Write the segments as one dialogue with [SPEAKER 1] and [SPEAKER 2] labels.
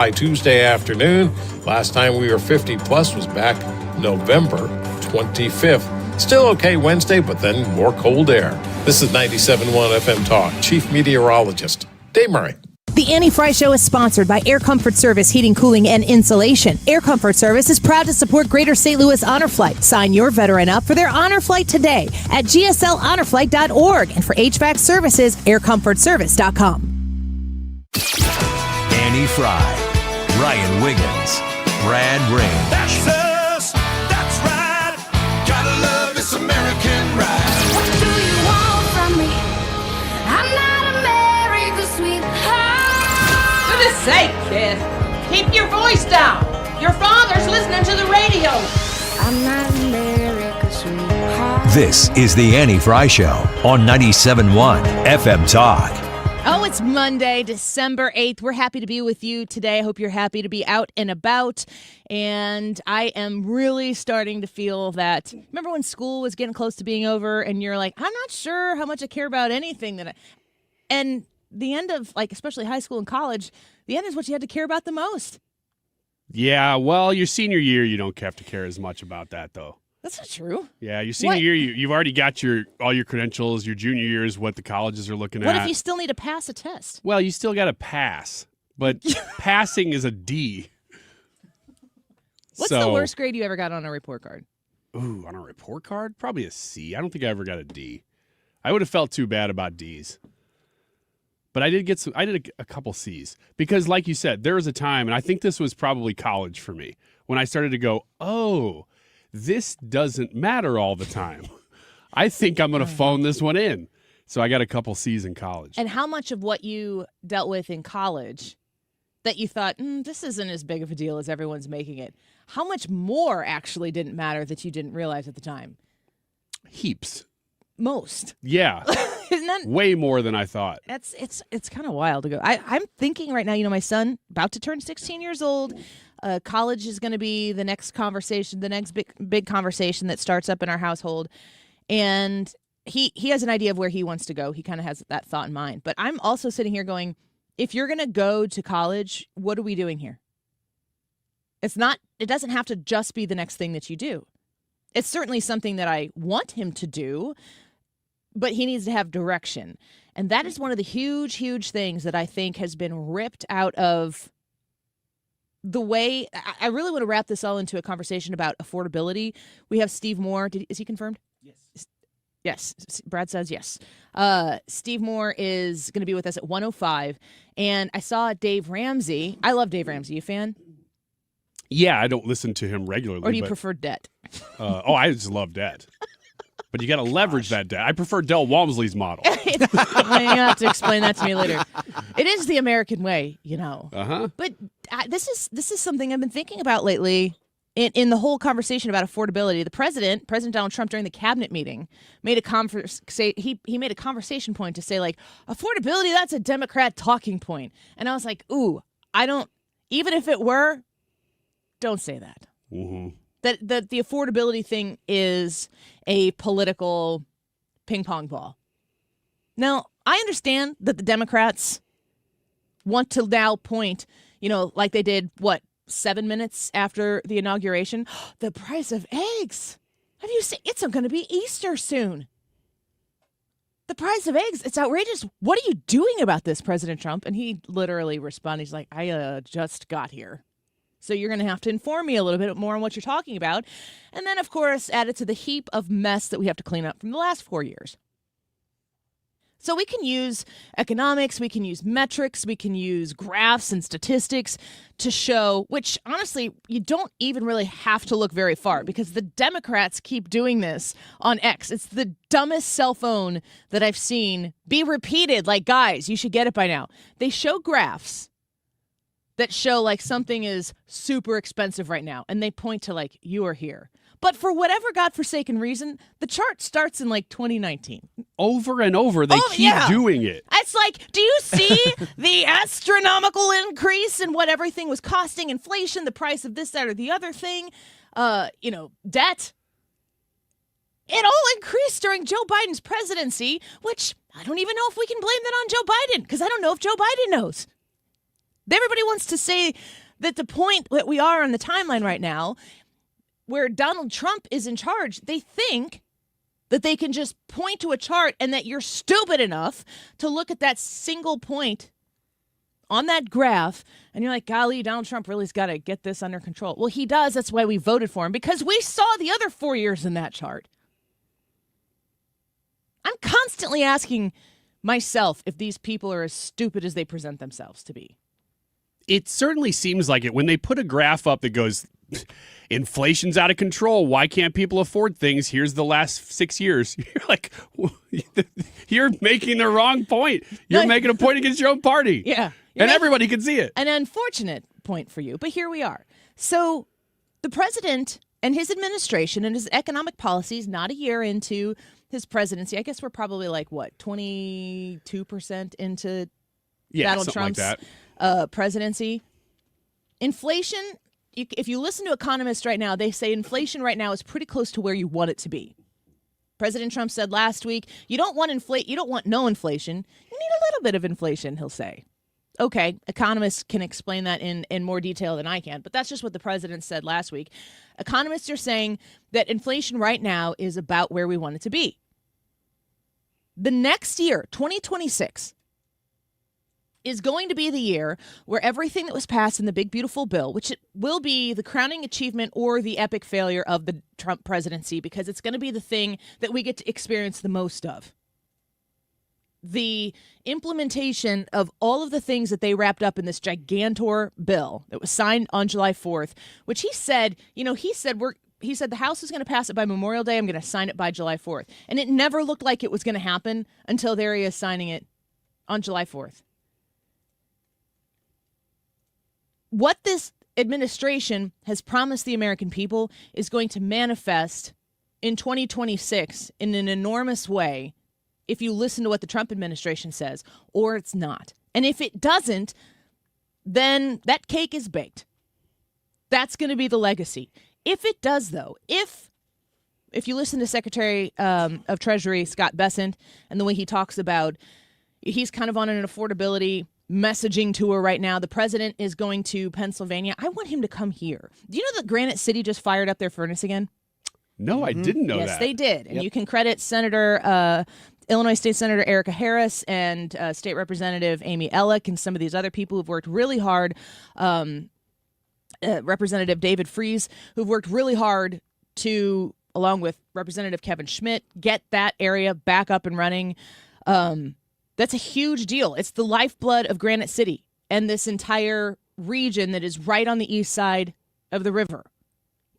[SPEAKER 1] By Tuesday afternoon, last time we were 50 plus was back November 25th. Still okay Wednesday, but then more cold air. This is 97.1 FM Talk. Chief Meteorologist Dave Murray.
[SPEAKER 2] The Annie Fry Show is sponsored by Air Comfort Service Heating, Cooling, and Insulation. Air Comfort Service is proud to support Greater St. Louis Honor Flight. Sign your veteran up for their honor flight today at gsl.honorflight.org. And for HVAC services, aircomfortservice.com.
[SPEAKER 3] Annie Fry, Ryan Wiggins, Brad Rain.
[SPEAKER 4] That's us. That's right. Gotta love this American ride.
[SPEAKER 5] What do you want from me? I'm not America's sweetheart.
[SPEAKER 6] For goodness sake, kid. Keep your voice down. Your father's listening to the radio.
[SPEAKER 5] I'm not America's sweetheart.
[SPEAKER 3] This is the Annie Fry Show on 97.1 FM Talk.
[SPEAKER 2] Oh, it's Monday, December 8th. We're happy to be with you today. I hope you're happy to be out and about. And I am really starting to feel that. Remember when school was getting close to being over and you're like, I'm not sure how much I care about anything and the end of, like, especially high school and college, the end is what you had to care about the most.
[SPEAKER 7] Yeah, well, your senior year, you don't have to care as much about that, though.
[SPEAKER 2] That's not true.
[SPEAKER 7] Yeah, your senior year, you've already got all your credentials. Your junior year is what the colleges are looking at.
[SPEAKER 2] What if you still need to pass a test?
[SPEAKER 7] Well, you still got to pass, but passing is a D.
[SPEAKER 2] What's the worst grade you ever got on a report card?
[SPEAKER 7] Ooh, on a report card? Probably a C. I don't think I ever got a D. I would have felt too bad about Ds. But I did a couple C's because, like you said, there was a time, and I think this was probably college for me, when I started to go, oh, this doesn't matter all the time. I think I'm going to phone this one in. So I got a couple C's in college.
[SPEAKER 2] And how much of what you dealt with in college that you thought, this isn't as big of a deal as everyone's making it, how much more actually didn't matter that you didn't realize at the time?
[SPEAKER 7] Heaps.
[SPEAKER 2] Most.
[SPEAKER 7] Yeah.
[SPEAKER 2] Isn't that
[SPEAKER 7] way more than I thought?
[SPEAKER 2] It's kind of wild to go. I'm thinking right now, my son, about to turn 16 years old. College is going to be the next conversation, the next big conversation that starts up in our household. And he has an idea of where he wants to go. He kind of has that thought in mind. But I'm also sitting here going, if you're going to go to college, what are we doing here? It doesn't have to just be the next thing that you do. It's certainly something that I want him to do, but he needs to have direction. And that is one of the huge, huge things that I think has been ripped out of the way. I really want to wrap this all into a conversation about affordability. We have Steve Moore. Is he confirmed? Yes. Yes. Brad says yes. Steve Moore is going to be with us at 1:05. And I saw Dave Ramsey. I love Dave Ramsey. You a fan?
[SPEAKER 7] Yeah, I don't listen to him regularly.
[SPEAKER 2] Or do you prefer debt?
[SPEAKER 7] I just love debt. But you got to leverage that debt. I prefer Del Walmsley's model.
[SPEAKER 2] You have to explain that to me later. It is the American way,
[SPEAKER 7] Uh-huh.
[SPEAKER 2] But this is something I've been thinking about lately in the whole conversation about affordability. The President Donald Trump, during the cabinet meeting, made he made a conversation point to say, like, affordability, that's a Democrat talking point. And I was like, ooh, even if it were, don't say that.
[SPEAKER 7] Mm-hmm.
[SPEAKER 2] That the affordability thing is a political ping pong ball. Now, I understand that the Democrats want to now point, like they did, 7 minutes after the inauguration, the price of eggs. Have you seen? It's going to be Easter soon. The price of eggs, it's outrageous. What are you doing about this, President Trump? And he literally responded, he's like, I just got here. So you're going to have to inform me a little bit more on what you're talking about. And then, of course, add it to the heap of mess that we have to clean up from the last 4 years. So we can use economics, we can use metrics, we can use graphs and statistics to show, which honestly, you don't even really have to look very far because the Democrats keep doing this on X. It's the dumbest cell phone that I've seen be repeated. Like, guys, you should get it by now. They show graphs that show like something is super expensive right now. And they point to like, you are here. But for whatever godforsaken reason, the chart starts in like 2019.
[SPEAKER 7] Over and over, they keep doing it.
[SPEAKER 2] It's like, do you see the astronomical increase in what everything was costing? Inflation, the price of this, that, or the other thing, debt. It all increased during Joe Biden's presidency, which I don't even know if we can blame that on Joe Biden, because I don't know if Joe Biden knows. Everybody wants to say that the point that we are on the timeline right now, where Donald Trump is in charge, they think that they can just point to a chart and that you're stupid enough to look at that single point on that graph and you're like, golly, Donald Trump really's got to get this under control. Well, he does. That's why we voted for him, because we saw the other 4 years in that chart. I'm constantly asking myself if these people are as stupid as they present themselves to be.
[SPEAKER 7] It certainly seems like it. When they put a graph up that goes, inflation's out of control, why can't people afford things? Here's the last 6 years. You're like, you're making the wrong point. You're making a point against your own party.
[SPEAKER 2] Yeah.
[SPEAKER 7] And everybody can see it.
[SPEAKER 2] An unfortunate point for you, but here we are. So the president and his administration and his economic policies, not a year into his presidency, I guess we're probably like, what, 22% into Donald Trump's presidency. Inflation, if you listen to economists right now, they say inflation right now is pretty close to where you want it to be. President Trump said last week, you don't want no inflation. You need a little bit of inflation, he'll say. Okay, economists can explain that in more detail than I can, but that's just what the president said last week. Economists are saying that inflation right now is about where we want it to be. The next year, 2026, is going to be the year where everything that was passed in the big, beautiful bill, which it will be the crowning achievement or the epic failure of the Trump presidency, because it's going to be the thing that we get to experience the most of. The implementation of all of the things that they wrapped up in this gigantor bill that was signed on July 4th, which he said the House is going to pass it by Memorial Day. I'm going to sign it by July 4th. And it never looked like it was going to happen until there he is signing it on July 4th. What this administration has promised the American people is going to manifest in 2026 in an enormous way if you listen to what the Trump administration says, or it's not. And if it doesn't, then that cake is baked. That's going to be the legacy. If it does, though, if you listen to Secretary of Treasury Scott Bessent and the way he talks about, he's kind of on an affordability messaging tour right now. The president is going to Pennsylvania. I want him to come here. Do you know that Granite City just fired up their furnace again?
[SPEAKER 7] No, I didn't know that.
[SPEAKER 2] Yes, they did. And you can credit Illinois State Senator Erica Harris and State Representative Amy Ellick and some of these other people who've worked really hard, Representative David Freese, who've worked really hard to, along with Representative Kevin Schmidt, get that area back up and running. That's a huge deal. It's the lifeblood of Granite City and this entire region that is right on the east side of the river.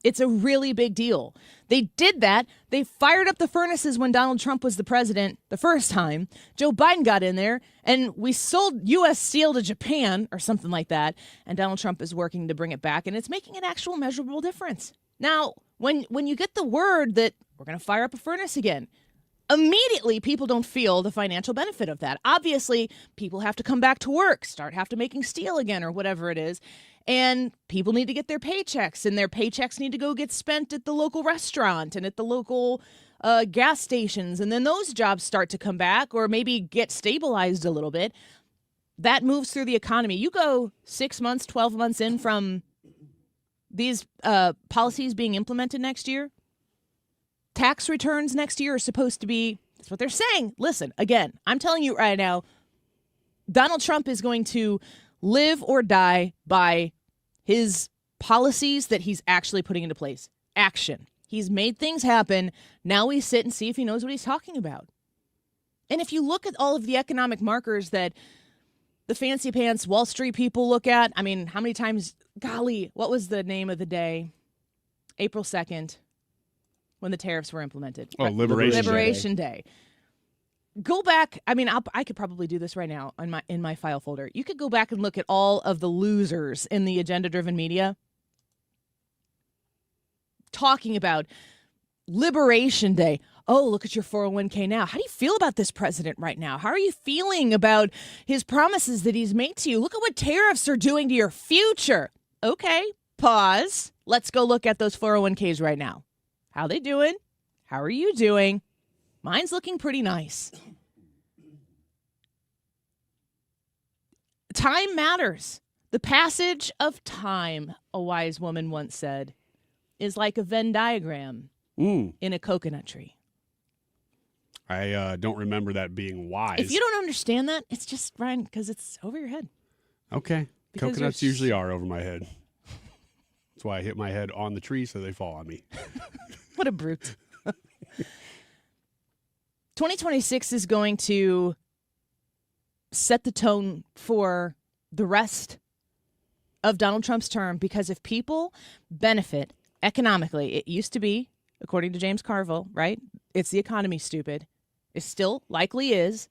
[SPEAKER 2] It's a really big deal. They did that. They fired up the furnaces when Donald Trump was the president the first time. Joe Biden got in there, and we sold U.S. steel to Japan or something like that, and Donald Trump is working to bring it back, and it's making an actual measurable difference. Now, when you get the word that we're going to fire up a furnace again, immediately people don't feel the financial benefit of that. Obviously, people have to come back to work, have to making steel again or whatever it is. And people need to get their paychecks, and their paychecks need to go get spent at the local restaurant and at the local gas stations. And then those jobs start to come back or maybe get stabilized a little bit. That moves through the economy. You go 6 months, 12 months in from these policies being implemented next year. Tax returns next year are supposed to be, that's what they're saying. Listen, again, I'm telling you right now, Donald Trump is going to live or die by his policies that he's actually putting into place. Action. He's made things happen. Now we sit and see if he knows what he's talking about. And if you look at all of the economic markers that the fancy pants Wall Street people look at, I mean, how many times, golly, what was the name of the day? April 2nd, when the tariffs were implemented.
[SPEAKER 7] Oh, Liberation
[SPEAKER 2] Day. Go back. I mean, I could probably do this right now in my file folder. You could go back and look at all of the losers in the agenda-driven media talking about Liberation Day. Oh, look at your 401k now. How do you feel about this president right now? How are you feeling about his promises that he's made to you? Look at what tariffs are doing to your future. Okay, pause. Let's go look at those 401ks right now. How they doing? How are you doing? Mine's looking pretty nice. Time matters. The passage of time, a wise woman once said, is like a Venn diagram in a coconut tree.
[SPEAKER 7] I don't remember that being wise.
[SPEAKER 2] If you don't understand that, it's just, Ryan, because it's over your head.
[SPEAKER 7] Okay.
[SPEAKER 2] Because
[SPEAKER 7] Coconuts usually are over my head. That's why I hit my head on the tree so they fall on me.
[SPEAKER 2] What a brute. 2026 is going to set the tone for the rest of Donald Trump's term, because if people benefit economically, it used to be, according to James Carville, right? It's the economy, stupid. It still likely is.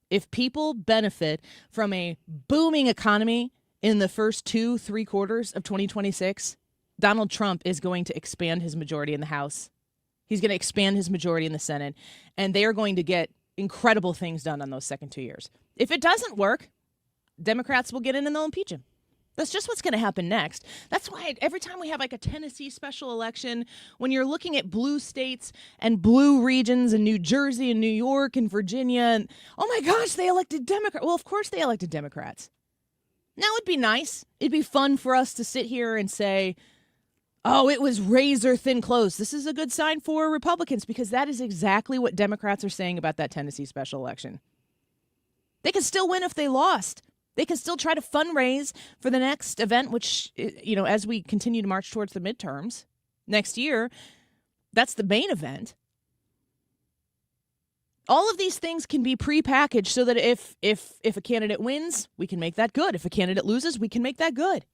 [SPEAKER 2] If people benefit from a booming economy in the first 2-3 quarters of 2026, Donald Trump is going to expand his majority in the House. He's going to expand his majority in the Senate, and they are going to get incredible things done on those second 2 years. If it doesn't work, Democrats will get in and they'll impeach him. That's just what's going to happen next. That's why every time we have like a Tennessee special election, when you're looking at blue states and blue regions in New Jersey and New York and Virginia, and oh my gosh, they elected Democrats. Well, of course they elected Democrats. Now it'd be nice. It'd be fun for us to sit here and say, oh, it was razor thin close. This is a good sign for Republicans, because that is exactly what Democrats are saying about that Tennessee special election. They could still win if they lost. They can still try to fundraise for the next event, which, you know, as we continue to march towards the midterms next year, that's the main event. All of these things can be prepackaged so that if a candidate wins, we can make that good. If a candidate loses, we can make that good.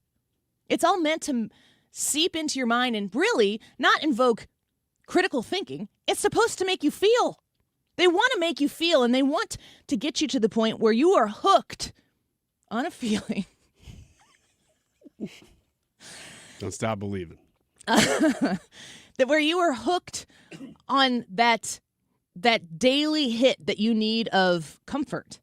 [SPEAKER 2] It's all meant to seep into your mind and really not invoke critical thinking. It's supposed to make you feel. They want to make you feel, and they want to get you to the point where you are hooked on a feeling.
[SPEAKER 7] Don't stop believing.
[SPEAKER 2] That where you are hooked on that daily hit that you need of comfort.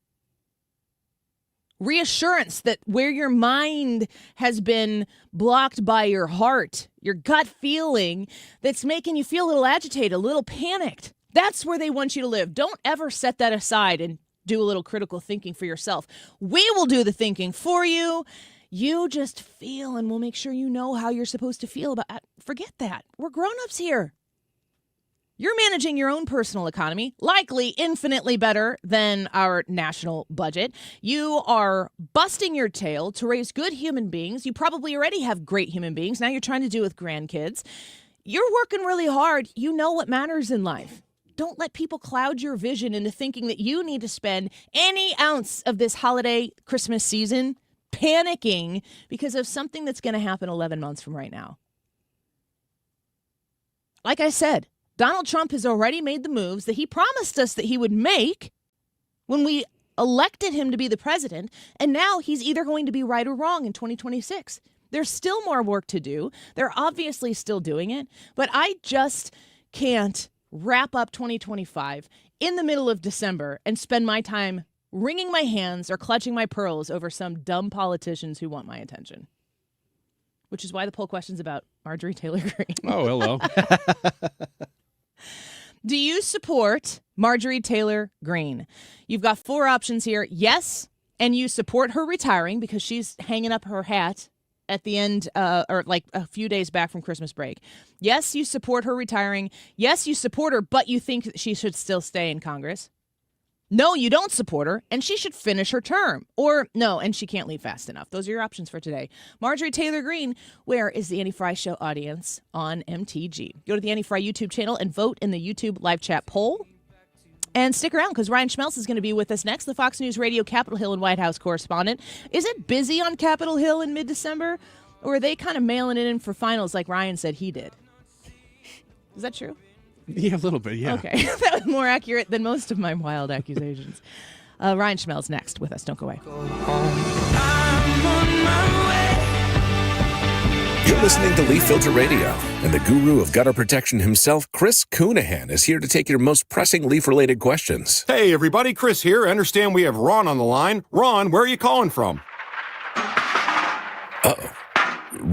[SPEAKER 2] Reassurance that where your mind has been blocked by your heart, your gut feeling that's making you feel a little agitated, a little panicked. That's where they want you to live. Don't ever set that aside and do a little critical thinking for yourself. We will do the thinking for you. You just feel, and we'll make sure you know how you're supposed to feel about it. Forget that. We're grown-ups here. You're managing your own personal economy, likely infinitely better than our national budget. You are busting your tail to raise good human beings. You probably already have great human beings. Now you're trying to do with grandkids. You're working really hard. You know what matters in life. Don't let people cloud your vision into thinking that you need to spend any ounce of this holiday Christmas season panicking because of something that's going to happen 11 months from right now. Like I said, Donald Trump has already made the moves that he promised us that he would make when we elected him to be the president, and now he's either going to be right or wrong in 2026. There's still more work to do. They're obviously still doing it, but I just can't wrap up 2025 in the middle of December and spend my time wringing my hands or clutching my pearls over some dumb politicians who want my attention. Which is why the poll question's about Marjorie Taylor Greene.
[SPEAKER 7] Oh, hello.
[SPEAKER 2] Do you support Marjorie Taylor Greene? You've got 4 options here. Yes, and you support her retiring because she's hanging up her hat at the end, or like a few days back from Christmas break. Yes, you support her retiring. Yes, you support her, but you think that she should still stay in Congress. No, you don't support her, and she should finish her term. Or no, and she can't leave fast enough. Those are your options for today. Marjorie Taylor Greene, where is the Annie Fry Show audience on MTG? Go to the Annie Fry YouTube channel and vote in the YouTube live chat poll. And stick around because Ryan Schmelz is going to be with us next, the Fox News Radio Capitol Hill and White House correspondent. Is it busy on Capitol Hill in mid-December? Or are they kind of mailing it in for finals like Ryan said he did? Is that true?
[SPEAKER 7] Yeah, a little bit, yeah.
[SPEAKER 2] Okay. That was more accurate than most of my wild accusations. Ryan Schmelz next with us. Don't go away.
[SPEAKER 8] You're listening to Leaf Filter Radio, and the guru of gutter protection himself, Chris Coonahan, is here to take your most pressing leaf-related questions.
[SPEAKER 9] Hey, everybody, Chris here. I understand we have Ron on the line. Ron, where are you calling from?
[SPEAKER 8] Uh-oh.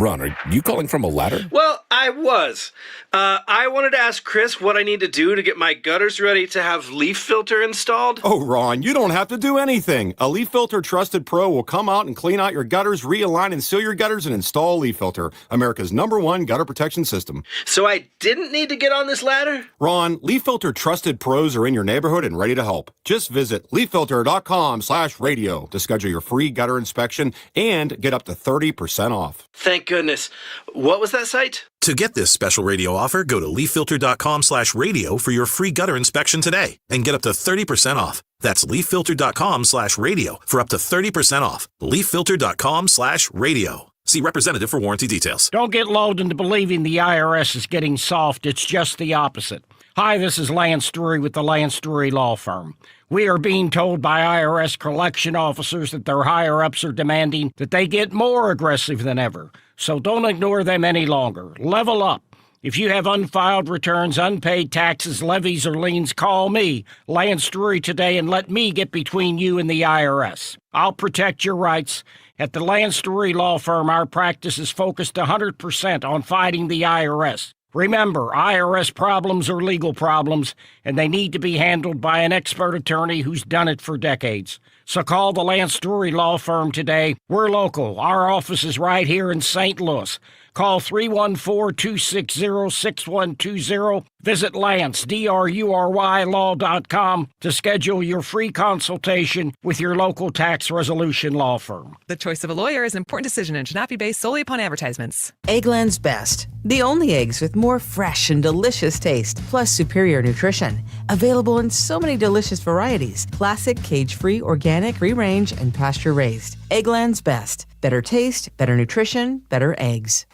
[SPEAKER 8] Ron, are you calling from a ladder?
[SPEAKER 10] Well, I was. I wanted to ask Chris what I need to do to get my gutters ready to have leaf filter installed.
[SPEAKER 9] Oh, Ron, you don't have to do anything. A Leaf Filter Trusted Pro will come out and clean out your gutters, realign and seal your gutters, and install Leaf Filter, America's #1 gutter protection system.
[SPEAKER 10] So I didn't need to get on this ladder?
[SPEAKER 9] Ron, Leaf Filter Trusted Pros are in your neighborhood and ready to help. Just visit leaffilter.com/radio to schedule your free gutter inspection and get up to 30% off.
[SPEAKER 10] Thank goodness. What was that site?
[SPEAKER 11] To get this special radio offer, go to leaffilter.com/radio for your free gutter inspection today and get up to 30% off. That's leaffilter.com/radio for up to 30% off. leaffilter.com/radio. See representative for warranty details.
[SPEAKER 12] Don't get lulled into believing the IRS is getting soft. It's just the opposite. Hi, this is Lance Drury with the Lance Drury Law Firm. We are being told by IRS collection officers that their higher-ups are demanding that they get more aggressive than ever. So don't ignore them any longer. Level up. If you have unfiled returns, unpaid taxes, levies, or liens, call me, Lance Drury, today and let me get between you and the IRS. I'll protect your rights. At the Lance Drury Law Firm, our practice is focused 100% on fighting the IRS. Remember, IRS problems are legal problems, and they need to be handled by an expert attorney who's done it for decades. So call the Lance Drury Law Firm today. We're local. Our office is right here in St. Louis. Call 314-260-6120. Visit Lance, DRURY law.com to schedule your free consultation with your local tax resolution law firm.
[SPEAKER 13] The choice of a lawyer is an important decision and should not be based solely upon advertisements.
[SPEAKER 14] Eggland's Best. The only eggs with more fresh and delicious taste, plus superior nutrition. Available in so many delicious varieties. Classic, cage-free, organic, free-range, and pasture-raised. Eggland's Best. Better taste, better nutrition, better eggs.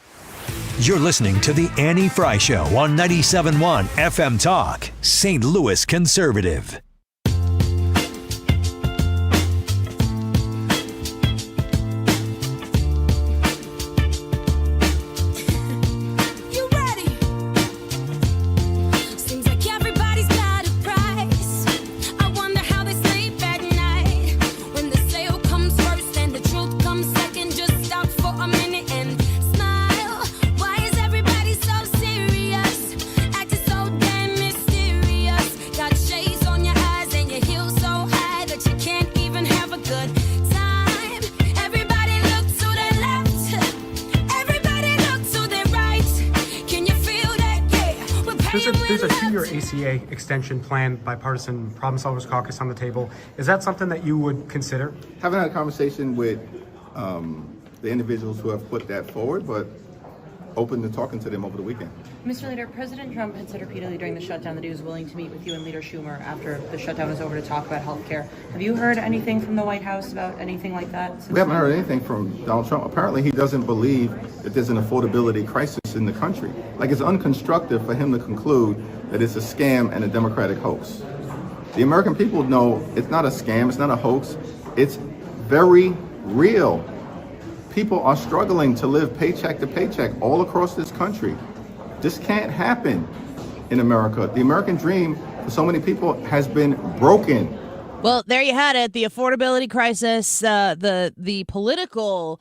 [SPEAKER 3] You're listening to The Annie Fry Show on 97.1 FM Talk, St. Louis Conservative.
[SPEAKER 15] There's a 2-year ACA extension plan, bipartisan Problem Solvers Caucus on the table. Is that something that you would consider?
[SPEAKER 16] Haven't had a conversation with the individuals who have put that forward, but open to talking to them over the weekend.
[SPEAKER 17] Mr. Leader, President Trump had said repeatedly during the shutdown that he was willing to meet with you and Leader Schumer after the shutdown was over to talk about health care. Have you heard anything from the White House about anything like that?
[SPEAKER 16] We haven't heard anything from Donald Trump. Apparently he doesn't believe that there's an affordability crisis in the country. Like, it's unconstructive for him to conclude that it's a scam and a Democratic hoax. The American people know it's not a scam, it's not a hoax, it's very real. People are struggling to live paycheck to paycheck all across this country. This can't happen in America. The American dream for so many people has been broken.
[SPEAKER 2] Well, there you had it. The affordability crisis, the political,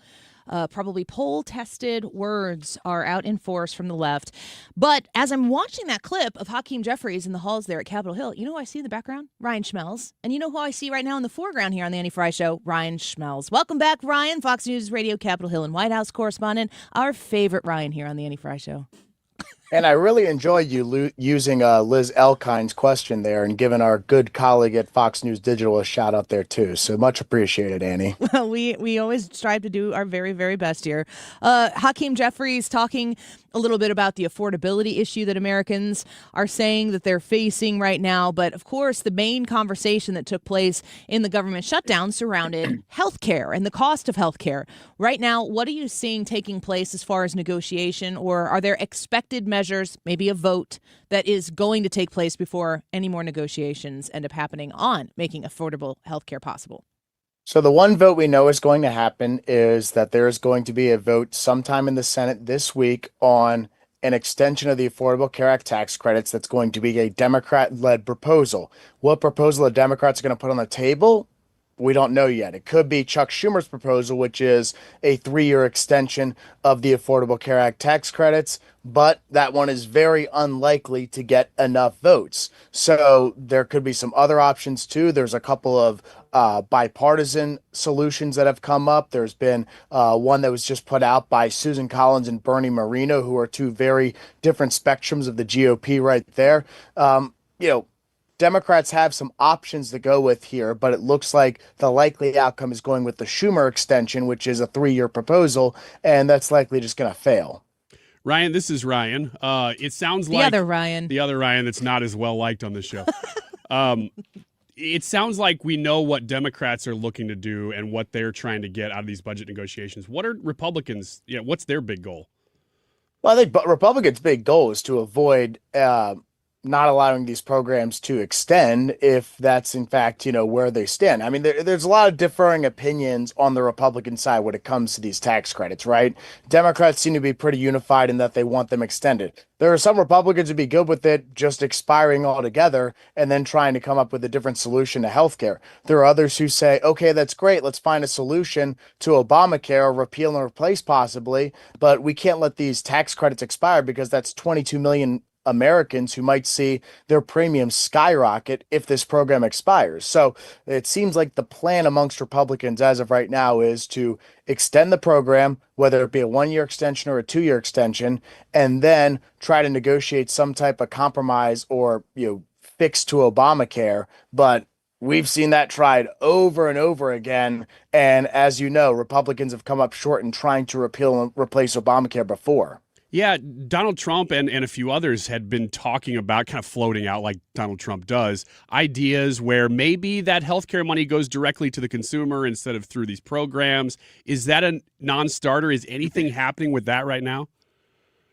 [SPEAKER 2] probably poll-tested words are out in force from the left. But as I'm watching that clip of Hakeem Jeffries in the halls there at Capitol Hill, you know who I see in the background? Ryan Schmelz. And you know who I see right now in the foreground here on the Annie Fry Show? Ryan Schmelz. Welcome back, Ryan, Fox News Radio, Capitol Hill and White House correspondent. Our favorite Ryan here on the Annie Fry Show.
[SPEAKER 18] And I really enjoyed you using Liz Elkind's question there and giving our good colleague at Fox News Digital a shout out there too. So much appreciated, Annie.
[SPEAKER 2] Well, we always strive to do our very, very best here. Hakeem Jeffries talking a little bit about the affordability issue that Americans are saying that they're facing right now. But of course, the main conversation that took place in the government shutdown surrounded health care and the cost of health care. Right now, what are you seeing taking place as far as negotiation, or are there expected measures, maybe a vote, that is going to take place before any more negotiations end up happening on making affordable health care possible?
[SPEAKER 18] So the one vote we know is going to happen is that there is going to be a vote sometime in the Senate this week on an extension of the Affordable Care Act tax credits. That's going to be a Democrat-led proposal. What proposal the Democrats are going to put on the table, We don't know yet. It could be Chuck Schumer's proposal, which is a 3-year extension of the Affordable Care Act tax credits, but that one is very unlikely to get enough votes. So there could be some other options too. There's a couple of bipartisan solutions that have come up. There's been one that was just put out by Susan Collins and Bernie Moreno, who are two very different spectrums of the GOP right there. Democrats have some options to go with here, but it looks like the likely outcome is going with the Schumer extension, which is a 3-year proposal, and that's likely just going to fail.
[SPEAKER 7] Ryan, this is Ryan. It sounds
[SPEAKER 2] The
[SPEAKER 7] like
[SPEAKER 2] other Ryan.
[SPEAKER 7] the other Ryan that's not as well liked on the show. It sounds like we know what Democrats are looking to do and what they're trying to get out of these budget negotiations. What are Republicans? What's their big goal?
[SPEAKER 18] Well, I think Republicans' big goal is to avoid not allowing these programs to extend if that's in fact, where they stand. I mean, there's a lot of differing opinions on the Republican side when it comes to these tax credits, right? Democrats seem to be pretty unified in that they want them extended. There are some Republicans who'd be good with it just expiring altogether and then trying to come up with a different solution to healthcare. There are others who say, okay, that's great. Let's find a solution to Obamacare, repeal and replace possibly, but we can't let these tax credits expire because that's 22 million Americans who might see their premiums skyrocket if this program expires. So it seems like the plan amongst Republicans as of right now is to extend the program, whether it be a 1-year extension or a 2-year extension, and then try to negotiate some type of compromise or, fix to Obamacare. But we've seen that tried over and over again. And as you know, Republicans have come up short in trying to repeal and replace Obamacare before.
[SPEAKER 7] Yeah, Donald Trump and a few others had been talking about, kind of floating out like Donald Trump does, ideas where maybe that healthcare money goes directly to the consumer instead of through these programs. Is that a non-starter? Is anything happening with that right now?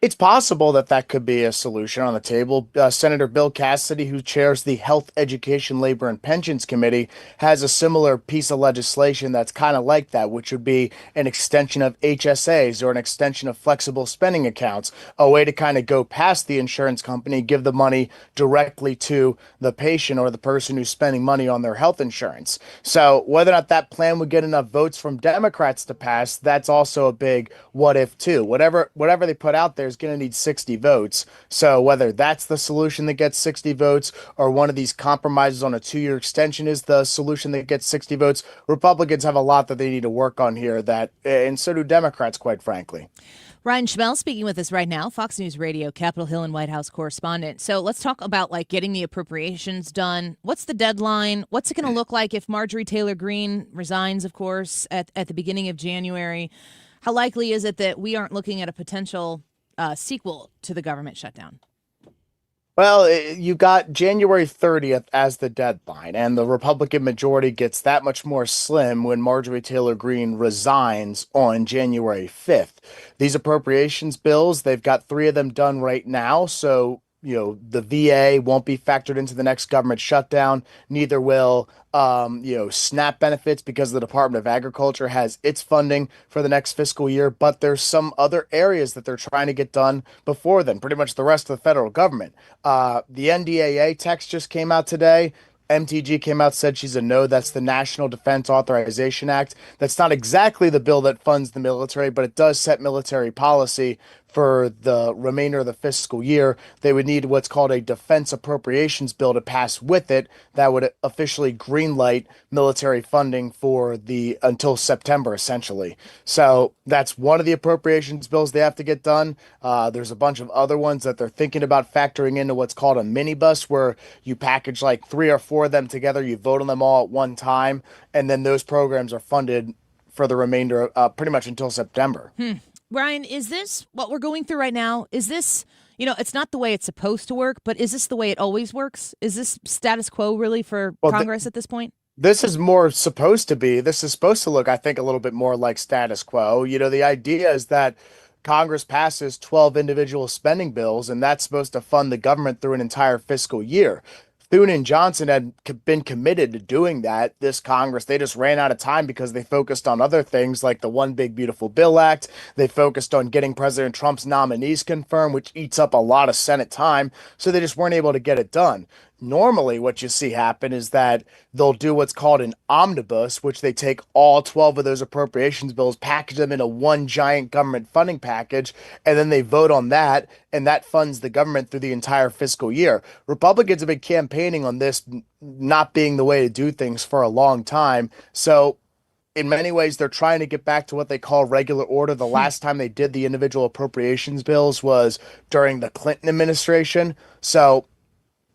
[SPEAKER 18] It's possible that could be a solution on the table. Senator Bill Cassidy, who chairs the Health, Education, Labor, and Pensions Committee, has a similar piece of legislation that's kind of like that, which would be an extension of HSAs or an extension of flexible spending accounts, a way to kind of go past the insurance company, give the money directly to the patient or the person who's spending money on their health insurance. So whether or not that plan would get enough votes from Democrats to pass, that's also a big what if too. Whatever they put out there is going to need 60 votes. So whether that's the solution that gets 60 votes or one of these compromises on a 2-year extension is the solution that gets 60 votes, Republicans have a lot that they need to work on here, and so do Democrats, quite frankly.
[SPEAKER 2] Ryan Schmelz speaking with us right now, Fox News Radio, Capitol Hill and White House correspondent. So let's talk about getting the appropriations done. What's the deadline? What's it going to look like if Marjorie Taylor Greene resigns, of course, at the beginning of January? How likely is it that we aren't looking at a potential sequel to the government shutdown?
[SPEAKER 18] Well, you got January 30th as the deadline, and the Republican majority gets that much more slim when Marjorie Taylor Greene resigns on January 5th. These appropriations bills, they've got 3 of them done right now, so the VA won't be factored into the next government shutdown. Neither will, SNAP benefits, because the Department of Agriculture has its funding for the next fiscal year. But there's some other areas that they're trying to get done before then, pretty much the rest of the federal government. The NDAA text just came out today. MTG came out, said she's a no. That's the National Defense Authorization Act. That's not exactly the bill that funds the military, but it does set military policy for the remainder of the fiscal year. They would need what's called a defense appropriations bill to pass with it that would officially greenlight military funding for until September, essentially. So that's one of the appropriations bills they have to get done. There's a bunch of other ones that they're thinking about factoring into what's called a minibus, where you package 3 or 4 of them together, you vote on them all at one time, and then those programs are funded for the remainder, pretty much until September.
[SPEAKER 2] Ryan, is this what we're going through right now? Is this, it's not the way it's supposed to work, but is this the way it always works? Is this status quo really for Congress at this point?
[SPEAKER 18] This is more supposed to be. This is supposed to look, I think, a little bit more like status quo. The idea is that Congress passes 12 individual spending bills, and that's supposed to fund the government through an entire fiscal year. Thune and Johnson had been committed to doing that. This Congress, they just ran out of time because they focused on other things like the One Big Beautiful Bill Act. They focused on getting President Trump's nominees confirmed, which eats up a lot of Senate time. So they just weren't able to get it done. normally what you see happen is that they'll do what's called an omnibus, which they take all 12 of those appropriations bills, package them into one giant government funding package, and then they vote on that, and that funds the government through the entire fiscal year. Republicans have been campaigning on this not being the way to do things for a long time. So in many ways, they're trying to get back to what they call regular order. The last time they did the individual appropriations bills was during the Clinton administration. So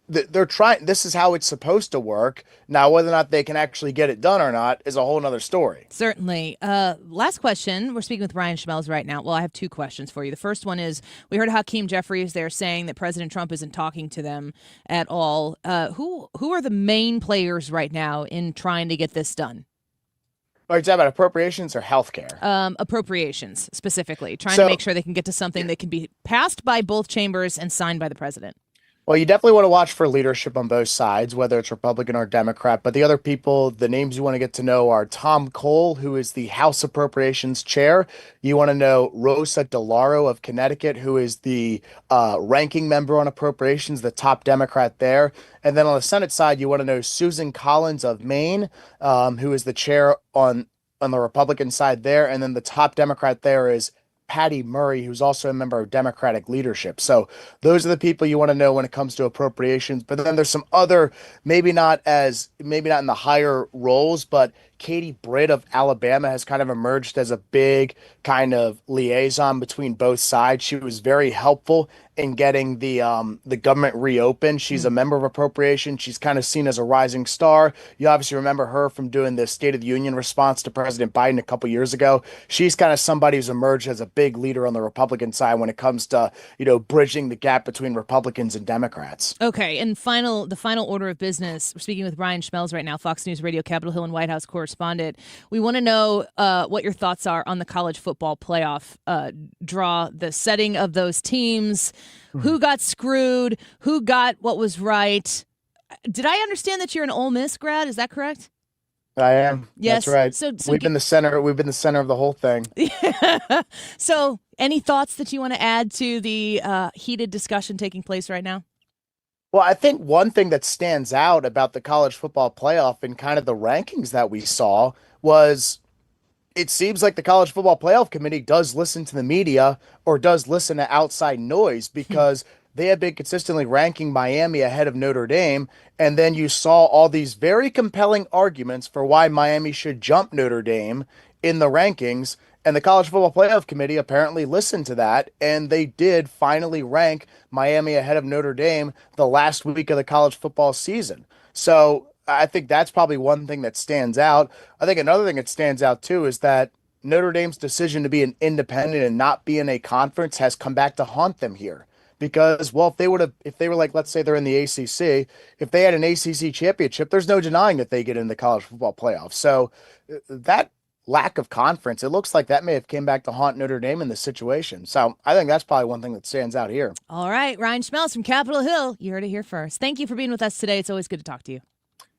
[SPEAKER 18] they're trying. This is how it's supposed to work. Now, whether or not they can actually get it done or not is a whole nother story.
[SPEAKER 2] Certainly. Last question. We're speaking with Ryan Schmelz right now. Well, I have two questions for you. The first one is, we heard Hakeem Jeffries there saying that President Trump isn't talking to them at all. Who are the main players right now in trying to get this done?
[SPEAKER 18] Are you talking about appropriations or healthcare?
[SPEAKER 2] Appropriations, specifically. Trying to make sure they can get to something that can be passed by both chambers and signed by the president.
[SPEAKER 18] Well, you definitely want to watch for leadership on both sides, whether it's Republican or Democrat. But the other people, the names you want to get to know are Tom Cole, who is the House Appropriations Chair. You want to know Rosa DeLauro of Connecticut, who is the ranking member on appropriations, the top Democrat there. And then on the Senate side, you want to know Susan Collins of Maine, who is the chair on the Republican side there. And then the top Democrat there is Patty Murray, who's also a member of Democratic leadership. So those are the people you want to know when it comes to appropriations. But then there's some other, maybe not in the higher roles, but Katie Britt of Alabama has kind of emerged as a big kind of liaison between both sides. She was very helpful in getting the government reopened. She's a member of appropriations. She's kind of seen as a rising star. You obviously remember her from doing the State of the Union response to President Biden a couple years ago. She's kind of somebody who's emerged as a big leader on the Republican side when it comes to, bridging the gap between Republicans and Democrats.
[SPEAKER 2] Okay, and the final order of business. We're speaking with Ryan Schmelz right now, Fox News Radio, Capitol Hill and White House correspondent. We want to know what your thoughts are on the college football playoff draw, the setting of those teams. Who got screwed? Who got what was right? Did I understand that you're an Ole Miss grad? Is that correct?
[SPEAKER 18] I am.
[SPEAKER 2] Yes.
[SPEAKER 18] That's right.
[SPEAKER 2] So
[SPEAKER 18] we've been the center. We've been the center of the whole thing.
[SPEAKER 2] So, any thoughts that you want to add to the heated discussion taking place right now?
[SPEAKER 18] Well, I think one thing that stands out about the college football playoff and kind of the rankings that we saw was, it seems like the College Football Playoff Committee does listen to the media or does listen to outside noise, because they have been consistently ranking Miami ahead of Notre Dame. And then you saw all these very compelling arguments for why Miami should jump Notre Dame in the rankings. And the College Football Playoff Committee apparently listened to that, and they did finally rank Miami ahead of Notre Dame the last week of the college football season. So I think that's probably one thing that stands out. I think another thing that stands out too is that Notre Dame's decision to be an independent and not be in a conference has come back to haunt them here. Because, well, if they were like, let's say they're in the ACC, if they had an ACC championship, there's no denying that they get in the college football playoff. So that lack of conference, it looks like that may have came back to haunt Notre Dame in this situation. So I think that's probably one thing that stands out here.
[SPEAKER 2] All right, Ryan Schmelz from Capitol Hill. You heard it here first. Thank you for being with us today. It's always good to talk to you.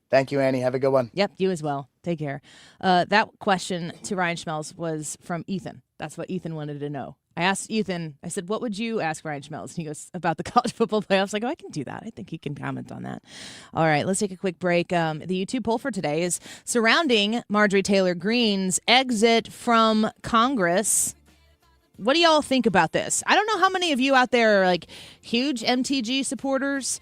[SPEAKER 18] Thank you, Annie. Have a good one.
[SPEAKER 2] Yep, you as well. Take care. That question to Ryan Schmelz was from Ethan. That's what Ethan wanted to know. I asked Ethan, I said, what would you ask Ryan Schmelz? And he goes, about the college football playoffs. I go, I can do that. I think he can comment on that. All right, let's take a quick break. The YouTube poll for today is surrounding Marjorie Taylor Greene's exit from Congress. What do y'all think about this? I don't know how many of you out there are like huge MTG supporters.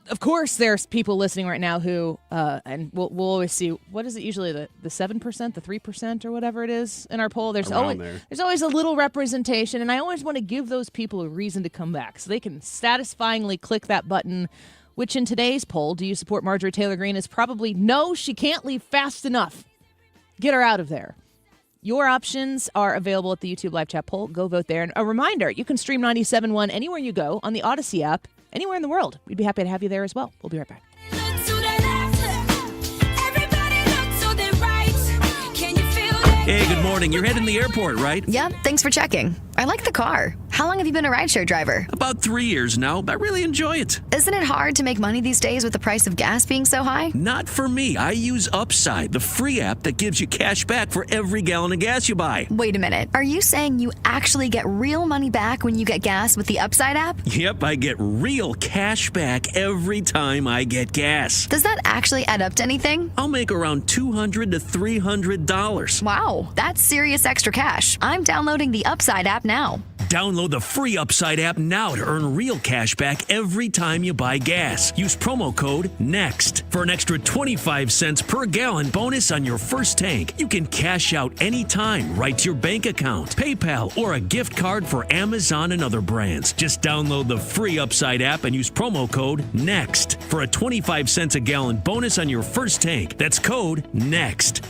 [SPEAKER 2] Of course, there's people listening right now who, and we'll always see, what is it usually, the 7%, the 3% or whatever it is in our poll? There's always a little representation, and I always want to give those people a reason to come back so they can satisfyingly click that button, which in today's poll, do you support Marjorie Taylor Greene, is probably no, she can't leave fast enough. Get her out of there. Your options are available at the YouTube live chat poll. Go vote there. And a reminder, you can stream 97.1 anywhere you go on the Odyssey app, anywhere in the world. We'd be happy to have you there as well. We'll be right back.
[SPEAKER 19] Hey, good morning. You're heading to the airport, right?
[SPEAKER 20] Yeah, thanks for checking. I like the car.
[SPEAKER 19] How long have you been a rideshare driver?
[SPEAKER 20] About 3 years now, but I really enjoy it.
[SPEAKER 19] Isn't it hard to make money these days with the price of gas being so high?
[SPEAKER 20] Not for me. I use Upside, the free app that gives you cash back for every gallon of gas you buy.
[SPEAKER 19] Wait a minute. Are you saying you actually get real money back when you get gas with the Upside app?
[SPEAKER 20] Yep, I get real cash back every time I get gas.
[SPEAKER 19] Does that actually add up to anything?
[SPEAKER 20] I'll make around $200 to $300.
[SPEAKER 19] Wow, that's serious extra cash. I'm downloading the Upside app now.
[SPEAKER 20] Download the free Upside app now to earn real cash back every time you buy gas. Use promo code NEXT for an extra 25 cents per gallon bonus on your first tank. You can cash out anytime right to your bank account, PayPal, or a gift card for Amazon and other brands. Just download the free Upside app and use promo code NEXT for a 25 cents a gallon bonus on your first tank. That's code NEXT.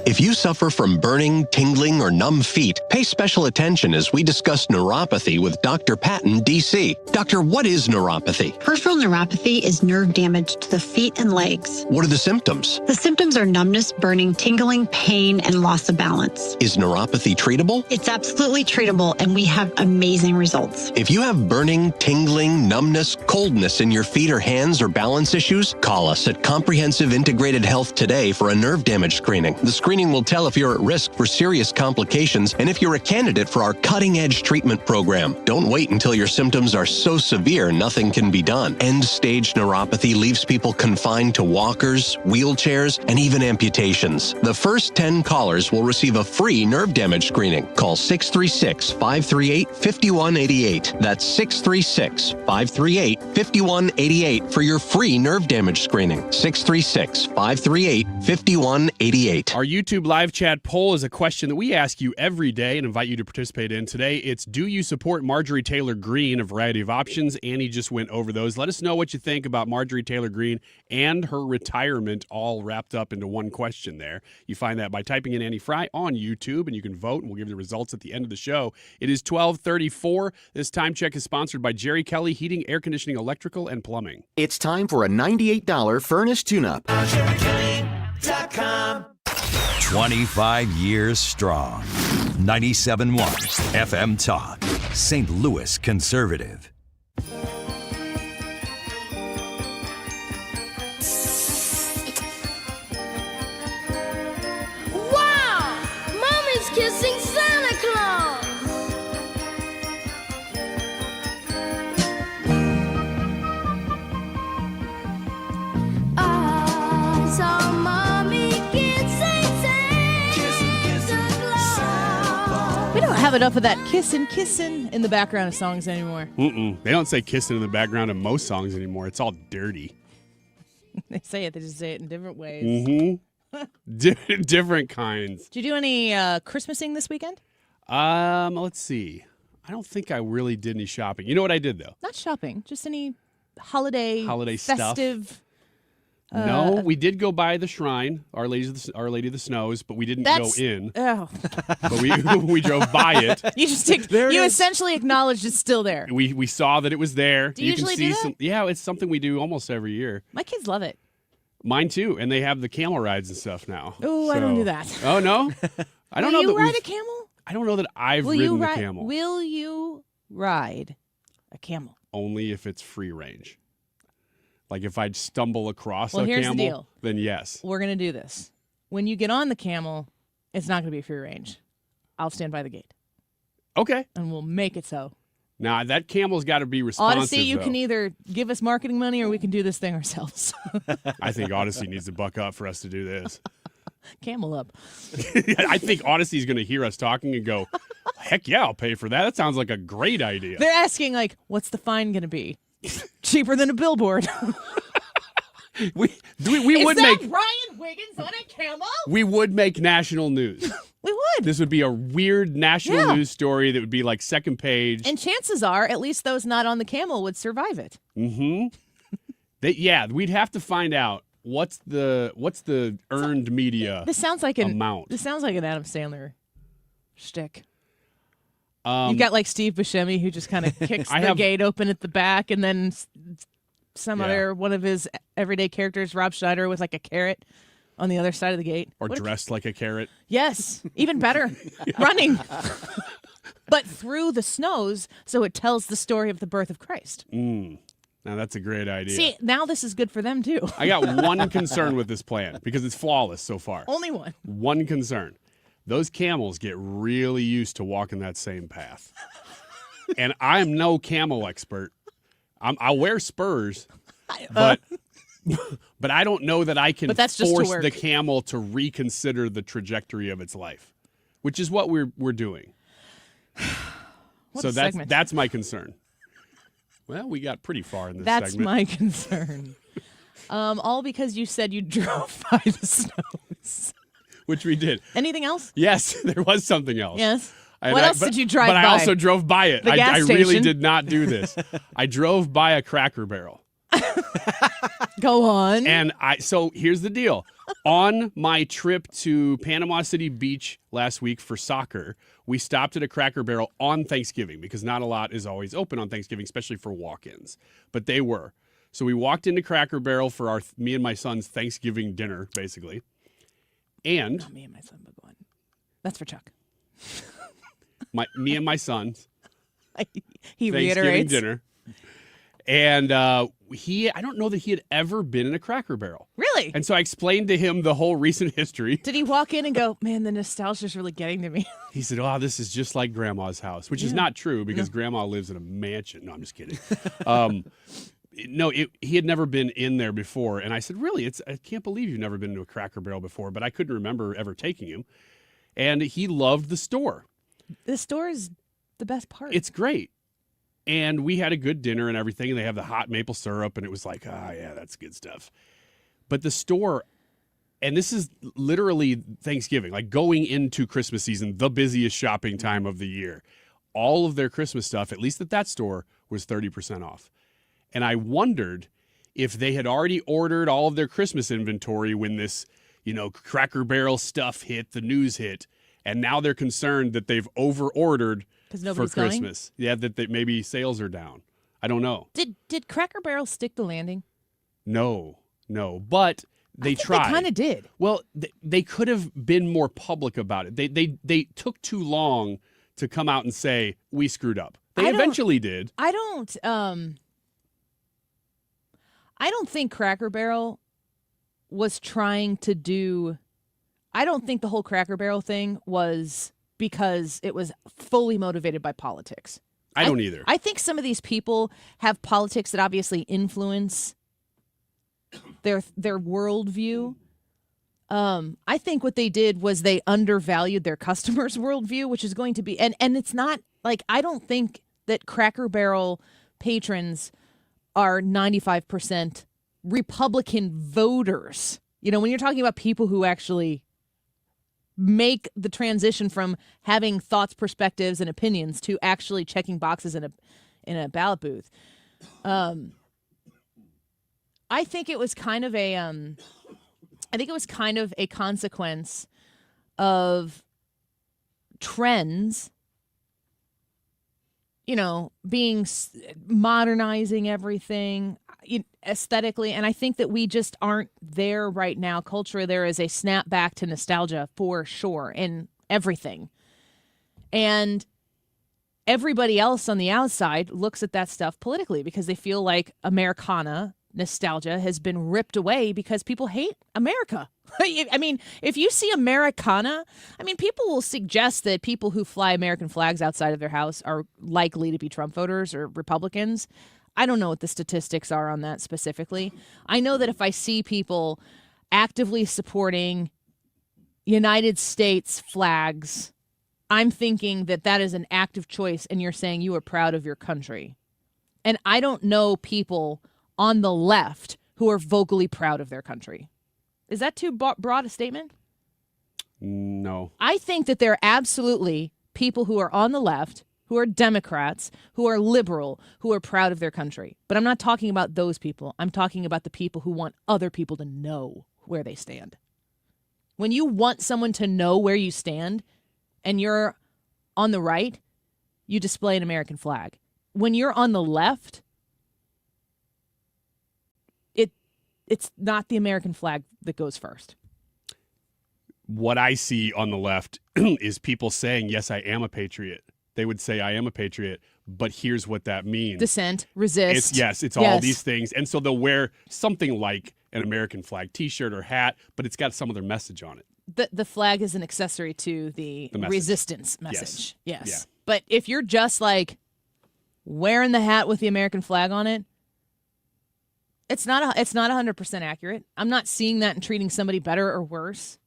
[SPEAKER 21] If you suffer from burning, tingling, or numb feet, pay special attention as we discuss neuropathy with Dr. Patton, D.C. Doctor, what is neuropathy?
[SPEAKER 22] Peripheral neuropathy is nerve damage to the feet and legs.
[SPEAKER 21] What are the symptoms?
[SPEAKER 22] The symptoms are numbness, burning, tingling, pain, and loss of balance.
[SPEAKER 21] Is neuropathy treatable?
[SPEAKER 22] It's absolutely treatable, and we have amazing results.
[SPEAKER 21] If you have burning, tingling, numbness, coldness in your feet or hands or balance issues, call us at Comprehensive Integrated Health today for a nerve damage screening. The screening will tell if you're at risk for serious complications and if you're a candidate for our cutting-edge treatment program. Don't wait until your symptoms are so severe nothing can be done. End-stage neuropathy leaves people confined to walkers, wheelchairs, and even amputations. The first 10 callers will receive a free nerve damage screening. Call 636-538-5188. That's 636-538-5188 for your free nerve damage screening. 636-538-5188.
[SPEAKER 7] Our YouTube live chat poll is a question that we ask you every day and invite you to participate in. Today, it's do you support Marjorie Taylor Greene? A variety of options. Annie just went over those. Let us know what you think about Marjorie Taylor Greene and her retirement all wrapped up into one question there. You find that by typing in Annie Fry on YouTube, and you can vote, and we'll give you the results at the end of the show. It is 12:34. This time check is sponsored by Jerry Kelly Heating, Air Conditioning, Electrical, and Plumbing.
[SPEAKER 23] It's time for a $98 furnace tune-up.
[SPEAKER 3] JerryKelly.com. 25 years strong. 97.1 FM Talk. St. Louis Conservative.
[SPEAKER 5] Wow! Mommy's kissing Santa Claus! I saw Mommy kissing Santa Claus.
[SPEAKER 2] We don't have enough of that kissing in the background of songs anymore.
[SPEAKER 7] They don't say kissing in the background of most songs anymore. It's all dirty.
[SPEAKER 2] They say it. They just say it in different ways.
[SPEAKER 7] Mm-hmm. Different kinds.
[SPEAKER 2] Did you do any Christmasing this weekend?
[SPEAKER 7] Let's see. I don't think I really did any shopping. You know what I did, though?
[SPEAKER 2] Not shopping. Just any holiday festive
[SPEAKER 7] stuff. No, we did go by the shrine, Our Lady of the Snows, but we didn't go in.
[SPEAKER 2] Oh.
[SPEAKER 7] But we drove by it.
[SPEAKER 2] You essentially acknowledged it's still there.
[SPEAKER 7] We saw that it was there.
[SPEAKER 2] Do you usually
[SPEAKER 7] can see
[SPEAKER 2] do that?
[SPEAKER 7] Yeah, it's something we do almost every year.
[SPEAKER 2] My kids love it.
[SPEAKER 7] Mine too, and they have the camel rides and stuff now.
[SPEAKER 2] Oh, I don't do that.
[SPEAKER 7] Oh no, I don't know.
[SPEAKER 2] Will you ride a camel?
[SPEAKER 7] I don't know that I've ridden the camel.
[SPEAKER 2] Will you ride a camel?
[SPEAKER 7] Only if it's free range. Like if I'd stumble across a
[SPEAKER 2] here's
[SPEAKER 7] camel,
[SPEAKER 2] the deal.
[SPEAKER 7] Then yes.
[SPEAKER 2] We're going to do this. When you get on the camel, it's not going to be free range. I'll stand by the gate.
[SPEAKER 7] Okay.
[SPEAKER 2] And we'll make it so.
[SPEAKER 7] Now, that camel's got to be responsive,
[SPEAKER 2] Odyssey, you
[SPEAKER 7] though.
[SPEAKER 2] can either give us marketing money or we can do this thing ourselves.
[SPEAKER 7] I think Odyssey needs to buck up for us to do this.
[SPEAKER 2] Camel up.
[SPEAKER 7] I think Odyssey's going to hear us talking and go, heck yeah, I'll pay for that. That sounds like a great idea.
[SPEAKER 2] They're asking, like, what's the fine going to be? Cheaper than a billboard.
[SPEAKER 7] we
[SPEAKER 2] Is
[SPEAKER 7] would
[SPEAKER 2] that
[SPEAKER 7] make
[SPEAKER 2] Brian Wiggins on a camel?
[SPEAKER 7] We would make national news.
[SPEAKER 2] We would.
[SPEAKER 7] This would be a weird national news story that would be like second page.
[SPEAKER 2] And chances are, at least those not on the camel would survive it.
[SPEAKER 7] Mm-hmm. We'd have to find out what's the earned media
[SPEAKER 2] This sounds like
[SPEAKER 7] amount.
[SPEAKER 2] This sounds like an Adam Sandler shtick. You've got like Steve Buscemi who just kind of kicks the gate open at the back, and then some other one of his everyday characters, Rob Schneider, with like a carrot on the other side of the gate.
[SPEAKER 7] Or dressed like a carrot.
[SPEAKER 2] Yes, even better. Running. but through the snows, so it tells the story of the birth of Christ.
[SPEAKER 7] Now that's a great idea.
[SPEAKER 2] See, now this is good for them too.
[SPEAKER 7] I got one concern with this plan because it's flawless so far.
[SPEAKER 2] Only one.
[SPEAKER 7] One concern. Those camels get really used to walking that same path. And I'm no camel expert. I'll wear spurs, but I don't know that I can force the camel to reconsider the trajectory of its life, which is what we're doing. So that's my concern. Well, we got pretty far in this segment.
[SPEAKER 2] That's my concern. All because you said you drove by the snows.
[SPEAKER 7] Which we did.
[SPEAKER 2] Anything else?
[SPEAKER 7] Yes, there was something else.
[SPEAKER 2] Yes. What else did you drive by?
[SPEAKER 7] But I also drove by it.
[SPEAKER 2] The gas
[SPEAKER 7] I
[SPEAKER 2] station.
[SPEAKER 7] really did not do this. I drove by a Cracker Barrel.
[SPEAKER 2] Go on.
[SPEAKER 7] And so here's the deal. On my trip to Panama City Beach last week for soccer, we stopped at a Cracker Barrel on Thanksgiving because not a lot is always open on Thanksgiving, especially for walk-ins. But they were. So we walked into Cracker Barrel for me and my son's Thanksgiving dinner, basically. And
[SPEAKER 2] not me and my son, but go on. That's for Chuck.
[SPEAKER 7] Me and my son's
[SPEAKER 2] he
[SPEAKER 7] Thanksgiving
[SPEAKER 2] reiterates
[SPEAKER 7] dinner. And I don't know that he had ever been in a Cracker Barrel.
[SPEAKER 2] Really?
[SPEAKER 7] And so I explained to him the whole recent history.
[SPEAKER 2] Did he walk in and go, man, the nostalgia's really getting to me?
[SPEAKER 7] He said, oh, this is just like Grandma's house, which is not true because Grandma lives in a mansion. No, I'm just kidding. No, he had never been in there before. And I said, really? I can't believe you've never been to a Cracker Barrel before. But I couldn't remember ever taking him. And he loved the store.
[SPEAKER 2] The store is the best part.
[SPEAKER 7] It's great. And we had a good dinner and everything. And they have the hot maple syrup. And it was like, yeah, that's good stuff. But the store, and this is literally Thanksgiving, like going into Christmas season, the busiest shopping time of the year. All of their Christmas stuff, at least at that store, was 30% off. And I wondered if they had already ordered all of their Christmas inventory when this, Cracker Barrel stuff hit, the news hit, and now they're concerned that they've over-ordered for Christmas.
[SPEAKER 2] Going?
[SPEAKER 7] Yeah, that maybe sales are down. I don't know.
[SPEAKER 2] Did Cracker Barrel stick the landing?
[SPEAKER 7] No, but they tried.
[SPEAKER 2] They kind of did.
[SPEAKER 7] Well, they could have been more public about it. They took too long to come out and say, we screwed up. They eventually did.
[SPEAKER 2] I don't think Cracker Barrel was trying to do. I don't think the whole Cracker Barrel thing was because it was fully motivated by politics.
[SPEAKER 7] I don't either.
[SPEAKER 2] I think some of these people have politics that obviously influence their worldview. I think what they did was they undervalued their customers' worldview, which is going to be, and it's not like, I don't think that Cracker Barrel patrons are 95% Republican voters. When you're talking about people who actually make the transition from having thoughts, perspectives, and opinions to actually checking boxes in a ballot booth. I think it was kind of a consequence of trends, modernizing everything aesthetically. And I think that we just aren't there right now. Culturally, there is a snap back to nostalgia for sure in everything. And everybody else on the outside looks at that stuff politically because they feel like Americana nostalgia has been ripped away because people hate America. I mean, if you see Americana, people will suggest that people who fly American flags outside of their house are likely to be Trump voters or Republicans. I don't know what the statistics are on that specifically. I know that if I see people actively supporting United States flags, I'm thinking that is an active choice and you're saying you are proud of your country. And I don't know people on the left who are vocally proud of their country. Is that too broad a statement?
[SPEAKER 7] No.
[SPEAKER 2] I think that there are absolutely people who are on the left, who are Democrats, who are liberal, who are proud of their country. But I'm not talking about those people. I'm talking about the people who want other people to know where they stand. When you want someone to know where you stand and you're on the right, you display an American flag. When you're on the left, it's not the American flag that goes first.
[SPEAKER 7] What I see on the left is people saying, yes, I am a patriot. they would say, I am a patriot, but here's what that means.
[SPEAKER 2] Dissent, resist.
[SPEAKER 7] It's all these things. And so they'll wear something like an American flag T-shirt or hat, but it's got some other message on it.
[SPEAKER 2] The flag is an accessory to the resistance message. Yes.
[SPEAKER 7] Yeah.
[SPEAKER 2] But if you're just like wearing the hat with the American flag on it, it's not 100% accurate. I'm not seeing that and treating somebody better or worse.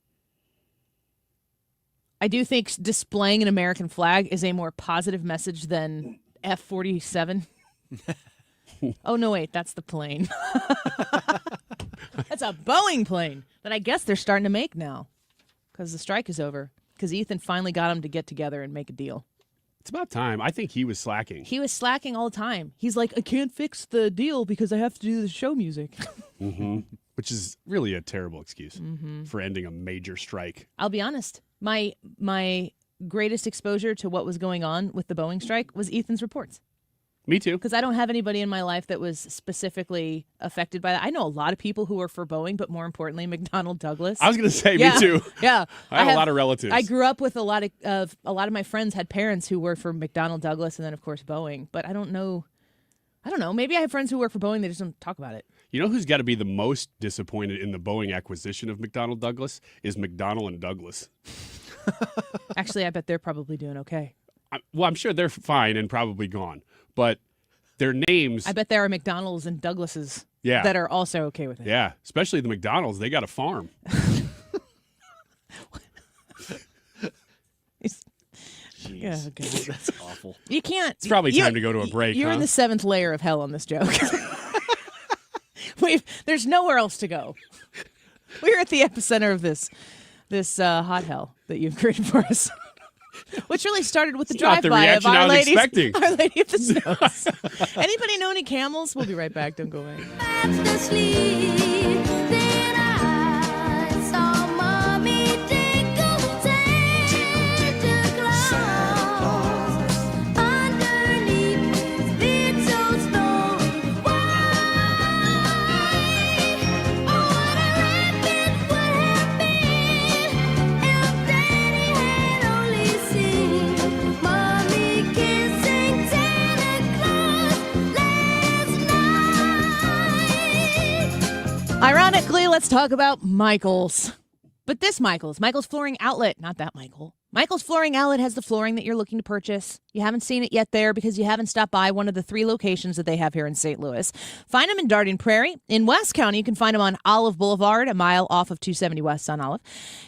[SPEAKER 2] I do think displaying an American flag is a more positive message than F-47. Oh, no, wait, that's the plane. That's a Boeing plane that I guess they're starting to make now because the strike is over, because Ethan finally got them to get together and make a deal.
[SPEAKER 7] It's about time. I think he was slacking.
[SPEAKER 2] He was slacking all the time. He's like, I can't fix the deal because I have to do the show music.
[SPEAKER 7] Mm-hmm. Which is really a terrible excuse for ending a major strike.
[SPEAKER 2] I'll be honest. My greatest exposure to what was going on with the Boeing strike was Ethan's reports.
[SPEAKER 7] Me too.
[SPEAKER 2] Because I don't have anybody in my life that was specifically affected by that. I know a lot of people who are for Boeing, but more importantly, McDonnell Douglas.
[SPEAKER 7] I was going to say, me too.
[SPEAKER 2] Yeah.
[SPEAKER 7] I have a lot of relatives.
[SPEAKER 2] I grew up with a lot of my friends had parents who worked for McDonnell Douglas and then, of course, Boeing. But I don't know. Maybe I have friends who work for Boeing. They just don't talk about it.
[SPEAKER 7] You know who's got to be the most disappointed in the Boeing acquisition of McDonnell Douglas is McDonnell and Douglas.
[SPEAKER 2] Actually, I bet they're probably doing okay.
[SPEAKER 7] I'm sure they're fine and probably gone. But their names...
[SPEAKER 2] I bet there are McDonald's and Douglases that are also okay with it.
[SPEAKER 7] Yeah, especially the McDonald's. They got a farm.
[SPEAKER 2] Yeah, okay.
[SPEAKER 7] That's awful.
[SPEAKER 2] You can't...
[SPEAKER 7] It's probably time to go to a break,
[SPEAKER 2] You're in the 7th layer of hell on this joke. There's nowhere else to go. We're at the epicenter of this hot hell that you've created for us. Which really started with the drive-by of Our Lady of the Snows. Anybody know any camels? We'll be right back. Don't go away. Ironically, let's talk about Michael's. But this Michael's Flooring Outlet, not that Michael. Michael's Flooring Outlet has the flooring that you're looking to purchase. You haven't seen it yet there because you haven't stopped by one of the 3 locations that they have here in St. Louis. Find them in Darden Prairie. In West County, you can find them on Olive Boulevard, a mile off of 270 West on Olive.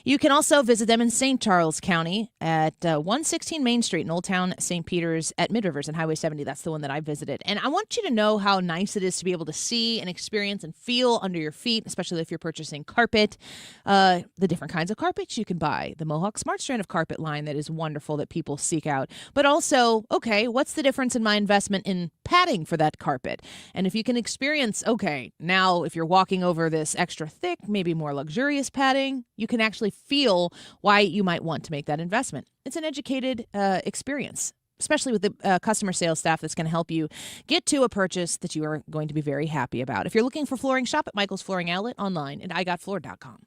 [SPEAKER 2] You can also visit them in St. Charles County at 116 Main Street in Old Town St. Peters at Mid Rivers and Highway 70. That's the one that I visited. And I want you to know how nice it is to be able to see and experience and feel under your feet, especially if you're purchasing carpet, the different kinds of carpets you can buy, the Mohawk Smart Strand of carpet line that is wonderful that people seek out. But also, okay, what's the difference in my investment in padding for that carpet? And if you can experience, okay, now if you're walking over this extra thick, maybe more luxurious padding, you can actually feel why you might want to make that investment. It's an educated experience, especially with the customer sales staff that's going to help you get to a purchase that you are going to be very happy about. If you're looking for flooring, shop at Michael's Flooring Outlet online at igotfloor.com.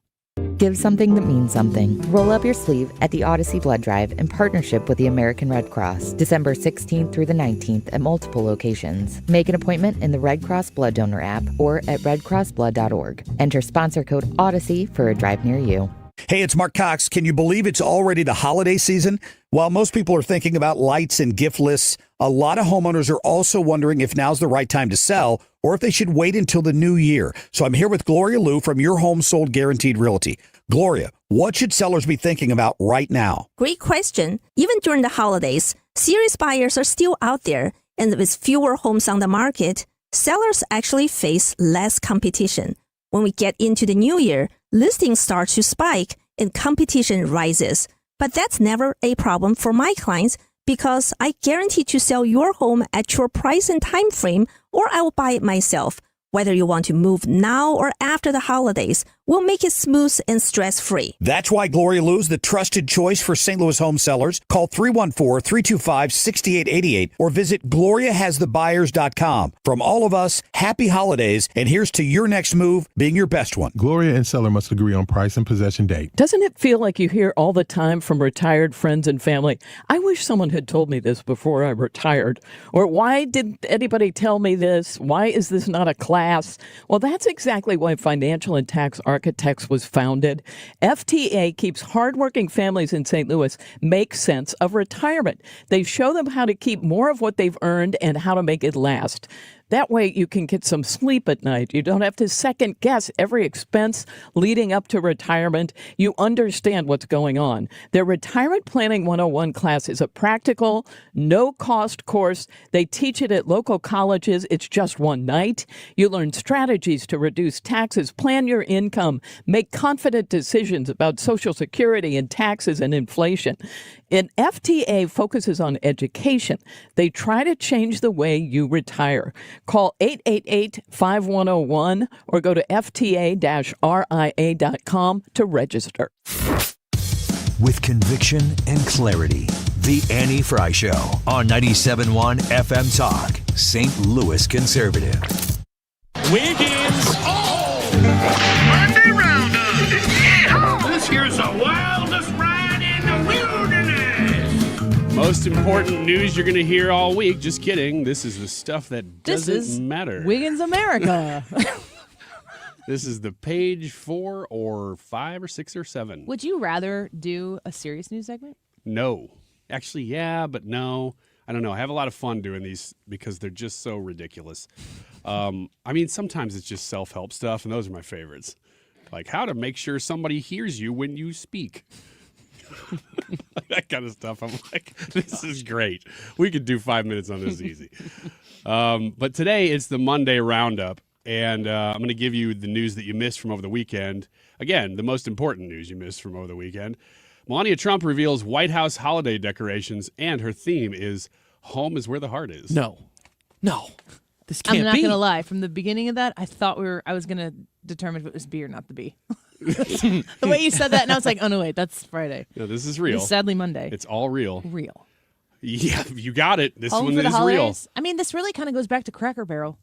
[SPEAKER 1] Give something that means something. Roll up your sleeve at the Odyssey Blood Drive in partnership with the American Red Cross, December 16th through the 19th at multiple locations. Make an appointment in the Red Cross Blood Donor app or at redcrossblood.org. Enter sponsor code Odyssey for a drive near you.
[SPEAKER 4] Hey, it's Mark Cox. Can you believe it's already the holiday season? While most people are thinking about lights and gift lists, a lot of homeowners are also wondering if now's the right time to sell or if they should wait until the new year. So I'm here with Gloria Liu from Your Home Sold Guaranteed Realty. Gloria, what should sellers be thinking about right now?
[SPEAKER 6] Great question. Even during the holidays, serious buyers are still out there, and with fewer homes on the market, sellers actually face less competition. When we get into the new year, listings start to spike and competition rises. But that's never a problem for my clients because I guarantee to sell your home at your price and time frame, or I will buy it myself. Whether you want to move now or after the holidays, will make it smooth and stress-free.
[SPEAKER 4] That's why Gloria Lou is the trusted choice for St. Louis home sellers. Call 314-325-6888 or visit gloriahasthebuyers.com. From all of us, happy holidays, and here's to your next move being your best one.
[SPEAKER 8] Gloria and seller must agree on price and possession date.
[SPEAKER 9] Doesn't it feel like you hear all the time from retired friends and family, I wish someone had told me this before I retired? Or why didn't anybody tell me this? Why is this not a class? Well, that's exactly why Financial and Tax Architects was founded. FTA keeps hardworking families in St. Louis make sense of retirement. They show them how to keep more of what they've earned and how to make it last. That way you can get some sleep at night. You don't have to second guess every expense leading up to retirement. You understand what's going on. Their Retirement Planning 101 class is a practical, no-cost course. They teach it at local colleges. It's just one night. You learn strategies to reduce taxes, plan your income, make confident decisions about Social Security and taxes and inflation. And FTA focuses on education. They try to change the way you retire. Call 888-5101 or go to fta-ria.com to register.
[SPEAKER 3] With conviction and clarity, The Annie Fry Show on 97.1 FM Talk, St. Louis Conservative.
[SPEAKER 12] Wiggins! Oh! Monday Roundup! Yeah! This here's the wildest ride in the wilderness!
[SPEAKER 7] Most important news you're going to hear all week. Just kidding. This is the stuff that doesn't matter.
[SPEAKER 2] Wiggins America.
[SPEAKER 7] This is the page 4 or 5 or 6 or 7.
[SPEAKER 2] Would you rather do a serious news segment?
[SPEAKER 7] No. Actually, yeah, but no. I don't know. I have a lot of fun doing these because they're just so ridiculous. I mean, sometimes it's just self-help stuff, and those are my favorites. Like how to make sure somebody hears you when you speak. That kind of stuff. I'm like, this is great. We could do 5 minutes on this easy. But today it's the Monday Roundup, and I'm going to give you the news that you missed from over the weekend. Again, the most important news you missed from over the weekend. Melania Trump reveals White House holiday decorations, and her theme is "Home is where the heart is."
[SPEAKER 9] No. This can't be.
[SPEAKER 2] I'm not going to lie. From the beginning of that, I thought I was going to determine if it was B or not the B. The way you said that, and I was like, oh, no, wait, that's Friday.
[SPEAKER 7] No, this is real.
[SPEAKER 2] It's sadly Monday.
[SPEAKER 7] It's all real.
[SPEAKER 2] Real.
[SPEAKER 7] Yeah, you got it. This
[SPEAKER 2] Home
[SPEAKER 7] one
[SPEAKER 2] for the
[SPEAKER 7] is
[SPEAKER 2] holidays?
[SPEAKER 7] real.
[SPEAKER 2] I mean, this really kind of goes back to Cracker Barrel.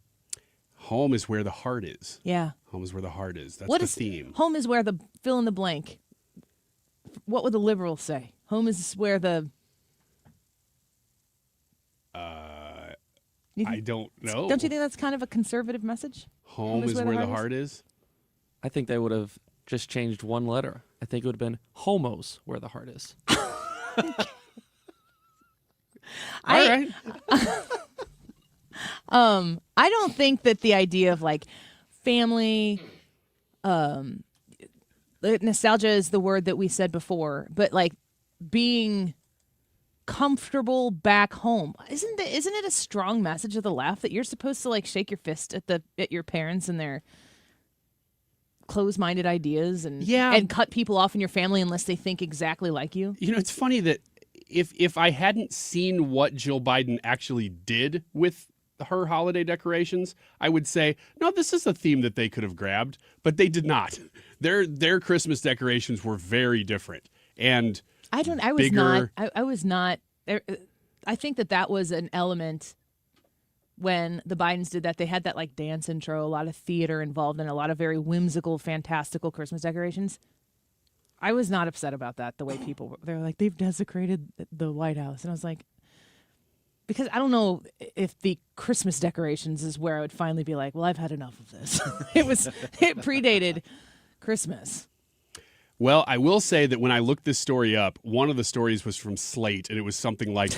[SPEAKER 7] Home is where the heart is.
[SPEAKER 2] Yeah.
[SPEAKER 7] Home is where the heart is. That's
[SPEAKER 2] What
[SPEAKER 7] the
[SPEAKER 2] is
[SPEAKER 7] theme.
[SPEAKER 2] Home is where the fill in the blank. What would the liberals say? Home is where the...
[SPEAKER 7] I don't know.
[SPEAKER 2] Don't you think that's kind of a conservative message?
[SPEAKER 7] Home is where the heart is?
[SPEAKER 10] I think they would have just changed one letter. I think it would have been homos where the heart is.
[SPEAKER 7] All right.
[SPEAKER 2] I don't think that the idea of like family, nostalgia is the word that we said before, but like being comfortable back home, isn't it a strong message of the left that you're supposed to like shake your fist at your parents and their closed-minded ideas and cut people off in your family unless they think exactly like you?
[SPEAKER 7] You know, it's funny that if I hadn't seen what Jill Biden actually did with her holiday decorations, I would say, no, this is a theme that they could have grabbed, but they did not. Their Christmas decorations were very different. And
[SPEAKER 2] I was not. I think that was an element when the Bidens did that. They had that like dance intro, a lot of theater involved, and a lot of very whimsical, fantastical Christmas decorations. I was not upset about that. The way they're like, they've desecrated the White House, and I was like, because I don't know if the Christmas decorations is where I would finally be like, well, I've had enough of this. It predated Christmas.
[SPEAKER 7] Well, I will say that when I looked this story up, one of the stories was from Slate, and it was something like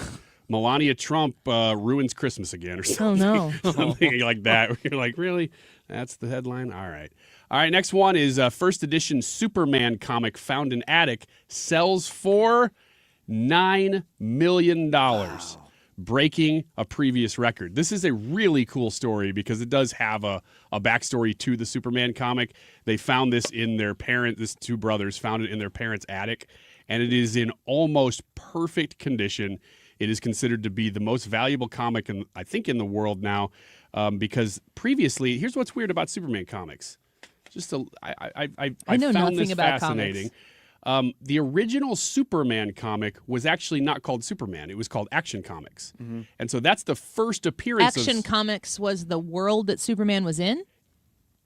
[SPEAKER 7] Melania Trump ruins Christmas again or something.
[SPEAKER 2] Oh, no.
[SPEAKER 7] Something like that. You're like, really? That's the headline? All right. All right, next one is first edition Superman comic found in attic sells for $9 million. Wow. Breaking a previous record. This is a really cool story because it does have a backstory to the Superman comic. They found this in these two brothers found it in their parents' attic, and it is in almost perfect condition. It is considered to be the most valuable comic, I think, in the world now, because previously, here's what's weird about Superman comics. I
[SPEAKER 2] know
[SPEAKER 7] found
[SPEAKER 2] nothing
[SPEAKER 7] this
[SPEAKER 2] about
[SPEAKER 7] fascinating. The original Superman comic was actually not called Superman. It was called Action Comics. And so that's the first appearance
[SPEAKER 2] Action
[SPEAKER 7] of...
[SPEAKER 2] Comics was the world that Superman was in?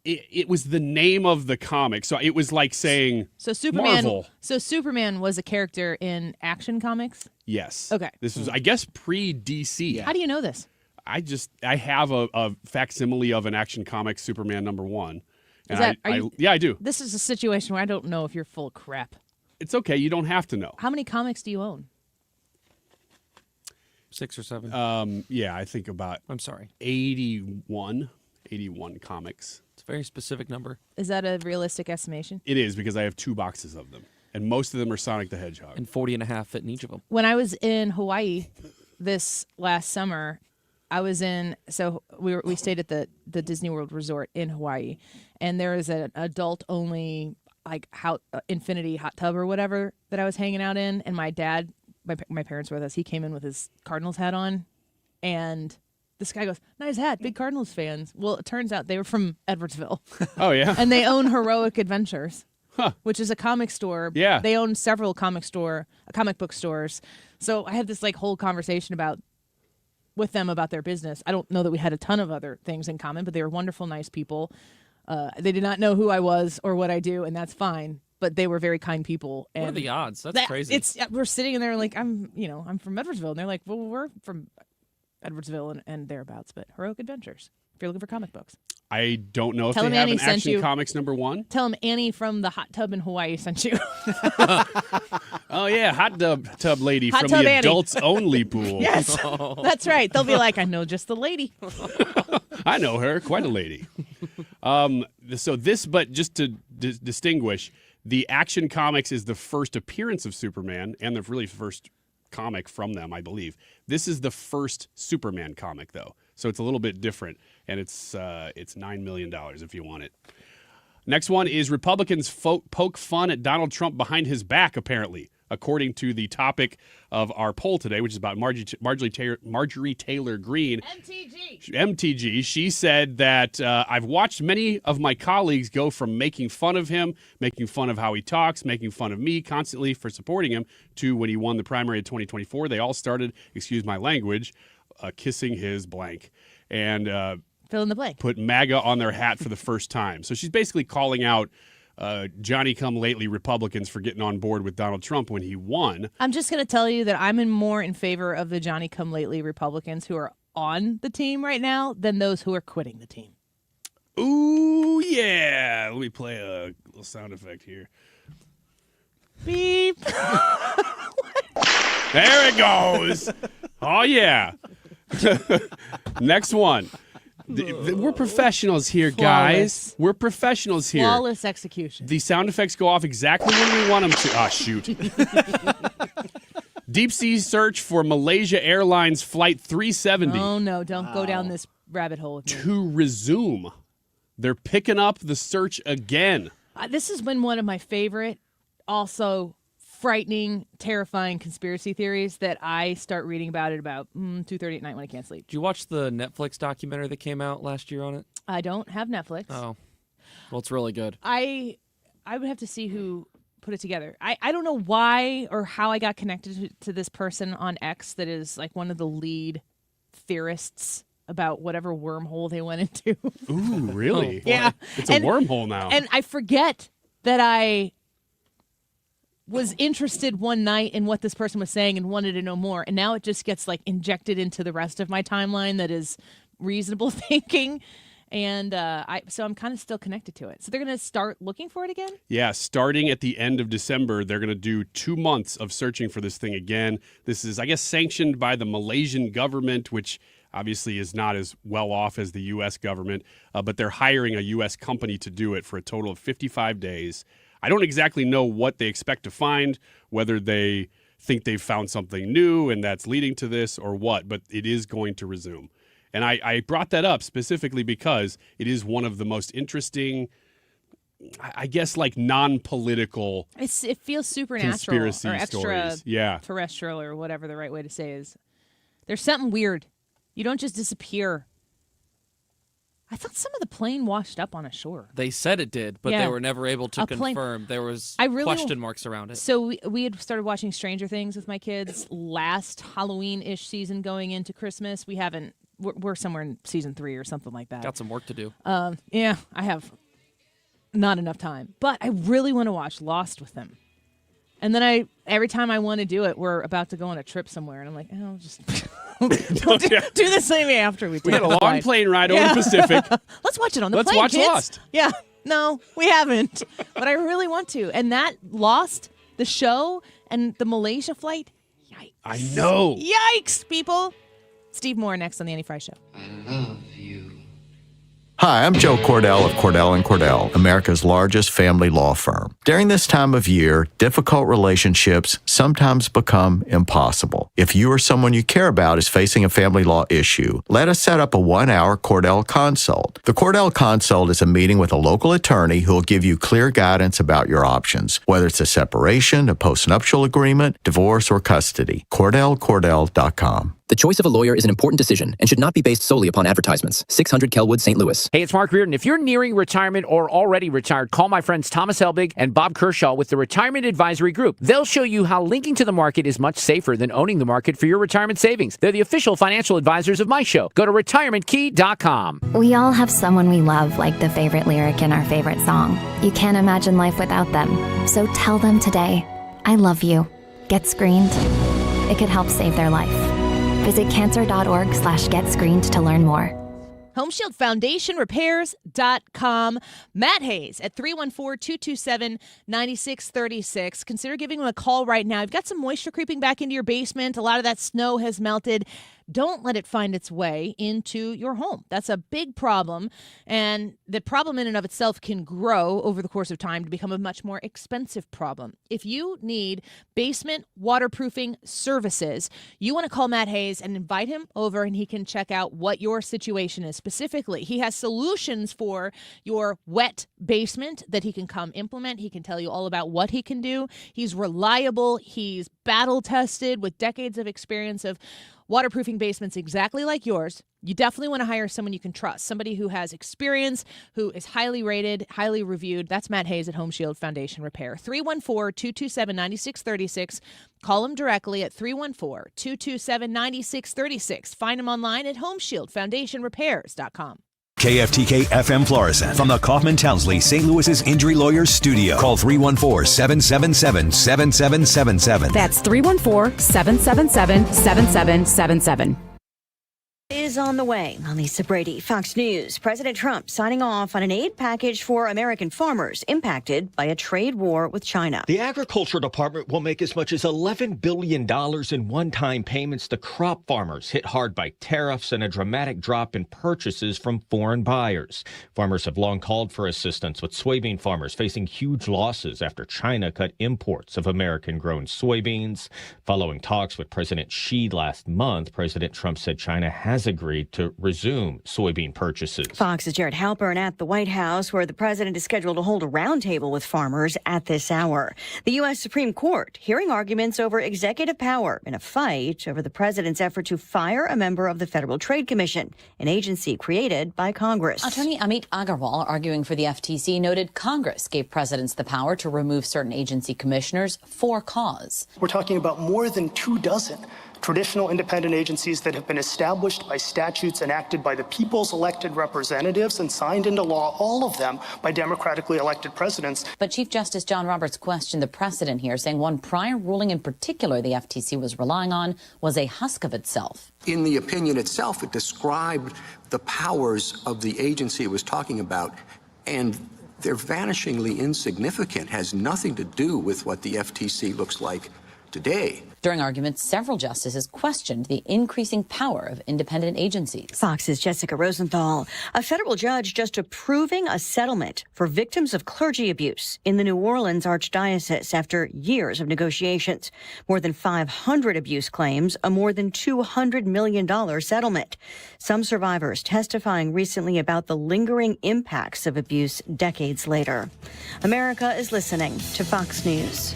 [SPEAKER 7] It was the name of the comic. So it was like saying Marvel.
[SPEAKER 2] So Superman was a character in Action Comics?
[SPEAKER 7] Yes.
[SPEAKER 2] Okay.
[SPEAKER 7] This was, I guess, pre-DC.
[SPEAKER 2] How do you know this?
[SPEAKER 7] I have a facsimile of an Action Comics Superman #1.
[SPEAKER 2] Is
[SPEAKER 7] And yeah, I do.
[SPEAKER 2] This is a situation where I don't know if you're full of crap.
[SPEAKER 7] It's okay. You don't have to know.
[SPEAKER 2] How many comics do you own?
[SPEAKER 10] 6 or 7.
[SPEAKER 7] Yeah, I think about...
[SPEAKER 10] I'm sorry.
[SPEAKER 7] 81 comics.
[SPEAKER 10] It's a very specific number.
[SPEAKER 2] Is that a realistic estimation?
[SPEAKER 7] It is, because I have 2 boxes of them. And most of them are Sonic the Hedgehog.
[SPEAKER 10] And 40 and a half fit in each of them.
[SPEAKER 2] When I was in Hawaii this last summer, we stayed at the Disney World Resort in Hawaii, and there is an adult only infinity hot tub or whatever that I was hanging out in, and my dad, my parents were with us. He came in with his Cardinals hat on, and this guy goes, "Nice hat, big Cardinals fans." Well, it turns out they were from Edwardsville.
[SPEAKER 7] Oh yeah,
[SPEAKER 2] and they own Heroic Adventures, which is a comic store.
[SPEAKER 7] Yeah,
[SPEAKER 2] they own several comic book stores. So I had this whole conversation with them about their business. I don't know that we had a ton of other things in common, but they were wonderful, nice people. They did not know who I was or what I do, and that's fine. But they were very kind people. And
[SPEAKER 10] what are the odds? That's crazy.
[SPEAKER 2] We're sitting in there like, I'm from Edwardsville, and they're like, well, we're from Edwardsville and thereabouts, but Heroic Adventures. If you're looking for comic books,
[SPEAKER 7] I don't know if
[SPEAKER 2] Tell
[SPEAKER 7] they
[SPEAKER 2] him
[SPEAKER 7] have
[SPEAKER 2] Annie
[SPEAKER 7] an
[SPEAKER 2] sent
[SPEAKER 7] Action
[SPEAKER 2] you.
[SPEAKER 7] Comics #1.
[SPEAKER 2] Tell them Annie from the hot tub in Hawaii sent you.
[SPEAKER 7] Oh yeah, hot tub lady
[SPEAKER 2] Hot
[SPEAKER 7] from
[SPEAKER 2] tub
[SPEAKER 7] the
[SPEAKER 2] Annie.
[SPEAKER 7] adults only pool.
[SPEAKER 2] Yes, that's right. They'll be like, I know just the lady.
[SPEAKER 7] I know her, quite a lady. But just to distinguish, the Action Comics is the first appearance of Superman and the really first comic from them, I believe. This is the first Superman comic, though, so it's a little bit different, and it's $9 million if you want it. Next one is Republicans poke fun at Donald Trump behind his back, apparently, according to the topic of our poll today, which is about Marjorie Taylor Greene. MTG. She said that I've watched many of my colleagues go from making fun of him, making fun of how he talks, making fun of me constantly for supporting him, to when he won the primary of 2024, they all started, excuse my language, kissing his blank. And
[SPEAKER 2] fill in the blank.
[SPEAKER 7] Put MAGA on their hat for the first time. So she's basically calling out Johnny-come-lately Republicans for getting on board with Donald Trump when he won.
[SPEAKER 2] I'm just going to tell you that I'm more in favor of the Johnny-come-lately Republicans who are on the team right now than those who are quitting the team.
[SPEAKER 7] Ooh, yeah. Let me play a little sound effect here.
[SPEAKER 2] Beep.
[SPEAKER 7] There it goes. Oh, yeah. Next one. We're professionals here, guys. We're professionals here.
[SPEAKER 2] Flawless execution.
[SPEAKER 7] The sound effects go off exactly when we want them to. Ah, shoot. Deep sea search for Malaysia Airlines Flight 370.
[SPEAKER 2] Oh, no. Don't go down this rabbit hole with me.
[SPEAKER 7] To resume. They're picking up the search again.
[SPEAKER 2] This has been one of my favorite, also frightening, terrifying conspiracy theories that I start reading about at about 2:30 at night when I can't sleep.
[SPEAKER 10] Did you watch the Netflix documentary that came out last year on it?
[SPEAKER 2] I don't have Netflix.
[SPEAKER 10] Oh. Well, it's really good.
[SPEAKER 2] I would have to see who put it together. I don't know why or how I got connected to this person on X that is like one of the lead theorists about whatever wormhole they went into.
[SPEAKER 7] Ooh, really?
[SPEAKER 2] Yeah.
[SPEAKER 7] It's a wormhole now.
[SPEAKER 2] And I forget that I was interested one night in what this person was saying and wanted to know more. And now it just gets like injected into the rest of my timeline that is reasonable thinking. And so I'm kind of still connected to it. So they're going to start looking for it again?
[SPEAKER 7] Yeah, starting at the end of December, they're going to do 2 months of searching for this thing again. This is, I guess, sanctioned by the Malaysian government, which obviously is not as well off as the U.S. government. But they're hiring a U.S. company to do it for a total of 55 days. I don't exactly know what they expect to find, whether they think they've found something new and that's leading to this or what, but it is going to resume. And I brought that up specifically because it is one of the most interesting, I guess, like non-political
[SPEAKER 2] It feels supernatural
[SPEAKER 7] conspiracy
[SPEAKER 2] or extra
[SPEAKER 7] stories.
[SPEAKER 2] terrestrial or whatever the right way to say is. There's something weird. You don't just disappear. I thought some of the plane washed up on a shore.
[SPEAKER 10] They said it did, but
[SPEAKER 2] Yeah.
[SPEAKER 10] they were never able to
[SPEAKER 2] A plane-
[SPEAKER 10] confirm. There was
[SPEAKER 2] I really
[SPEAKER 10] question marks around it.
[SPEAKER 2] So we had started watching Stranger Things with my kids last Halloween-ish season going into Christmas. We haven't. We're somewhere in season 3 or something like that.
[SPEAKER 10] Got some work to do.
[SPEAKER 2] Yeah, I have not enough time, but I really want to watch Lost with them. And then every time I want to do it, we're about to go on a trip somewhere, and I'm like, oh, just do the same after we
[SPEAKER 7] had a long plane ride over the Pacific.
[SPEAKER 2] Let's watch it on the
[SPEAKER 7] Let's
[SPEAKER 2] plane,
[SPEAKER 7] watch
[SPEAKER 2] kids.
[SPEAKER 7] Lost.
[SPEAKER 2] Yeah, no, we haven't, but I really want to. And that Lost, the show, and the Malaysia flight, yikes.
[SPEAKER 7] I know.
[SPEAKER 2] Yikes, people. Steve Moore next on The Annie Fry Show.
[SPEAKER 11] Hi, I'm Joe Cordell of Cordell & Cordell, America's largest family law firm. During this time of year, difficult relationships sometimes become impossible. If you or someone you care about is facing a family law issue, let us set up a 1-hour Cordell Consult. The Cordell Consult is a meeting with a local attorney who will give you clear guidance about your options, whether it's a separation, a postnuptial agreement, divorce, or custody. CordellCordell.com.
[SPEAKER 13] The choice of a lawyer is an important decision and should not be based solely upon advertisements. 600 Kelwood, St. Louis.
[SPEAKER 14] Hey, it's Mark Reardon. If you're nearing retirement or already retired, call my friends Thomas Helbig and Bob Kershaw with the Retirement Advisory Group. They'll show you how linking to the market is much safer than owning the market for your retirement savings. They're the official financial advisors of my show. Go to retirementkey.com.
[SPEAKER 24] We all have someone we love, like the favorite lyric in our favorite song. You can't imagine life without them. So tell them today, I love you. Get screened. It could help save their life. Visit cancer.org/getscreened to learn more.
[SPEAKER 2] HomeShieldFoundationRepairs.com. Matt Hayes at 314-227-9636. Consider giving him a call right now. You've got some moisture creeping back into your basement. A lot of that snow has melted. Don't let it find its way into your home. That's a big problem, and the problem in and of itself can grow over the course of time to become a much more expensive problem. If you need basement waterproofing services, you want to call Matt Hayes and invite him over, and he can check out what your situation is specifically. He has solutions for your wet basement that he can come implement. He can tell you all about what he can do. He's reliable. He's battle-tested with decades of experience of waterproofing basements exactly like yours. You definitely want to hire someone you can trust, somebody who has experience, who is highly rated, highly reviewed. That's Matt Hayes at Home Shield Foundation Repair. 314-227-9636. Call him directly at 314-227-9636. Find him online at HomeshieldFoundationRepairs.com.
[SPEAKER 3] KFTK FM Florissant from the Kaufman Townsley St. Louis's Injury Lawyers Studio. Call 314-777-7777.
[SPEAKER 25] That's 314-777-7777.
[SPEAKER 26] Is on the way. I'm Lisa Brady, Fox News. President Trump signing off on an aid package for American farmers impacted by a trade war with China.
[SPEAKER 27] The Agriculture Department will make as much as $11 billion in one-time payments to crop farmers hit hard by tariffs and a dramatic drop in purchases from foreign buyers. Farmers have long called for assistance, with soybean farmers facing huge losses after China cut imports of American-grown soybeans. Following talks with President Xi last month, President Trump said China has agreed to resume soybean purchases.
[SPEAKER 26] Fox's Jared Halpern at the White House, where the president is scheduled to hold a roundtable with farmers at this hour. The U.S. Supreme Court hearing arguments over executive power in a fight over the president's effort to fire a member of the Federal Trade Commission, an agency created by Congress.
[SPEAKER 28] Attorney Amit Agarwal, arguing for the FTC, noted Congress gave presidents the power to remove certain agency commissioners for cause.
[SPEAKER 29] We're talking about more than 24 traditional independent agencies that have been established by statutes enacted by the people's elected representatives and signed into law, all of them by democratically elected presidents.
[SPEAKER 28] But Chief Justice John Roberts questioned the precedent here, saying one prior ruling in particular the FTC was relying on was a husk of itself.
[SPEAKER 30] In the opinion itself, it described the powers of the agency it was talking about, and they're vanishingly insignificant, has nothing to do with what the FTC looks like today.
[SPEAKER 28] During arguments, several justices questioned the increasing power of independent agencies.
[SPEAKER 26] Fox's Jessica Rosenthal. A federal judge just approving a settlement for victims of clergy abuse in the New Orleans Archdiocese after years of negotiations. More than 500 abuse claims, a more than $200 million settlement. Some survivors testifying recently about the lingering impacts of abuse decades later. America is listening to Fox News.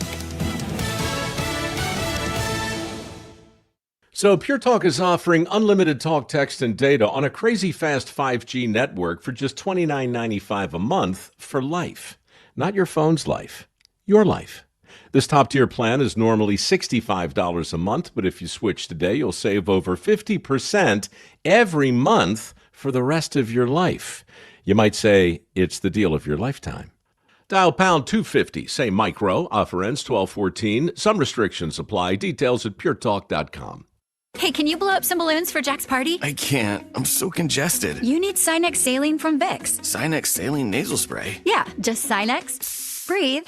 [SPEAKER 15] So Pure Talk is offering unlimited talk, text, and data on a crazy fast 5G network for just $29.95 a month for life. Not your phone's life, your life. This top-tier plan is normally $65 a month, but if you switch today, you'll save over 50% every month for the rest of your life. You might say it's the deal of your lifetime. Dial pound 250, say micro, offer ends 12/14. Some restrictions apply. Details at puretalk.com.
[SPEAKER 16] Hey, can you blow up some balloons for Jack's party?
[SPEAKER 17] I can't. I'm so congested.
[SPEAKER 16] You need Sinex Saline from Vicks.
[SPEAKER 17] Sinex Saline Nasal Spray?
[SPEAKER 16] Yeah, just Sinex. Breathe.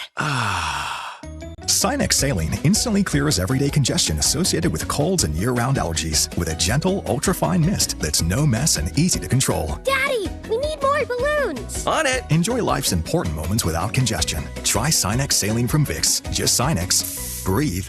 [SPEAKER 18] Sinex Saline instantly clears everyday congestion associated with colds and year-round allergies with a gentle, ultra-fine mist that's no mess and easy to control.
[SPEAKER 16] Daddy, we need more balloons.
[SPEAKER 17] On it.
[SPEAKER 18] Enjoy life's important moments without congestion. Try Sinex Saline from Vicks. Just Sinex. Breathe.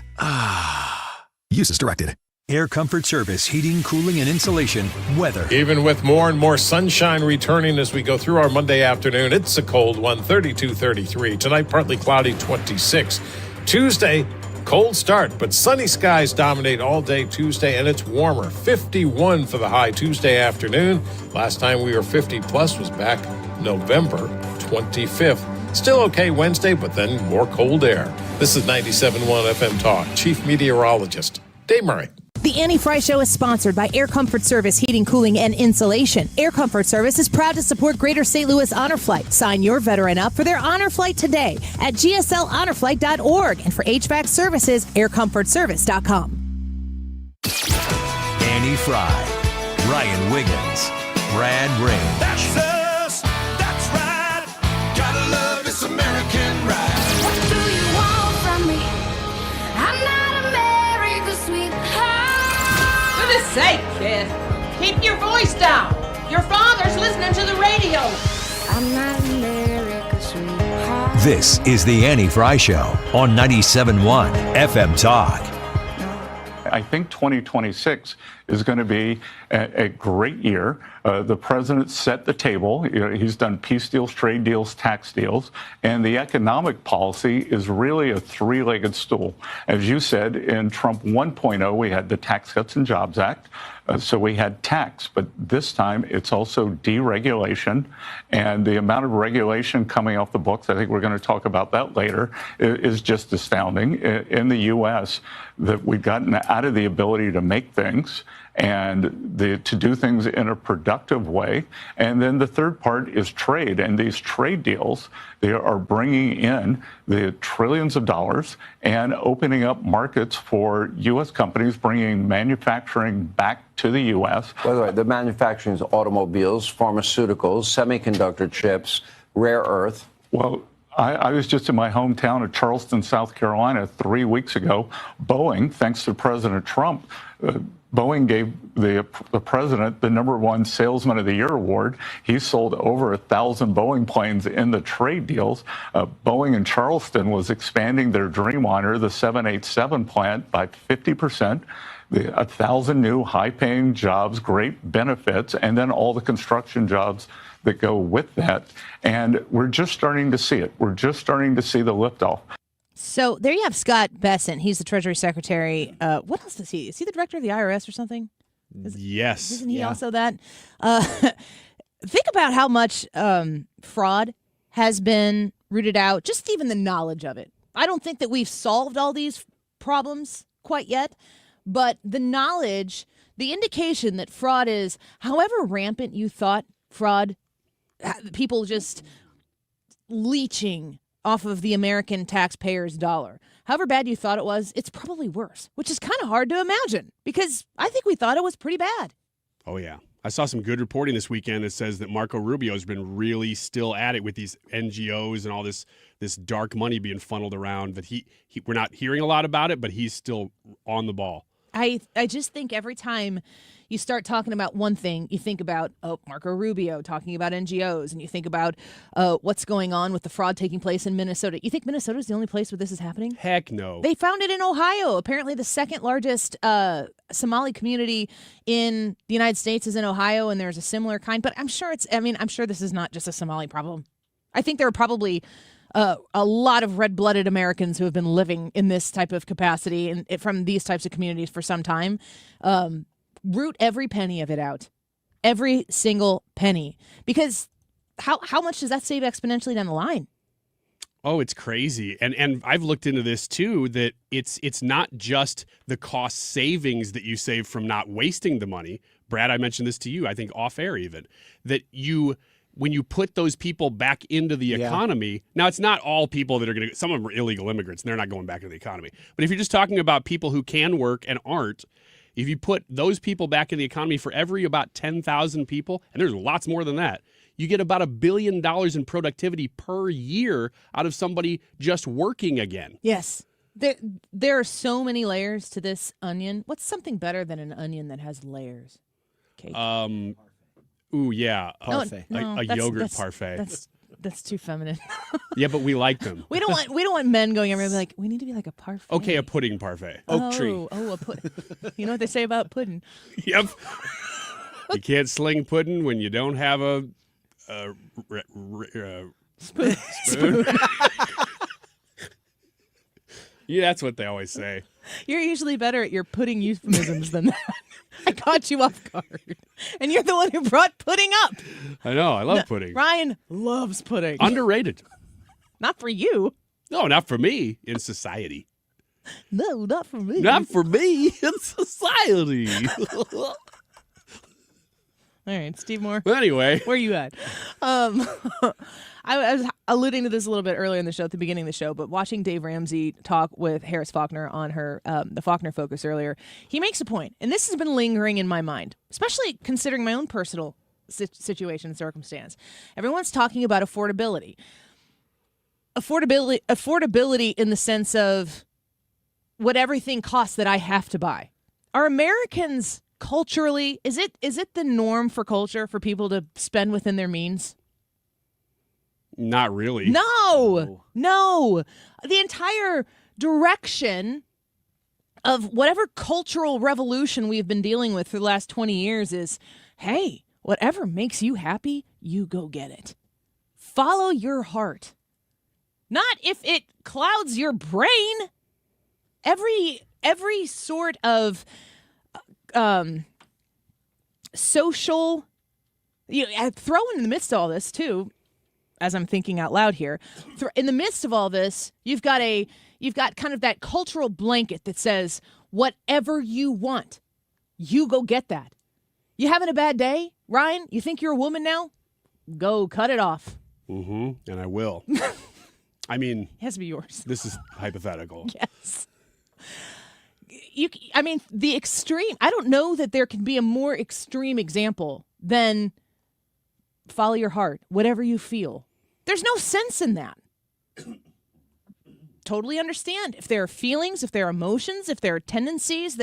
[SPEAKER 18] Use as directed.
[SPEAKER 3] Air Comfort Service, heating, cooling, and insulation, weather.
[SPEAKER 19] Even with more and more sunshine returning as we go through our Monday afternoon, it's a cold one, 32, 33. Tonight, partly cloudy, 26. Tuesday, cold start, but sunny skies dominate all day Tuesday, and it's warmer. 51 for the high Tuesday afternoon. Last time we were 50 plus was back November 25th. Still okay Wednesday, but then more cold air. This is 97.1 FM Talk. Chief Meteorologist Dave Murray.
[SPEAKER 2] The Annie Fry Show is sponsored by Air Comfort Service Heating, Cooling, and Insulation. Air Comfort Service is proud to support Greater St. Louis Honor Flight. Sign your veteran up for their honor flight today at gslhonorflight.org. And for HVAC services, aircomfortservice.com.
[SPEAKER 3] Annie Fry, Ryan Wiggins, Brad Ring.
[SPEAKER 5] That's us. That's right. Gotta love this American ride. What do you want from me? I'm not America's sweetheart.
[SPEAKER 2] For goodness sake, kid. Keep your voice down. Your father's listening to the radio.
[SPEAKER 5] I'm not America's sweetheart.
[SPEAKER 3] This is the Annie Fry Show on 97.1 FM Talk.
[SPEAKER 20] I think 2026 is going to be a great year. The president set the table. You know, he's done peace deals, trade deals, tax deals, and the economic policy is really a three-legged stool. As you said, in Trump 1.0, we had the Tax Cuts and Jobs Act. So we had tax, but this time it's also deregulation, and the amount of regulation coming off the books, I think we're going to talk about that later, is just astounding. In the U.S., that we've gotten out of the ability to make things and to do things in a productive way. And then the third part is trade. And these trade deals, they are bringing in the trillions of dollars and opening up markets for U.S. companies, bringing manufacturing back to the U.S.
[SPEAKER 21] By the way, the manufacturing is automobiles, pharmaceuticals, semiconductor chips, rare earth.
[SPEAKER 20] Well, I was just in my hometown of Charleston, South Carolina 3 weeks ago. Boeing, thanks to President Trump, Boeing gave the president the #1 Salesman of the Year award. He sold over 1,000 Boeing planes in the trade deals. Boeing in Charleston was expanding their Dreamliner, the 787 plant, by 50%. 1,000 new high-paying jobs, great benefits, and then all the construction jobs that go with that. And we're just starting to see it. We're just starting to see the liftoff.
[SPEAKER 2] So there you have Scott Bessent. He's the Treasury Secretary. What else is he? Is he the director of the IRS or something?
[SPEAKER 7] Yes.
[SPEAKER 2] Isn't he also that? Think about how much fraud has been rooted out, just even the knowledge of it. I don't think that we've solved all these problems quite yet, but the knowledge, the indication that fraud is, however rampant you thought fraud, people just leeching off of the American taxpayer's dollar. However bad you thought it was, it's probably worse, which is kind of hard to imagine because I think we thought it was pretty bad.
[SPEAKER 7] Oh, yeah. I saw some good reporting this weekend that says that Marco Rubio has been really still at it with these NGOs and all this dark money being funneled around. That we're not hearing a lot about it, but he's still on the ball.
[SPEAKER 2] I just think every time you start talking about one thing, you think about, Marco Rubio talking about NGOs, and you think about what's going on with the fraud taking place in Minnesota. You think Minnesota's the only place where this is happening?
[SPEAKER 7] Heck no.
[SPEAKER 2] They found it in Ohio. Apparently the second largest Somali community in the United States is in Ohio, and there's a similar kind. But I'm sure this is not just a Somali problem. I think there are probably a lot of red-blooded Americans who have been living in this type of capacity and from these types of communities for some time, root every penny of it out. Every single penny. Because how much does that save exponentially down the line?
[SPEAKER 7] Oh, it's crazy. And I've looked into this too, that it's not just the cost savings that you save from not wasting the money. Brad, I mentioned this to you, I think off air even, that when you put those people back into the economy, now it's not all people that are going to, some of them are illegal immigrants and they're not going back into the economy. But if you're just talking about people who can work and aren't, if you put those people back in the economy for every about 10,000 people, and there's lots more than that, you get about $1 billion in productivity per year out of somebody just working again.
[SPEAKER 2] Yes. There are so many layers to this onion. What's something better than an onion that has layers? Cake.
[SPEAKER 7] Ooh, yeah.
[SPEAKER 2] Parfait.
[SPEAKER 7] A yogurt parfait.
[SPEAKER 2] That's too feminine.
[SPEAKER 7] Yeah, but we like them.
[SPEAKER 2] We don't want men going everywhere like, we need to be like a parfait.
[SPEAKER 7] Okay, a pudding parfait.
[SPEAKER 2] Oak tree. Oh, a pudding. You know what they say about pudding?
[SPEAKER 7] Yep. You can't sling pudding when you don't have a spoon. Yeah, that's what they always say.
[SPEAKER 2] You're usually better at your pudding euphemisms than that. I caught you off guard. And you're the one who brought pudding up.
[SPEAKER 7] I know. I love pudding.
[SPEAKER 2] Ryan loves pudding.
[SPEAKER 7] Underrated.
[SPEAKER 2] Not for you.
[SPEAKER 7] No, not for me in society.
[SPEAKER 2] No, not for me.
[SPEAKER 7] Not for me in society.
[SPEAKER 2] All right, Steve Moore.
[SPEAKER 7] Well, anyway.
[SPEAKER 2] Where are you at? I was alluding to this a little bit earlier in the show, at the beginning of the show, but watching Dave Ramsey talk with Harris Faulkner on her the Faulkner Focus earlier, he makes a point, and this has been lingering in my mind, especially considering my own personal situation and circumstance. Everyone's talking about affordability. Affordability in the sense of what everything costs that I have to buy. Are Americans culturally, is it the norm for culture for people to spend within their means?
[SPEAKER 7] Not really.
[SPEAKER 2] No. The entire direction of whatever cultural revolution we've been dealing with for the last 20 years is, hey, whatever makes you happy, you go get it. Follow your heart. Not if it clouds your brain. Every sort of social, throw in the midst of all this too, as I'm thinking out loud here, in the midst of all this, you've got kind of that cultural blanket that says whatever you want, you go get that. You having a bad day, Ryan? You think you're a woman now? Go cut it off.
[SPEAKER 7] Mm-hmm. And I will. I mean,
[SPEAKER 2] it has to be yours.
[SPEAKER 7] This is hypothetical.
[SPEAKER 2] Yes. The extreme, I don't know that there can be a more extreme example than follow your heart, whatever you feel. There's no sense in that. Totally understand. If there are feelings, if there are emotions, if there are tendencies,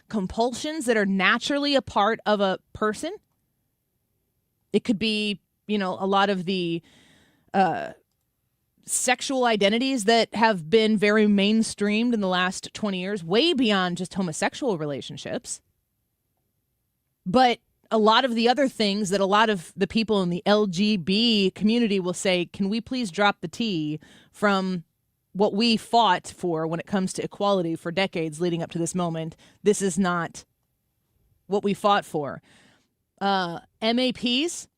[SPEAKER 2] compulsions that are naturally a part of a person, it could be, a lot of the sexual identities that have been very mainstreamed in the last 20 years, way beyond just homosexual relationships. But a lot of the other things that a lot of the people in the LGB community will say, can we please drop the T from what we fought for when it comes to equality for decades leading up to this moment? This is not what we fought for. MAPs.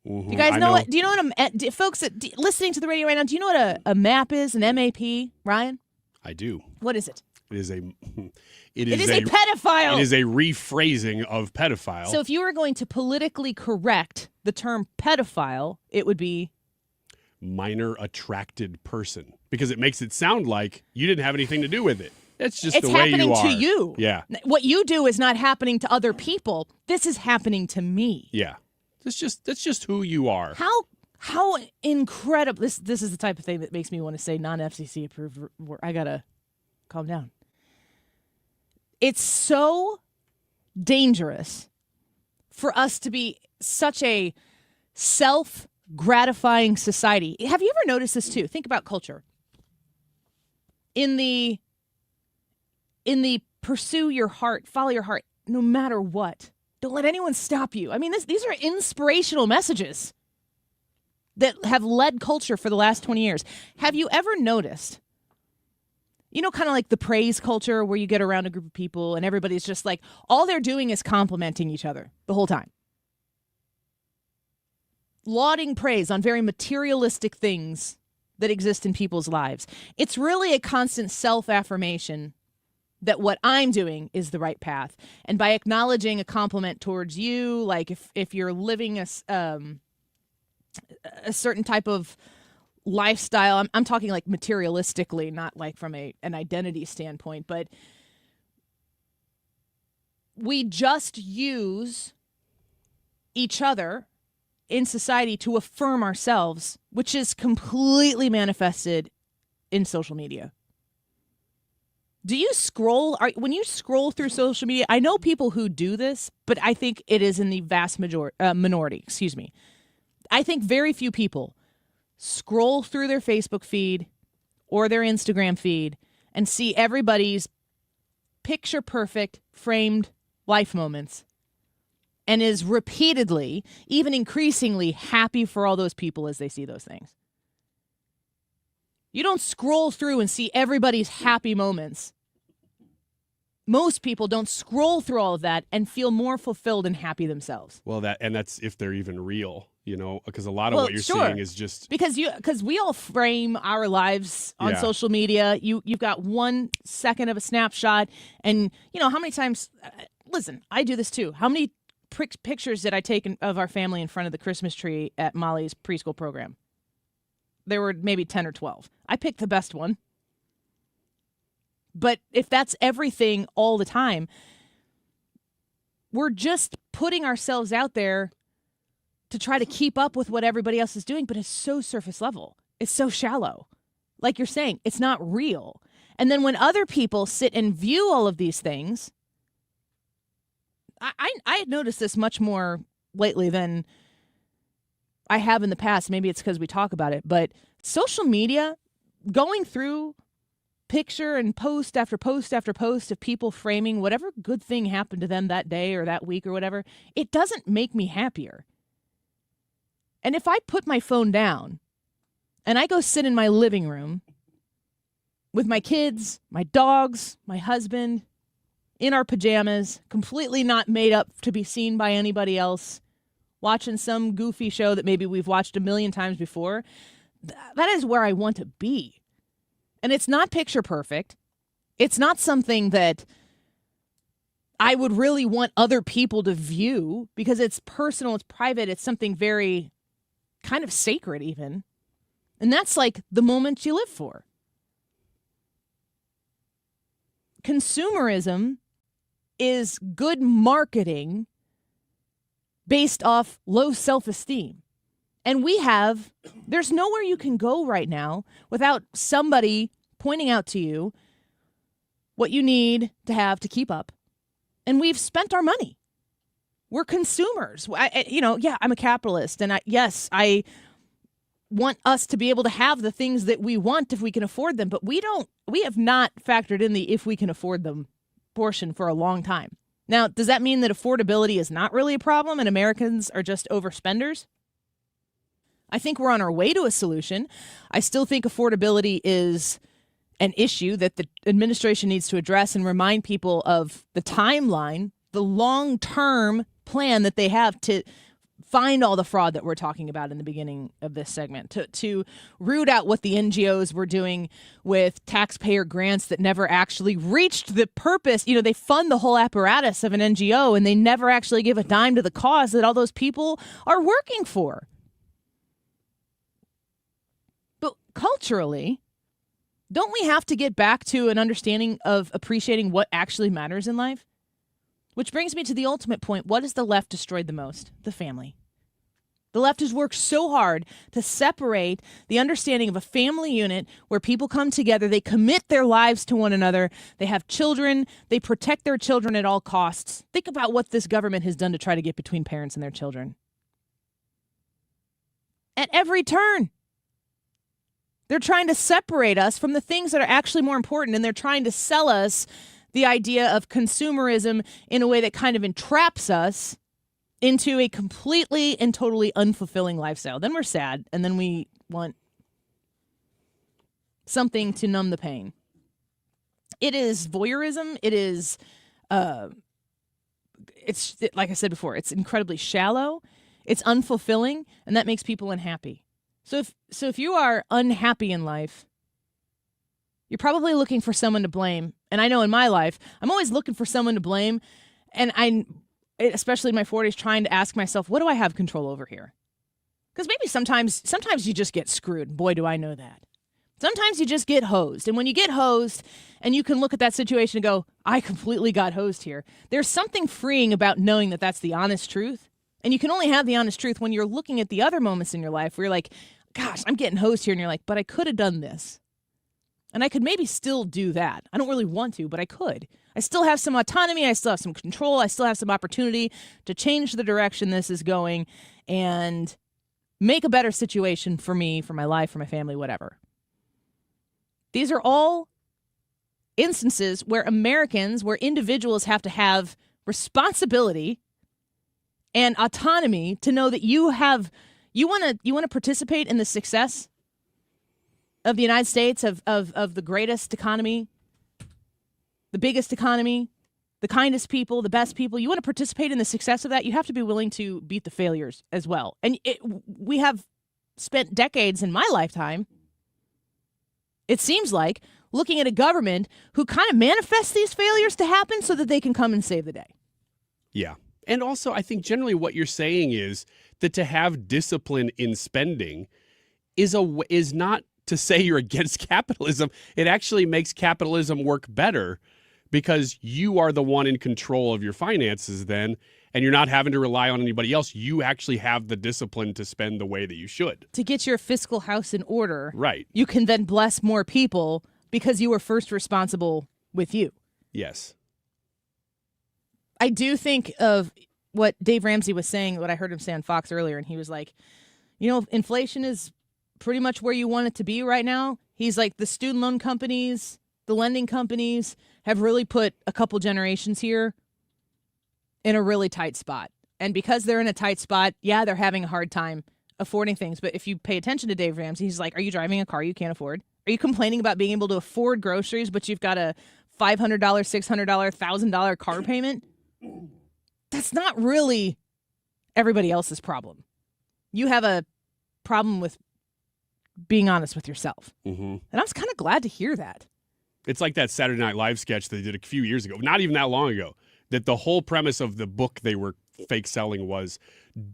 [SPEAKER 7] Mm-hmm.
[SPEAKER 2] You guys know what? Do you know what folks listening to the radio right now? Do you know what a MAP is? An MAP, Ryan?
[SPEAKER 7] I do.
[SPEAKER 2] What is it?
[SPEAKER 7] It is a
[SPEAKER 2] pedophile.
[SPEAKER 7] It is a rephrasing of pedophile.
[SPEAKER 2] So if you were going to politically correct the term pedophile, it would be
[SPEAKER 7] minor attracted person, because it makes it sound like you didn't have anything to do with it. It's just
[SPEAKER 2] it's
[SPEAKER 7] the way you are.
[SPEAKER 2] It's happening to you.
[SPEAKER 7] Yeah.
[SPEAKER 2] What you do is not happening to other people. This is happening to me.
[SPEAKER 7] Yeah. That's just who you are.
[SPEAKER 2] How incredible. This is the type of thing that makes me want to say non-FCC approved. I gotta calm down. It's so dangerous for us to be such a self-gratifying society. Have you ever noticed this too? Think about culture. In the pursue your heart, follow your heart, no matter what. Don't let anyone stop you. I mean, these are inspirational messages. that have led culture for the last 20 years. Have you ever noticed, kind of like the praise culture where you get around a group of people and everybody's just like, all they're doing is complimenting each other the whole time. Lauding praise on very materialistic things that exist in people's lives. It's really a constant self-affirmation that what I'm doing is the right path. And by acknowledging a compliment towards you, like if you're living a certain type of lifestyle, I'm talking like materialistically, not like from an identity standpoint, but we just use each other in society to affirm ourselves, which is completely manifested in social media. Do you when you scroll through social media, I know people who do this, but I think it is in the vast minority, I think very few people scroll through their Facebook feed or their Instagram feed and see everybody's picture perfect framed life moments and is repeatedly, even increasingly happy for all those people as they see those things. You don't scroll through and see everybody's happy moments. Most people don't scroll through all of that and feel more fulfilled and happy themselves.
[SPEAKER 7] Well, that's if they're even real, because a lot of what you're seeing is just
[SPEAKER 2] because we all frame our lives on social media. You've got 1 second of a snapshot, and how many times? Listen, I do this too. How many pictures did I take of our family in front of the Christmas tree at Molly's preschool program? There were maybe 10 or 12. I picked the best one. But if that's everything all the time, we're just putting ourselves out there to try to keep up with what everybody else is doing, but it's so surface level. It's so shallow. Like you're saying, it's not real. And then when other people sit and view all of these things, I had noticed this much more lately than I have in the past. Maybe it's because we talk about it, but social media, going through picture and post after post after post of people framing whatever good thing happened to them that day or that week or whatever, it doesn't make me happier. And if I put my phone down and I go sit in my living room with my kids, my dogs, my husband, in our pajamas, completely not made up to be seen by anybody else, watching some goofy show that maybe we've watched a million times before, that is where I want to be. And it's not picture perfect. It's not something that I would really want other people to view because it's personal, it's private, it's something very kind of sacred even. And that's like the moment you live for. Consumerism is good marketing based off low self-esteem. And there's nowhere you can go right now without somebody pointing out to you what you need to have to keep up. And we've spent our money. We're consumers. I'm a capitalist. And I want us to be able to have the things that we want if we can afford them. But we have not factored in the if we can afford them portion for a long time. Now, does that mean that affordability is not really a problem and Americans are just overspenders? I think we're on our way to a solution. I still think affordability is an issue that the administration needs to address and remind people of the timeline, the long-term plan that they have to find all the fraud that we're talking about in the beginning of this segment, to root out what the NGOs were doing with taxpayer grants that never actually reached the purpose. They fund the whole apparatus of an NGO and they never actually give a dime to the cause that all those people are working for. But culturally, don't we have to get back to an understanding of appreciating what actually matters in life? Which brings me to the ultimate point. What has the left destroyed the most? The family. The left has worked so hard to separate the understanding of a family unit where people come together, they commit their lives to one another, they have children, they protect their children at all costs. Think about what this government has done to try to get between parents and their children. At every turn. They're trying to separate us from the things that are actually more important, and they're trying to sell us the idea of consumerism in a way that kind of entraps us into a completely and totally unfulfilling lifestyle. Then we're sad, and then we want something to numb the pain. It is voyeurism. It is, it's like I said before, it's incredibly shallow. It's unfulfilling, and that makes people unhappy. So if you are unhappy in life, you're probably looking for someone to blame. And I know in my life, I'm always looking for someone to blame, and especially in my 40s, trying to ask myself, what do I have control over here? Because maybe sometimes you just get screwed. Boy, do I know that. Sometimes you just get hosed. And when you get hosed and you can look at that situation and go, I completely got hosed here, there's something freeing about knowing that that's the honest truth. And you can only have the honest truth when you're looking at the other moments in your life where you're like, gosh, I'm getting hosed here. And you're like, but I could have done this. And I could maybe still do that. I don't really want to, but I could. I still have some autonomy. I still have some control. I still have some opportunity to change the direction this is going and make a better situation for me, for my life, for my family, whatever. These are all instances where Americans, where individuals have to have responsibility and autonomy to know that you want to participate in the success of the United States, of the greatest economy, the biggest economy, the kindest people, the best people. You want to participate in the success of that, you have to be willing to beat the failures as well. And we have spent decades in my lifetime, it seems like, looking at a government who kind of manifests these failures to happen so that they can come and save the day.
[SPEAKER 7] Yeah. And also, I think generally what you're saying is that to have discipline in spending is not to say you're against capitalism. It actually makes capitalism work better because you are the one in control of your finances then, and you're not having to rely on anybody else. You actually have the discipline to spend the way that you should.
[SPEAKER 2] To get your fiscal house in order,
[SPEAKER 7] right?
[SPEAKER 2] You can then bless more people because you were first responsible with you.
[SPEAKER 7] Yes.
[SPEAKER 2] I do think of what Dave Ramsey was saying, what I heard him say on Fox earlier, and he was like, inflation is pretty much where you want it to be right now. He's like, the student loan companies, the lending companies have really put a couple generations here in a really tight spot. And because they're in a tight spot, yeah, they're having a hard time affording things. But if you pay attention to Dave Ramsey, he's like, are you driving a car you can't afford? Are you complaining about being able to afford groceries, but you've got a $500, $600, $1,000 car payment? That's not really everybody else's problem. You have a problem with being honest with yourself.
[SPEAKER 7] Mm-hmm.
[SPEAKER 2] And I was kind of glad to hear that.
[SPEAKER 7] It's like that Saturday Night Live sketch they did a few years ago, not even that long ago, that the whole premise of the book they were fake selling was,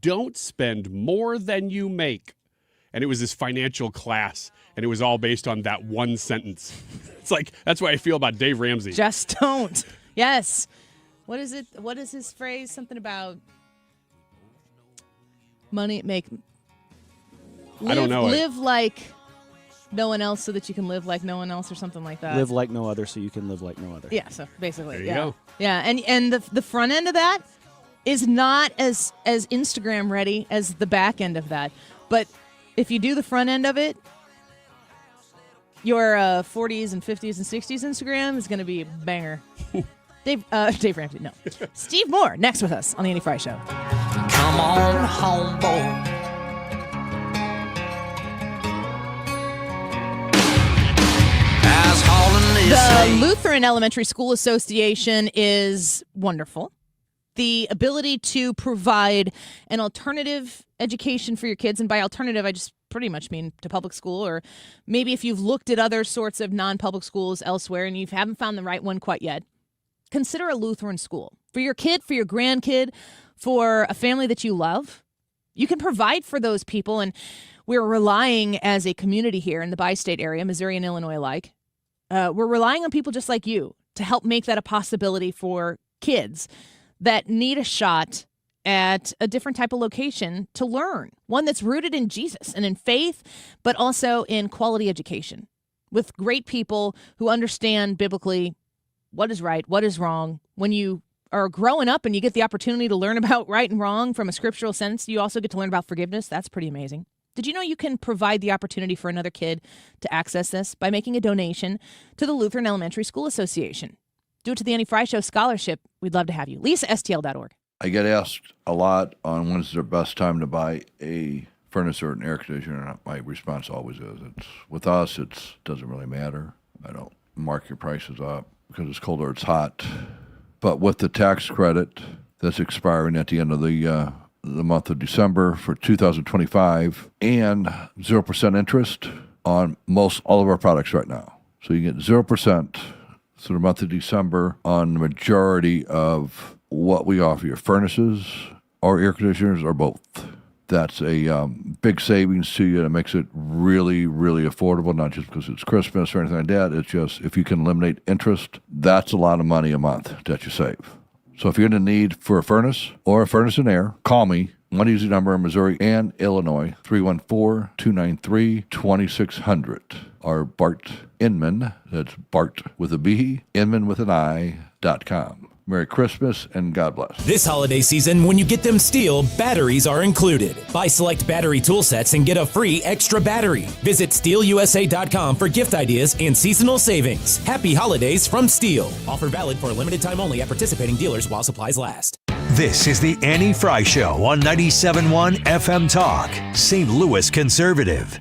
[SPEAKER 7] don't spend more than you make. And it was this financial class, and it was all based on that one sentence. It's like, that's what I feel about Dave Ramsey.
[SPEAKER 2] Just don't. Yes. What is it? What is his phrase? Something about money
[SPEAKER 7] I don't know.
[SPEAKER 2] Live like no one else so that you can live like no one else, or something like that.
[SPEAKER 1] Live like no other so you can live like no other.
[SPEAKER 2] Yeah, so basically.
[SPEAKER 7] There you go.
[SPEAKER 2] Yeah, and the front end of that is not as Instagram ready as the back end of that. But if you do the front end of it, your 40s and 50s and 60s Instagram is going to be a banger. Dave Ramsey, no. Steve Moore, next with us on the Annie Fry Show.
[SPEAKER 5] Come on home, boy.
[SPEAKER 2] The Lutheran Elementary School Association is wonderful. The ability to provide an alternative education for your kids, and by alternative, I just pretty much mean to public school, or maybe if you've looked at other sorts of non-public schools elsewhere and you haven't found the right one quite yet, consider a Lutheran school. For your kid, for your grandkid, for a family that you love, you can provide for those people, and we're relying as a community here in the bi-state area, Missouri and Illinois alike, we're relying on people just like you to help make that a possibility for kids that need a shot at a different type of location to learn, one that's rooted in Jesus and in faith, but also in quality education with great people who understand biblically what is right, what is wrong. When you are growing up and you get the opportunity to learn about right and wrong from a scriptural sense, you also get to learn about forgiveness. That's pretty amazing. Did you know you can provide the opportunity for another kid to access this by making a donation to the Lutheran Elementary School Association? Do it to the Annie Fry Show Scholarship. We'd love to have you. LisaSTL.org.
[SPEAKER 4] I get asked a lot on when's the best time to buy a furnace or an air conditioner. My response always is, with us, it doesn't really matter. I don't mark your prices up because it's cold or it's hot. But with the tax credit that's expiring at the end of the month of December for 2025 and 0% interest on most all of our products right now. So you get 0% through the month of December on the majority of what we offer you, furnaces or air conditioners or both. That's a big savings to you. It makes it really, really affordable, not just because it's Christmas or anything like that. It's just if you can eliminate interest, that's a lot of money a month that you save. So if you're in the need for a furnace or a furnace and air, call me. One easy number in Missouri and Illinois, 314-293-2600. Or Bart Inman, that's Bart with a B, Inman with an I.com. Merry Christmas and God bless.
[SPEAKER 6] This holiday season, when you get them STIHL, batteries are included. Buy select battery tool sets and get a free extra battery. Visit STIHLUSA.com for gift ideas and seasonal savings. Happy holidays from STIHL. Offer valid for a limited time only at participating dealers while supplies last.
[SPEAKER 3] This is the Annie Fry Show on 97.1 FM Talk, St. Louis Conservative.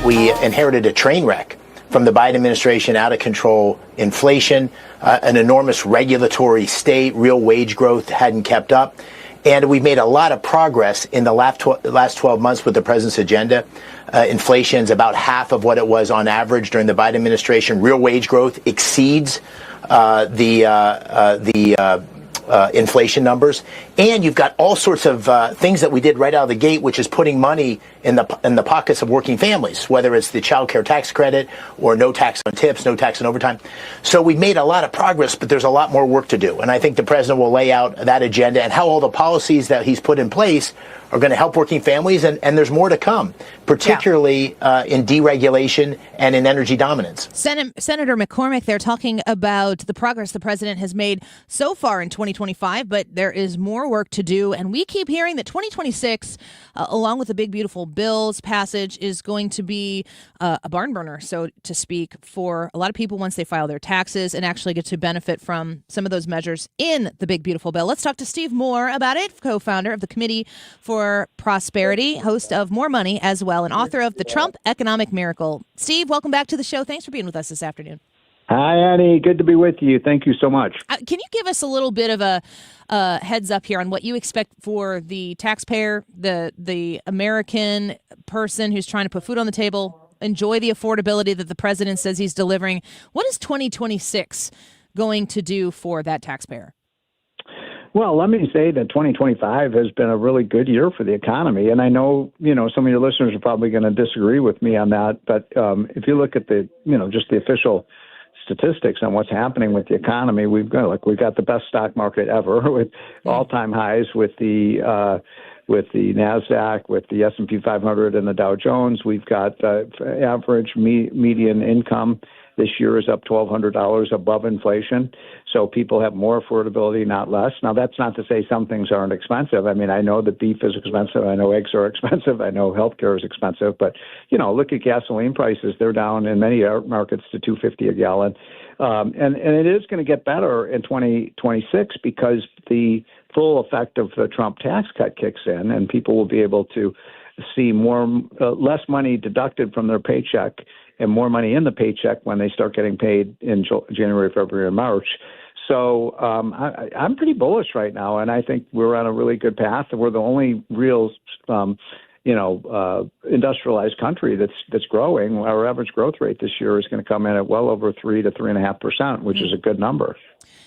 [SPEAKER 8] We inherited a train wreck from the Biden administration, out of control inflation, an enormous regulatory state, real wage growth hadn't kept up. And we've made a lot of progress in the last 12 months with the president's agenda. Inflation's about half of what it was on average during the Biden administration. Real wage growth exceeds the inflation numbers, and you've got all sorts of things that we did right out of the gate, which is putting money in the pockets of working families, whether it's the child care tax credit or no tax on tips, no tax on overtime. So we've made a lot of progress, but there's a lot more work to do. And I think the president will lay out that agenda and how all the policies that he's put in place are going to help working families, and there's more to come, particularly in deregulation and in energy dominance.
[SPEAKER 2] Senator McCormick, they're talking about the progress the president has made so far in 2025, but there is more work to do. And we keep hearing that 2026, along with the big, beautiful bill's passage, is going to be a barn burner, so to speak, for a lot of people once they file their taxes and actually get to benefit from some of those measures in the big, beautiful bill. Let's talk to Steve Moore about it, co-founder of the Committee for Prosperity, host of More Money as well, and author of The Trump Economic Miracle. Steve, welcome back to the show. Thanks for being with us this afternoon.
[SPEAKER 9] Hi, Annie. Good to be with you. Thank you so much.
[SPEAKER 2] Can you give us a little bit of a heads up here on what you expect for the taxpayer, the American person who's trying to put food on the table, enjoy the affordability that the president says he's delivering? What is 2026 going to do for that taxpayer?
[SPEAKER 9] Well, let me say that 2025 has been a really good year for the economy. And I know, some of your listeners are probably going to disagree with me on that. But if you look at just the official statistics on what's happening with the economy, we've got the best stock market ever with all-time highs with the NASDAQ, with the S&P 500 and the Dow Jones. We've got average median income this year is up $1,200 above inflation. So people have more affordability, not less. Now, that's not to say some things aren't expensive. I mean, I know that beef is expensive. I know eggs are expensive. I know healthcare is expensive. But, look at gasoline prices. They're down in many markets to $2.50 a gallon. And it is going to get better in 2026 because the full effect of the Trump tax cut kicks in, and people will be able to see less money deducted from their paycheck and more money in the paycheck when they start getting paid in January, February, and March. So I'm pretty bullish right now, and I think we're on a really good path. We're the only real, industrialized country that's growing. Our average growth rate this year is going to come in at well over 3 to 3.5%, which is a good number.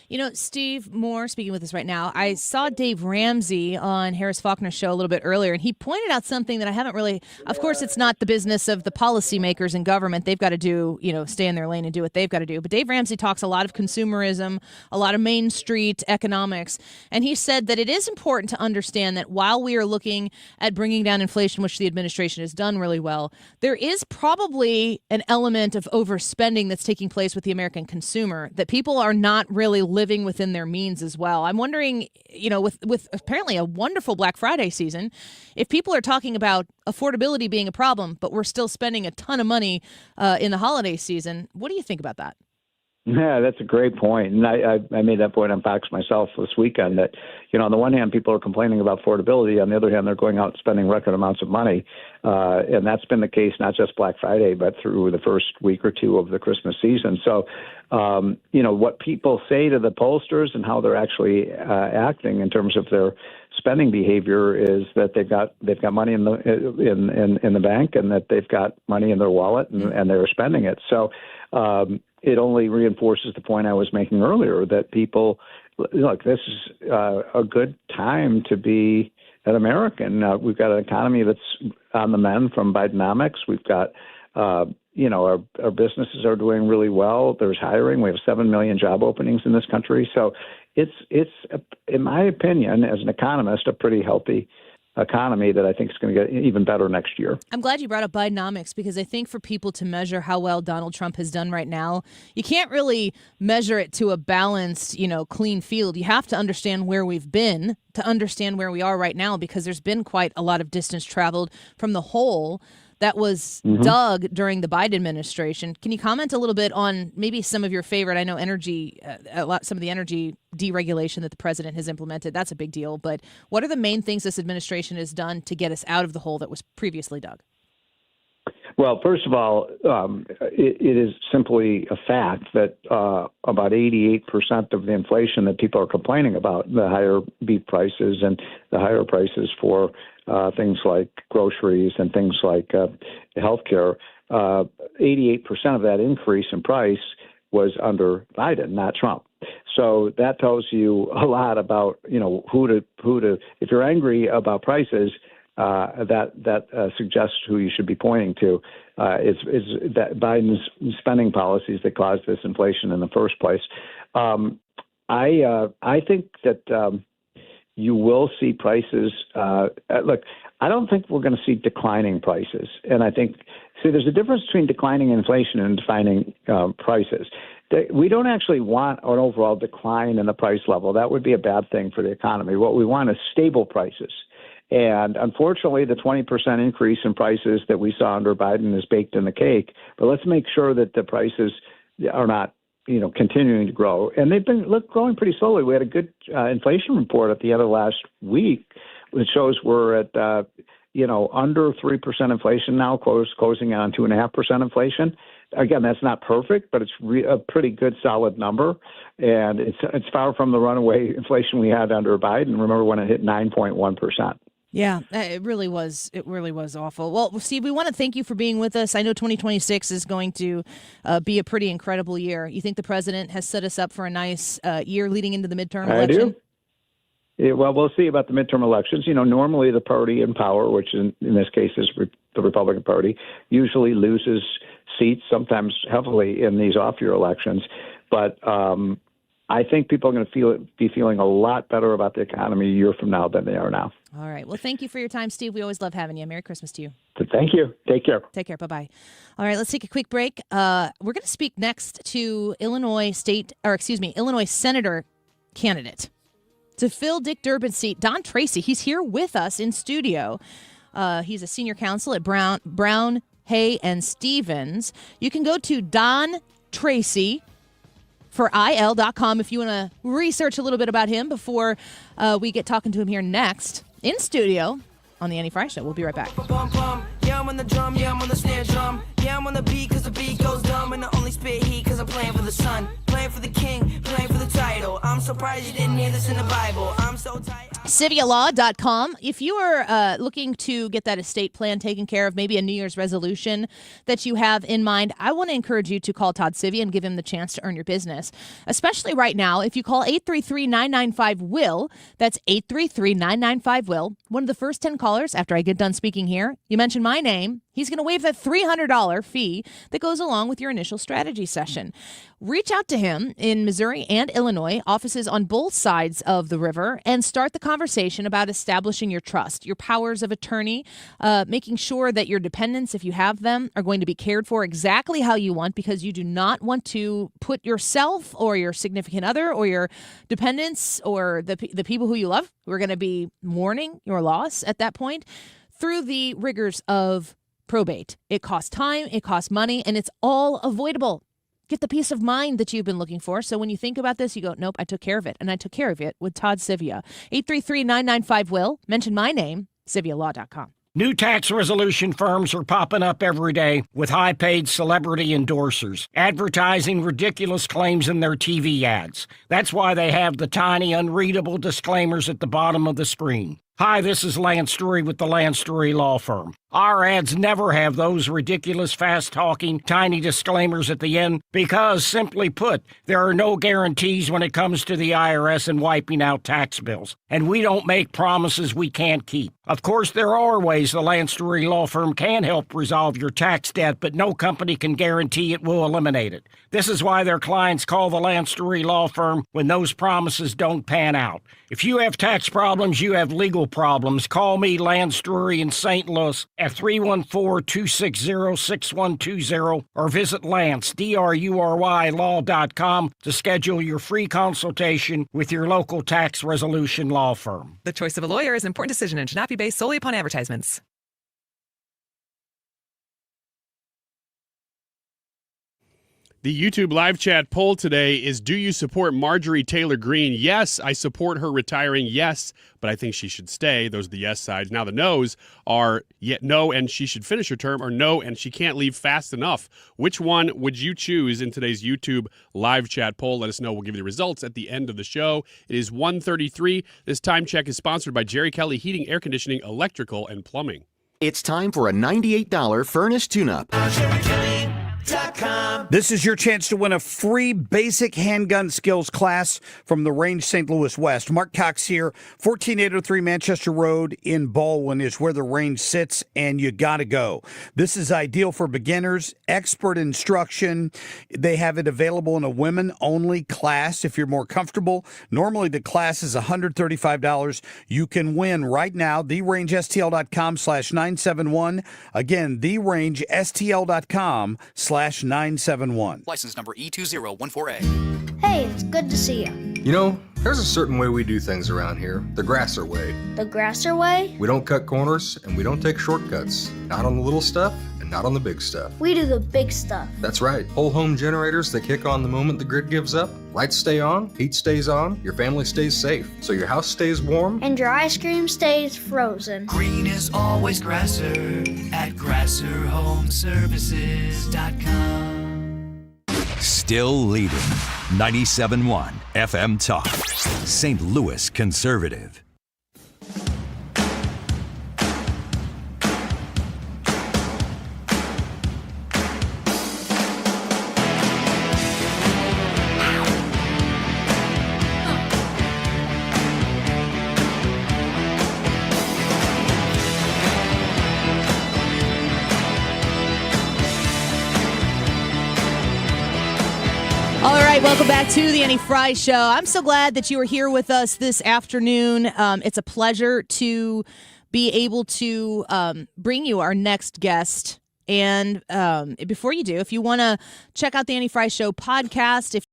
[SPEAKER 2] You know, Steve Moore, speaking with us right now, I saw Dave Ramsey on Harris Faulkner's show a little bit earlier, and he pointed out something that I haven't really, of course, it's not the business of the policymakers in government. They've got to do, stay in their lane and do what they've got to do. But Dave Ramsey talks a lot of consumerism, a lot of Main Street economics, and he said that it is important to understand that while we are looking at bringing down inflation, which the administration has done really well, there is probably an element of overspending that's taking place with the American consumer, that people are not really living within their means as well. I'm wondering, with apparently a wonderful Black Friday season, if people are talking about affordability being a problem, but we're still spending a ton of money in the holiday season, what do you think about that?
[SPEAKER 9] Yeah, that's a great point. And I made that point on Fox myself this weekend that, on the one hand, people are complaining about affordability. On the other hand, they're going out and spending record amounts of money. And that's been the case not just Black Friday, but through the first week or two of the Christmas season. So, what people say to the pollsters and how they're actually acting in terms of their spending behavior is that they've got money in the bank and that they've got money in their wallet and they're spending it. So, it only reinforces the point I was making earlier that people, look, this is a good time to be an American. We've got an economy that's on the mend from Bidenomics. We've got, our businesses are doing really well. There's hiring. We have 7 million job openings in this country. So it's in my opinion, as an economist, a pretty healthy economy that I think is going to get even better next year.
[SPEAKER 2] I'm glad you brought up Bidenomics, because I think for people to measure how well Donald Trump has done right now, you can't really measure it to a balanced, clean field. You have to understand where we've been to understand where we are right now, because there's been quite a lot of distance traveled from the hole that was dug during the Biden administration. Can you comment a little bit on maybe some of your favorite? I know energy, some of the energy deregulation that the president has implemented. That's a big deal. But what are the main things this administration has done to get us out of the hole that was previously dug?
[SPEAKER 9] Well, first of all, it is simply a fact that about 88% of the inflation that people are complaining about, the higher beef prices and the higher prices for things like groceries and things like healthcare, 88% of that increase in price was under Biden, not Trump. So that tells you a lot about, who to, if you're angry about prices, that suggests who you should be pointing to. Is that Biden's spending policies that caused this inflation in the first place. I think that you will see prices. Look, I don't think we're going to see declining prices, and I think there's a difference between declining inflation and declining prices. We don't actually want an overall decline in the price level. That would be a bad thing for the economy. What we want is stable prices. And unfortunately, the 20% increase in prices that we saw under Biden is baked in the cake. But let's make sure that the prices are not, continuing to grow. And they've been growing pretty slowly. We had a good inflation report at the end of last week, which shows we're at, under 3% inflation now, closing on 2.5% inflation. Again, that's not perfect, but it's a pretty good, solid number. And it's far from the runaway inflation we had under Biden. Remember when it hit 9.1%.
[SPEAKER 2] Yeah, it really was. It really was awful. Well, Steve, we want to thank you for being with us. I know 2026 is going to be a pretty incredible year. You think the president has set us up for a nice year leading into the midterm election?
[SPEAKER 9] I do. Yeah, well, we'll see about the midterm elections. Normally the party in power, which in this case is the Republican Party, usually loses seats, sometimes heavily in these off-year elections. But I think people are going to be feeling a lot better about the economy a year from now than they are now.
[SPEAKER 2] All right. Well, thank you for your time, Steve. We always love having you. Merry Christmas to you.
[SPEAKER 9] Thank you. Take care.
[SPEAKER 2] Take care. Bye-bye. All right. Let's take a quick break. We're going to speak next to Illinois Senator candidate to fill Dick Durbin's seat, Don Tracy. He's here with us in studio. He's a senior counsel at Brown, Hay, and Stevens. You can go to Don Tracy for il.com if you want to research a little bit about him before we get talking to him here next in studio on the Annie Frey Show. We'll be right back.
[SPEAKER 5] Yeah, I'm on the drum, yeah, I'm on the snare drum. Yeah, I'm on the beat cause the beat goes dumb. And I only spit heat cause I'm playing for the sun. Playing for the king, playing for the title. I'm surprised you didn't hear this in the Bible. I'm so tight.
[SPEAKER 2] CiviaLaw.com. If you are looking to get that estate plan taken care of, maybe a New Year's resolution that you have in mind, I want to encourage you to call Todd Civia and give him the chance to earn your business. Especially right now, if you call 833-995-WILL, that's 833-995-WILL. One of the first 10 callers after I get done speaking here, you mention my name, he's going to waive that $300 fee that goes along with your initial strategy session. Reach out to him in Missouri and Illinois, offices on both sides of the river, and start the conversation about establishing your trust, your powers of attorney, making sure that your dependents, if you have them, are going to be cared for exactly how you want, because you do not want to put yourself or your significant other or your dependents or the people who you love, who are going to be mourning your loss at that point, through the rigors of probate. It costs time, it costs money, and it's all avoidable. Get the peace of mind that you've been looking for. So when you think about this, you go, nope, I took care of it. And I took care of it with Todd Civia. 833-995-WILL. Mention my name, CiviaLaw.com.
[SPEAKER 10] New tax resolution firms are popping up every day with high-paid celebrity endorsers, advertising ridiculous claims in their TV ads. That's why they have the tiny, unreadable disclaimers at the bottom of the screen. Hi, this is Lance Drury with the Lance Drury Law Firm. Our ads never have those ridiculous, fast-talking, tiny disclaimers at the end because, simply put, there are no guarantees when it comes to the IRS and wiping out tax bills. And we don't make promises we can't keep. Of course, there are ways the Lance Drury Law Firm can help resolve your tax debt, but no company can guarantee it will eliminate it. This is why their clients call the Lance Drury Law Firm when those promises don't pan out. If you have tax problems, you have legal problems, call me, Lance Drury in St. Louis, at 314-260-6120 or visit Lance, D-R-U-R-Y, law.com to schedule your free consultation with your local tax resolution law firm.
[SPEAKER 11] The choice of a lawyer is an important decision and should not be based solely upon advertisements.
[SPEAKER 7] The YouTube live chat poll today is, do you support Marjorie Taylor Greene? Yes, I support her retiring. Yes, but I think she should stay. Those are the yes sides. Now the no's are no, and she should finish her term, or no, and she can't leave fast enough. Which one would you choose in today's YouTube live chat poll? Let us know. We'll give you the results at the end of the show. It is 1:33. This time check is sponsored by Jerry Kelly Heating, Air Conditioning, Electrical, and Plumbing.
[SPEAKER 12] It's time for a $98 furnace tune-up.
[SPEAKER 13] This is your chance to win a free basic handgun skills class from the Range St. Louis West. Mark Cox here, 14803 Manchester Road in Baldwin is where the range sits, and you got to go. This is ideal for beginners, expert instruction. They have it available in a women-only class if you're more comfortable. Normally the class is $135. You can win right now, therangestl.com/971. Again, therangestl.com/971.
[SPEAKER 14] License number E2014A.
[SPEAKER 16] Hey, it's good to see you.
[SPEAKER 22] You know, there's a certain way we do things around here. The Grasser way.
[SPEAKER 16] The Grasser way?
[SPEAKER 22] We don't cut corners and we don't take shortcuts. Not on the little stuff and not on the big stuff.
[SPEAKER 16] We do the big stuff.
[SPEAKER 22] That's right. Whole home generators that kick on the moment the grid gives up. Lights stay on, heat stays on, your family stays safe. So your house stays warm.
[SPEAKER 16] And your ice cream stays frozen.
[SPEAKER 5] Green is always Grasser at GrasserHomeservices.com.
[SPEAKER 3] Still leading 97.1 FM Talk. St. Louis Conservative.
[SPEAKER 2] Welcome back to the Annie Fry Show. I'm so glad that you are here with us this afternoon. It's a pleasure to be able to bring you our next guest. And before you do, if you want to check out the Annie Fry Show podcast, if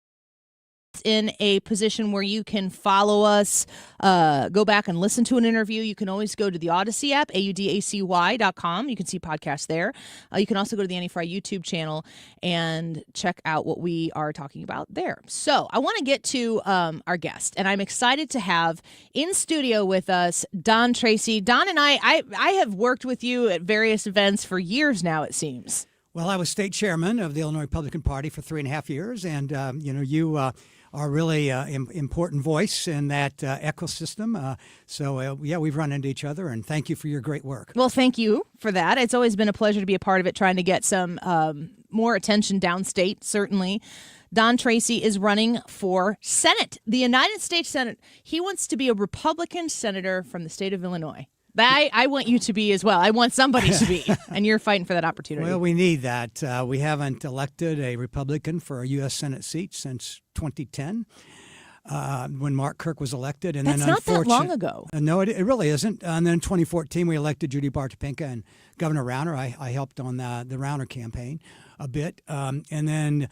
[SPEAKER 2] in a position where you can follow us, go back and listen to an interview, you can always go to the Odyssey app, audacy.com. You can see podcasts there. You can also go to the Annie Fry YouTube channel and check out what we are talking about there. So I want to get to our guest, and I'm excited to have in studio with us Don Tracy. Don and I have worked with you at various events for years now, it seems.
[SPEAKER 15] Well, I was state chairman of the Illinois Republican Party for 3.5 years, and you are really an important voice in that ecosystem. So we've run into each other, and thank you for your great work.
[SPEAKER 2] Well, thank you for that. It's always been a pleasure to be a part of it, trying to get some more attention downstate, certainly. Don Tracy is running for Senate, the United States Senate. He wants to be a Republican senator from the state of Illinois. I want you to be as well. I want somebody to be, and you're fighting for that opportunity.
[SPEAKER 15] Well, we need that. We haven't elected a Republican for a U.S. Senate seat since 2010, when Mark Kirk was elected. And
[SPEAKER 2] That's
[SPEAKER 15] then
[SPEAKER 2] not that long ago.
[SPEAKER 15] No, it really isn't. And then in 2014, we elected Judy Bartopinka and Governor Rauner. I helped on the Rauner campaign a bit. And then,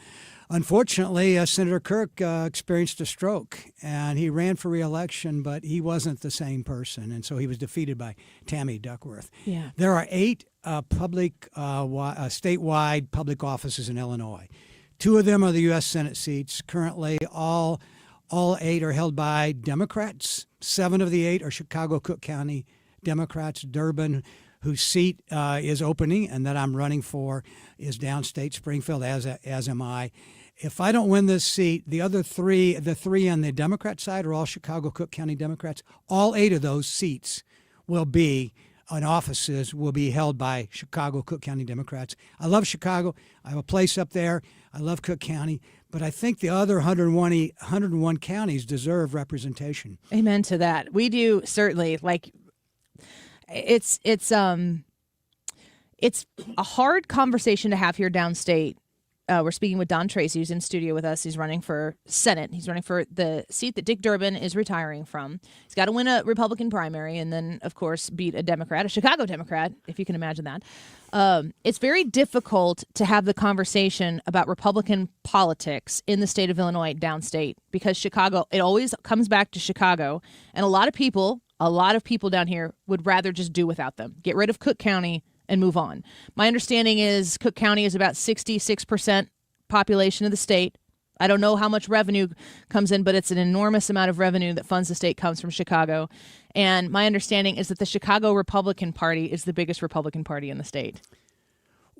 [SPEAKER 15] unfortunately, Senator Kirk experienced a stroke, and he ran for re-election, but he wasn't the same person, and so he was defeated by Tammy Duckworth.
[SPEAKER 2] Yeah.
[SPEAKER 15] There are 8 statewide public offices in Illinois. 2 of them are the U.S. Senate seats. Currently, all 8 are held by Democrats. 7 of the 8 are Chicago-Cook County Democrats. Durban, whose seat is opening and that I'm running for, is downstate Springfield, as am I. If I don't win this seat, the other 3, the 3 on the Democrat side are all Chicago-Cook County Democrats. All 8 of those seats will be offices will be held by Chicago-Cook County Democrats. I love Chicago. I have a place up there. I love Cook County. But I think the other 101 counties deserve representation.
[SPEAKER 2] Amen to that. We do, certainly. Like, it's a hard conversation to have here downstate. We're speaking with Don Tracy, who's in studio with us. He's running for Senate. He's running for the seat that Dick Durbin is retiring from. He's got to win a Republican primary and then, of course, beat a Democrat, a Chicago Democrat, if you can imagine that. It's very difficult to have the conversation about Republican politics in the state of Illinois downstate because Chicago, it always comes back to Chicago. And a lot of people down here would rather just do without them. Get rid of Cook County and move on. My understanding is Cook County is about 66% population of the state. I don't know how much revenue comes in, but it's an enormous amount of revenue that funds the state comes from Chicago. And my understanding is that the Chicago Republican Party is the biggest Republican party in the state.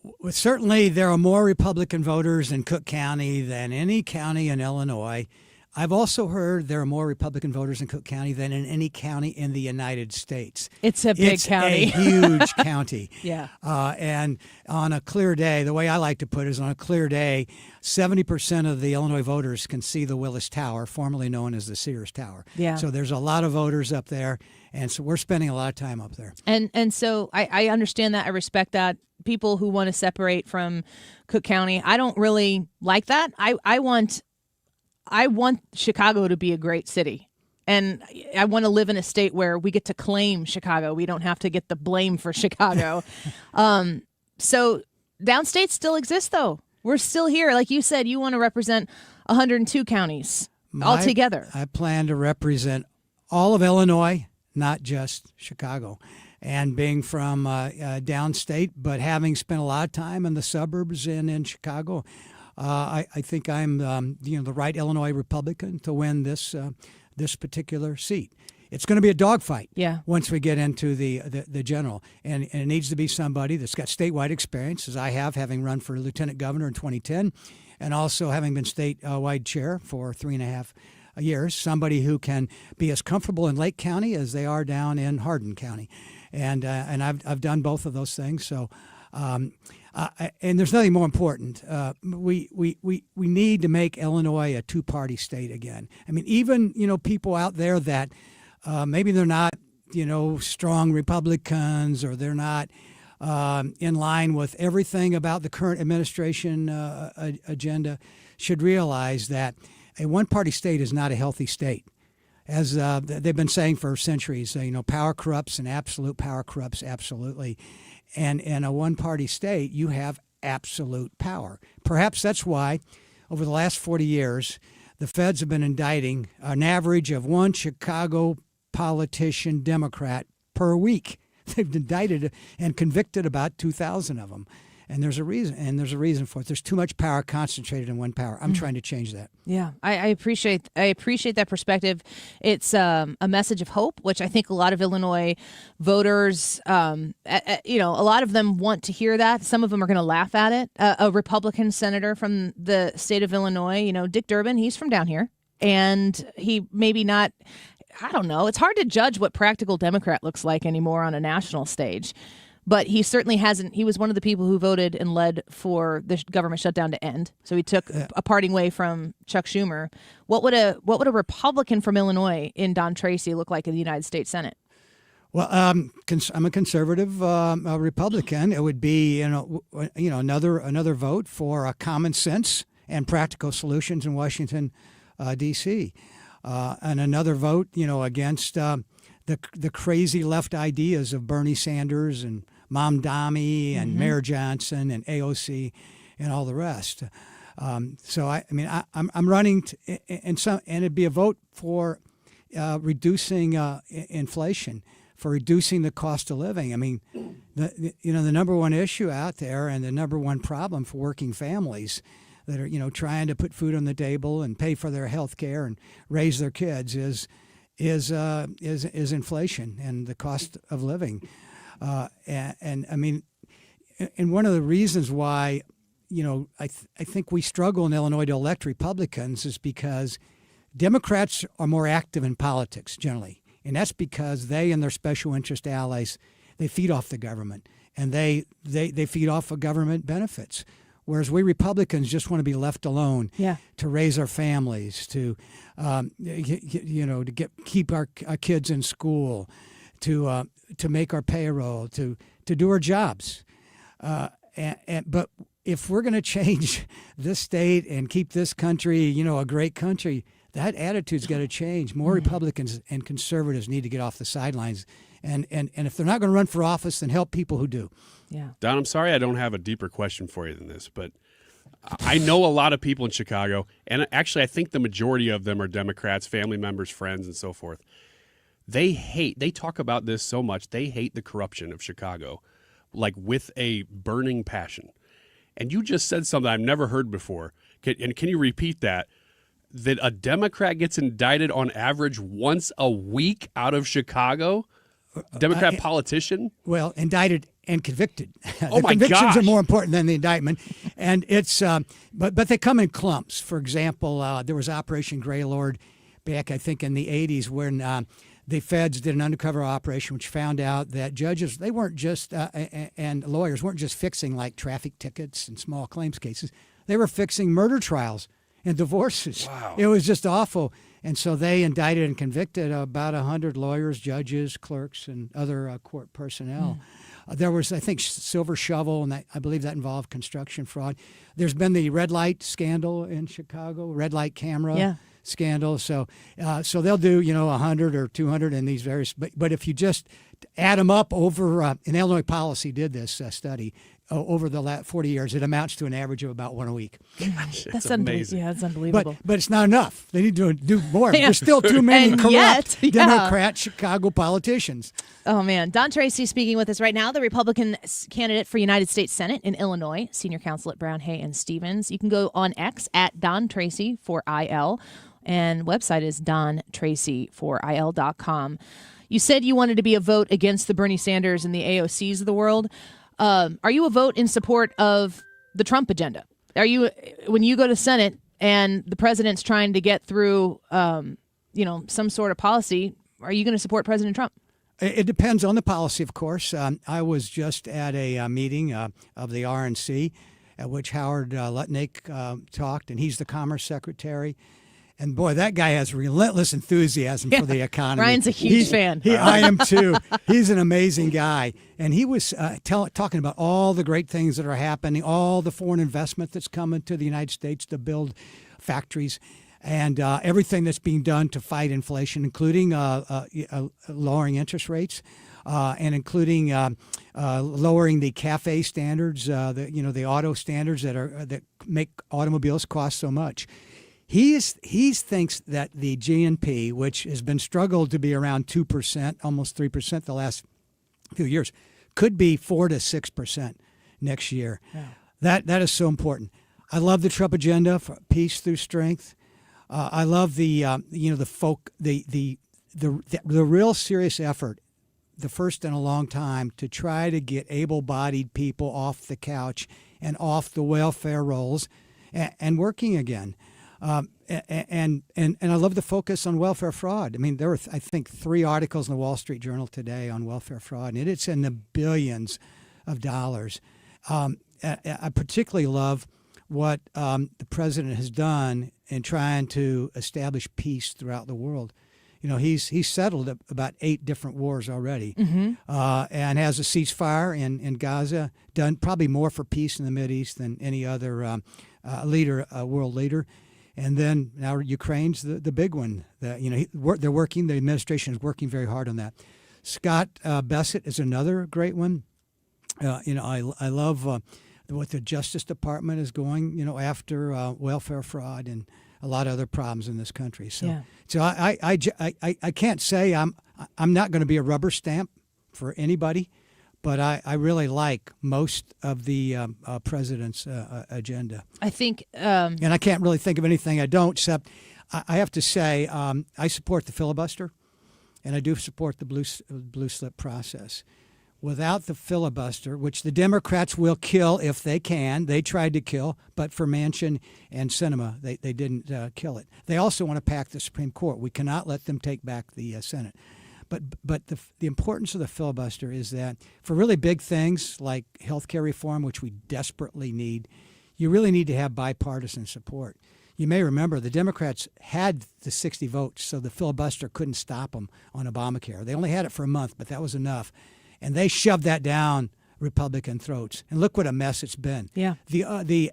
[SPEAKER 15] Well, certainly there are more Republican voters in Cook County than any county in Illinois. I've also heard there are more Republican voters in Cook County than in any county in the United States.
[SPEAKER 2] It's a big county.
[SPEAKER 15] It's a huge county.
[SPEAKER 2] Yeah.
[SPEAKER 15] And on a clear day, the way I like to put it is on a clear day, 70% of the Illinois voters can see the Willis Tower, formerly known as the Sears Tower.
[SPEAKER 2] Yeah.
[SPEAKER 15] So there's a lot of voters up there, and so we're spending a lot of time up there.
[SPEAKER 2] And so I understand that. I respect that. People who want to separate from Cook County, I don't really like that. I want Chicago to be a great city. And I want to live in a state where we get to claim Chicago. We don't have to get the blame for Chicago. So downstate still exists, though. We're still here. Like you said, you want to represent 102 counties altogether.
[SPEAKER 15] I plan to represent all of Illinois, not just Chicago. And being from downstate, but having spent a lot of time in the suburbs and in Chicago, I think I'm the right Illinois Republican to win this particular seat. It's going to be a dogfight once we get into the general, and it needs to be somebody that's got statewide experience, as I have, having run for lieutenant governor in 2010, and also having been statewide chair for 3.5 years. Somebody who can be as comfortable in Lake County as they are down in Hardin County, and I've done both of those things. So. And there's nothing more important. We need to make Illinois a two-party state again. I mean, even people out there that maybe they're not strong Republicans, or they're not in line with everything about the current administration agenda, should realize that a one-party state is not a healthy state. As they've been saying for centuries, power corrupts, and absolute power corrupts absolutely. And in a one-party state, you have absolute power. Perhaps that's why, over the last 40 years, the feds have been indicting an average of one Chicago politician, Democrat, per week. They've indicted and convicted about 2,000 of them. And there's a reason for it. There's too much power concentrated in one power. I'm trying to change that.
[SPEAKER 2] Yeah, I appreciate that perspective. It's a message of hope, which I think a lot of Illinois voters, a lot of them want to hear that. Some of them are going to laugh at it. A Republican senator from the state of Illinois, Dick Durbin, he's from down here, and he maybe not. I don't know. It's hard to judge what practical Democrat looks like anymore on a national stage. But he certainly hasn't. He was one of the people who voted and led for the government shutdown to end. So he took a parting way from Chuck Schumer. What would a Republican from Illinois in Don Tracy look like in the United States Senate?
[SPEAKER 15] Well, I'm a conservative Republican. It would be another vote for common sense and practical solutions in Washington, D.C., and another vote against the crazy left ideas of Bernie Sanders and Mamdani and Mayor Johnson and AOC and all the rest. So I'm running, and it'd be a vote for reducing inflation, for reducing the cost of living. I mean, the number one issue out there and the number one problem for working families that are trying to put food on the table and pay for their health care and raise their kids is inflation and the cost of living, and one of the reasons why I think we struggle in Illinois to elect Republicans is because Democrats are more active in politics generally, and that's because they and their special interest allies, they feed off the government and they feed off of government benefits. Whereas we Republicans just want to be left alone to raise our families, to keep our kids in school, to make our payroll, to do our jobs. But if we're going to change this state and keep this country, a great country, that attitude's got to change. More Republicans and conservatives need to get off the sidelines. And if they're not going to run for office, then help people who do.
[SPEAKER 2] Yeah.
[SPEAKER 7] Don, I'm sorry I don't have a deeper question for you than this, but I know a lot of people in Chicago, and actually I think the majority of them are Democrats, family members, friends, and so forth. They talk about this so much, they hate the corruption of Chicago, like with a burning passion. And you just said something I've never heard before. Can you repeat that? That a Democrat gets indicted on average once a week out of Chicago? Democrat politician?
[SPEAKER 15] Well, indicted and convicted.
[SPEAKER 7] Oh
[SPEAKER 15] the
[SPEAKER 7] my
[SPEAKER 15] convictions
[SPEAKER 7] gosh.
[SPEAKER 15] are more important than the indictment, and it's but they come in clumps. For example, there was Operation Greylord back, I think, in the '80s when the feds did an undercover operation, which found out that judges they weren't just and lawyers weren't just fixing like traffic tickets and small claims cases; they were fixing murder trials and divorces.
[SPEAKER 7] Wow.
[SPEAKER 15] It was just awful. And so they indicted and convicted about 100 lawyers, judges, clerks, and other court personnel. There was, I think, Silver Shovel, and I believe that involved construction fraud. There's been the red light scandal in Chicago, red light camera scandal. So they'll do 100 or 200 in these various. But if you just add them up over, and Illinois Policy did this study. Over the last 40 years, it amounts to an average of about one a week.
[SPEAKER 2] That's amazing. Yeah, that's unbelievable.
[SPEAKER 15] But it's not enough. They need to do more. There's still too many corrupt Democrat Chicago politicians.
[SPEAKER 2] Oh, man. Don Tracy speaking with us right now, the Republican candidate for United States Senate in Illinois, senior counsel at Brown, Hay, and Stevens. You can go on X at Don Tracy for IL, and website is dontracy4il.com. You said you wanted to be a vote against the Bernie Sanders and the AOCs of the world. Are you a vote in support of the Trump agenda? Are you, when you go to Senate and the president's trying to get through, some sort of policy, are you going to support President Trump?
[SPEAKER 15] It depends on the policy, of course. I was just at a meeting of the RNC at which Howard Lutnick talked, and he's the Commerce Secretary. And boy, that guy has relentless enthusiasm for the economy.
[SPEAKER 2] Ryan's a huge fan.
[SPEAKER 15] I am too. He's an amazing guy. And he was talking about all the great things that are happening, all the foreign investment that's coming to the United States to build factories, and everything that's being done to fight inflation, including lowering interest rates, and including lowering the CAFE standards, the auto standards that make automobiles cost so much. He thinks that the GNP, which has been struggled to be around 2%, almost 3% the last few years, could be 4 to 6% next year. Yeah. That is so important. I love the Trump agenda for peace through strength. I love the real serious effort, the first in a long time, to try to get able-bodied people off the couch and off the welfare rolls and working again. And I love the focus on welfare fraud. I mean, there were, I think, 3 articles in the Wall Street Journal today on welfare fraud, and it's in the billions of dollars. I particularly love what the president has done in trying to establish peace throughout the world. You know, he's settled about 8 different wars already, and has a ceasefire in Gaza, done probably more for peace in the Mideast than any other world leader. And then now Ukraine's the big one. They're working. The administration is working very hard on that. Scott Bessent is another great one. I love what the Justice Department is going, after welfare fraud and a lot of other problems in this country. So I can't say I'm not going to be a rubber stamp for anybody, but I really like most of the president's agenda.
[SPEAKER 2] I think,
[SPEAKER 15] and I can't really think of anything I don't, except I have to say I support the filibuster, and I do support the blue slip process. Without the filibuster, which the Democrats will kill if they can, they tried to kill, but for Manchin and Sinema, they didn't kill it. They also want to pack the Supreme Court. We cannot let them take back the Senate. But the importance of the filibuster is that for really big things like health care reform, which we desperately need, you really need to have bipartisan support. You may remember the Democrats had the 60 votes, so the filibuster couldn't stop them on Obamacare. They only had it for a month, but that was enough. And they shoved that down Republican throats. And look what a mess it's been.
[SPEAKER 2] Yeah.
[SPEAKER 15] The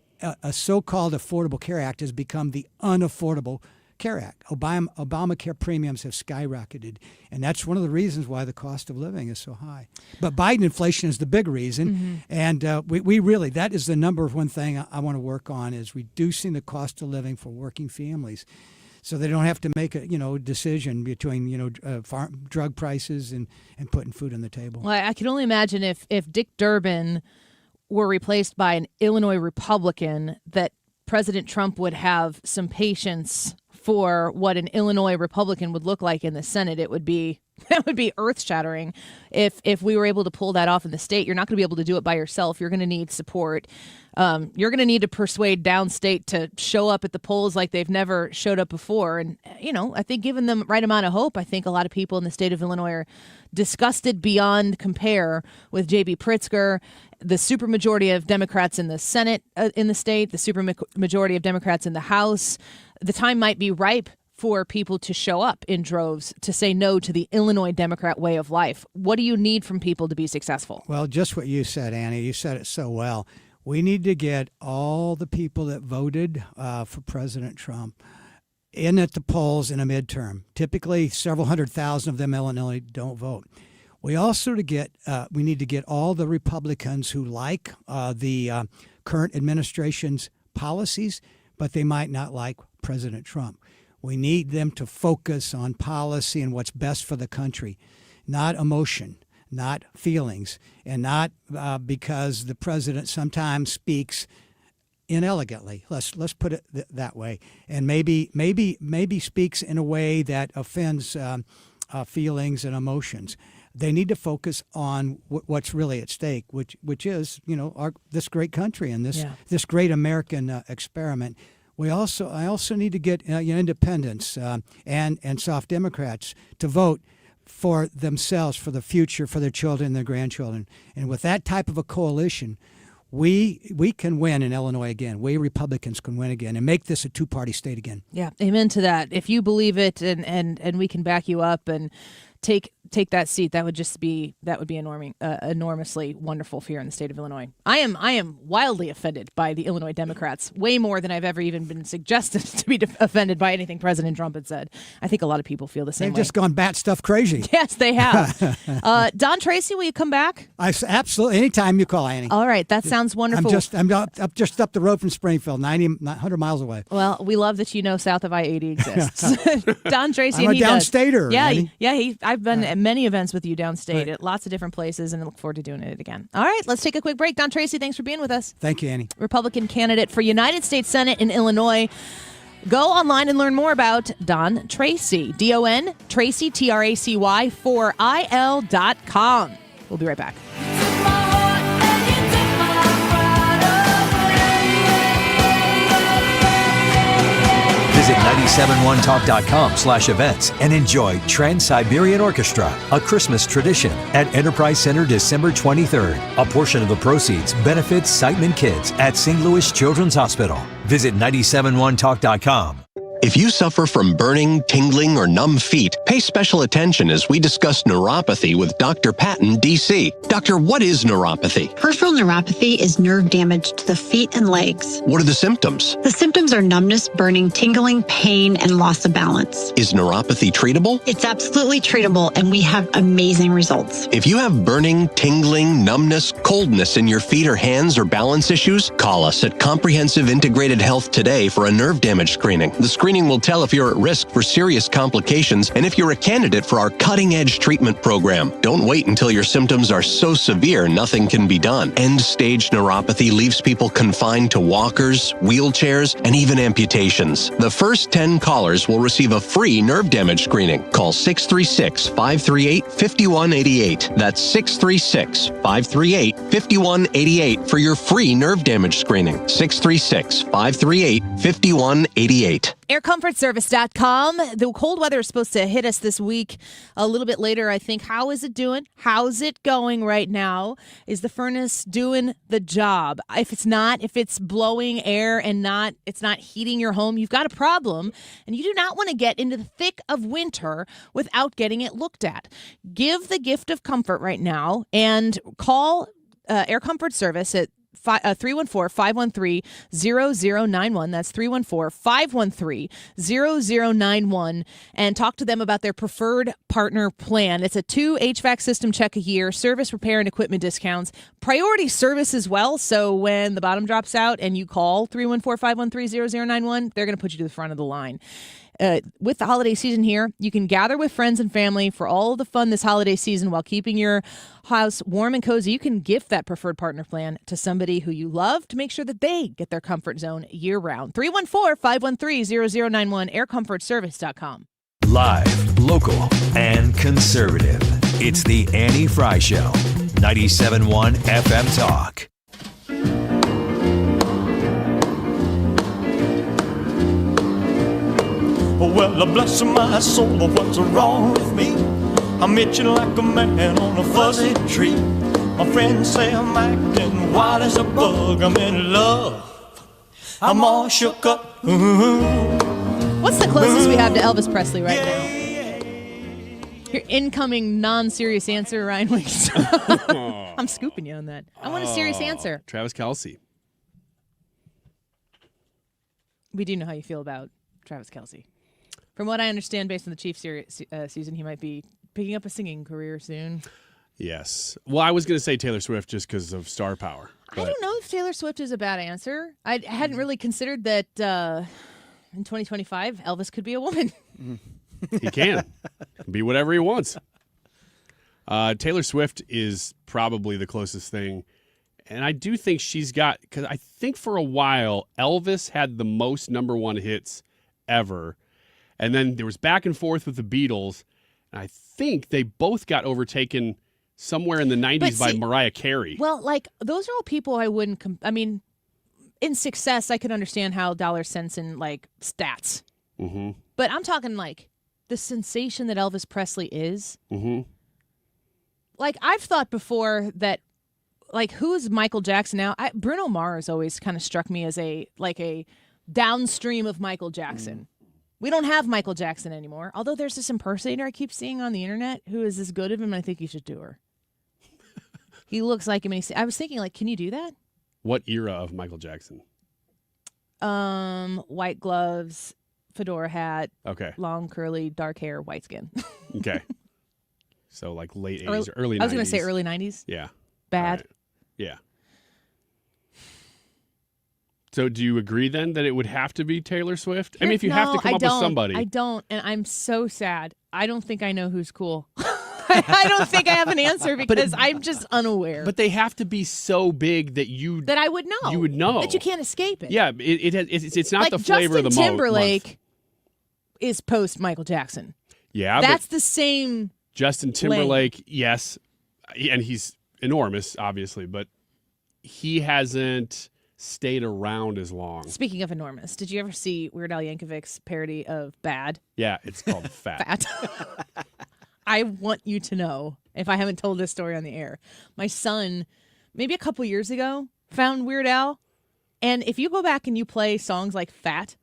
[SPEAKER 15] so-called Affordable Care Act has become the Unaffordable Care Act. Obamacare premiums have skyrocketed. And that's one of the reasons why the cost of living is so high. But Biden inflation is the big reason. And we really, that is the number one thing I want to work on, is reducing the cost of living for working families, so they don't have to make a decision between drug prices and putting food on the table.
[SPEAKER 2] Well, I can only imagine if Dick Durbin were replaced by an Illinois Republican, that President Trump would have some patience for what an Illinois Republican would look like in the Senate. That would be earth-shattering if we were able to pull that off in the state. You're not going to be able to do it by yourself. You're going to need support. You're going to need to persuade downstate to show up at the polls like they've never showed up before. And, I think given them the right amount of hope, I think a lot of people in the state of Illinois are disgusted beyond compare with J.B. Pritzker, the supermajority of Democrats in the Senate in the state, the supermajority of Democrats in the House. The time might be ripe for people to show up in droves to say no to the Illinois Democrat way of life. What do you need from people to be successful?
[SPEAKER 15] Well, just what you said, Annie. You said it so well. We need to get all the people that voted for President Trump in at the polls in a midterm. Typically, several 100,000 of them in Illinois don't vote. We also we need to get all the Republicans who like the current administration's policies, but they might not like President Trump. We need them to focus on policy and what's best for the country, not emotion, not feelings, and not because the president sometimes speaks inelegantly. Let's put it that way, and maybe speaks in a way that offends feelings and emotions. They need to focus on what's really at stake, which is this great country and this great American experiment. I also need to get independents and soft Democrats to vote for themselves, for the future, for their children and their grandchildren. And with that type of a coalition, we can win in Illinois again. We Republicans can win again and make this a two-party state again.
[SPEAKER 2] Yeah, amen to that. If you believe it and we can back you up and take that seat, that would be enormously wonderful for here in the state of Illinois. I am wildly offended by the Illinois Democrats, way more than I've ever even been suggested to be offended by anything President Trump had said. I think a lot of people feel the same way.
[SPEAKER 15] They've just gone bat stuff crazy.
[SPEAKER 2] Yes, they have. Don Tracy, will you come back?
[SPEAKER 15] Absolutely. Anytime you call, Annie.
[SPEAKER 2] All right, that sounds wonderful.
[SPEAKER 15] I'm just up the road from Springfield, 100 miles away.
[SPEAKER 2] Well, we love that south of I-80 exists. Don Tracy,
[SPEAKER 15] I'm
[SPEAKER 2] and
[SPEAKER 15] a downstater.
[SPEAKER 2] Yeah,
[SPEAKER 15] Annie.
[SPEAKER 2] yeah. I've been many events with you downstate at lots of different places, and I look forward to doing it again. All right, let's take a quick break. Don Tracy, thanks for being with us.
[SPEAKER 15] Thank you, Annie.
[SPEAKER 2] Republican candidate for United States Senate in Illinois. Go online and learn more about Don Tracy. Don Tracy, Tracy, il.com. We'll be right back.
[SPEAKER 3] Visit 971talk.com/events and enjoy Trans-Siberian Orchestra, a Christmas tradition at Enterprise Center December 23rd. A portion of the proceeds benefits Siteman Kids at St. Louis Children's Hospital. Visit 971talk.com.
[SPEAKER 17] If you suffer from burning, tingling, or numb feet, pay special attention as we discuss neuropathy with Dr. Patton, D.C. Doctor, what is neuropathy?
[SPEAKER 18] Peripheral neuropathy is nerve damage to the feet and legs.
[SPEAKER 17] What are the symptoms?
[SPEAKER 18] The symptoms are numbness, burning, tingling, pain, and loss of balance.
[SPEAKER 17] Is neuropathy treatable?
[SPEAKER 18] It's absolutely treatable, and we have amazing results.
[SPEAKER 17] If you have burning, tingling, numbness, coldness in your feet or hands or balance issues, call us at Comprehensive Integrated Health today for a nerve damage screening. The screening will tell if you're at risk for serious complications and if you're a candidate for our cutting-edge treatment program. Don't wait until your symptoms are so severe nothing can be done. End-stage neuropathy leaves people confined to walkers, wheelchairs, and even amputations. The first 10 callers will receive a free nerve damage screening. Call 636-538-5188. That's 636-538-5188 for your free nerve damage screening. 636-538-5188.
[SPEAKER 2] AirComfortService.com. The cold weather is supposed to hit us this week a little bit later, I think. How is it doing? How's it going right now? Is the furnace doing the job? If it's blowing air and it's not heating your home, you've got a problem. And you do not want to get into the thick of winter without getting it looked at. Give the gift of comfort right now and call Air Comfort Service at 314-513-0091. That's 314-513-0091. And talk to them about their preferred partner plan. It's a 2 HVAC system check a year, service, repair, and equipment discounts, priority service as well. So when the bottom drops out and you call 314-513-0091, they're going to put you to the front of the line. With the holiday season here, you can gather with friends and family for all of the fun this holiday season while keeping your house warm and cozy. You can gift that preferred partner plan to somebody who you love to make sure that they get their comfort zone year-round. 314-513-0091, aircomfortservice.com.
[SPEAKER 3] Live, local, and conservative. It's the Annie Fry Show. 97.1 FM Talk.
[SPEAKER 5] Well, bless my soul, what's wrong with me? I'm itching like a man on a fuzzy tree. My friends say I'm acting wild as a bug. I'm in love. I'm all shook up.
[SPEAKER 2] What's the closest we have to Elvis Presley right now? Your incoming non-serious answer, Ryan Wicks. I'm scooping you on that. I want a serious answer.
[SPEAKER 7] Travis Kelce.
[SPEAKER 2] We do know how you feel about Travis Kelce. From what I understand, based on the Chiefs season, he might be picking up a singing career soon.
[SPEAKER 7] Yes. Well, I was going to say Taylor Swift just because of star power.
[SPEAKER 2] I don't know if Taylor Swift is a bad answer. I hadn't really considered that in 2025, Elvis could be a woman.
[SPEAKER 7] He can be whatever he wants. Taylor Swift is probably the closest thing. And I do think she's got, because I think for a while, Elvis had the most #1 hits ever. And then there was back and forth with the Beatles. And I think they both got overtaken somewhere in the 90s by Mariah Carey.
[SPEAKER 2] Well, like, those are all people I wouldn't, I mean, in success, I could understand how dollars, cents, and, like, stats.
[SPEAKER 7] Mm-hmm.
[SPEAKER 2] But I'm talking, like, the sensation that Elvis Presley is.
[SPEAKER 7] Mm-hmm.
[SPEAKER 2] Like, I've thought before that, like, who's Michael Jackson now? Bruno Mars always kind of struck me as a downstream of Michael Jackson. We don't have Michael Jackson anymore, although there's this impersonator I keep seeing on the internet who is as good of him, and I think you should do her. He looks like him. And I was thinking, like, can you do that?
[SPEAKER 7] What era of Michael Jackson?
[SPEAKER 2] White gloves, fedora hat,
[SPEAKER 7] okay,
[SPEAKER 2] long curly dark hair, white skin.
[SPEAKER 7] Okay, so like late 80s, early 90s.
[SPEAKER 2] I was going to say early 90s.
[SPEAKER 7] Yeah,
[SPEAKER 2] bad.
[SPEAKER 7] Right. Yeah. So do you agree then that it would have to be Taylor Swift? I mean, if you have to come up with somebody.
[SPEAKER 2] I don't, and I'm so sad. I don't think I know who's cool. I don't think I have an answer because I'm just unaware.
[SPEAKER 7] But they have to be so big that
[SPEAKER 2] I would know.
[SPEAKER 7] You would know.
[SPEAKER 2] That you can't escape it.
[SPEAKER 7] Yeah, it's not
[SPEAKER 2] like
[SPEAKER 7] the flavor
[SPEAKER 2] Justin
[SPEAKER 7] of the
[SPEAKER 2] Timberlake is post Michael Jackson.
[SPEAKER 7] Yeah,
[SPEAKER 2] that's the same.
[SPEAKER 7] Justin Timberlake, yes, and he's enormous, obviously, but he hasn't stayed around as long.
[SPEAKER 2] Speaking of enormous, did you ever see Weird Al Yankovic's parody of Bad?
[SPEAKER 7] Yeah, it's called Fat.
[SPEAKER 2] I want you to know, if I haven't told this story on the air, my son, maybe a couple years ago, found Weird Al, and if you go back and you play songs like Fat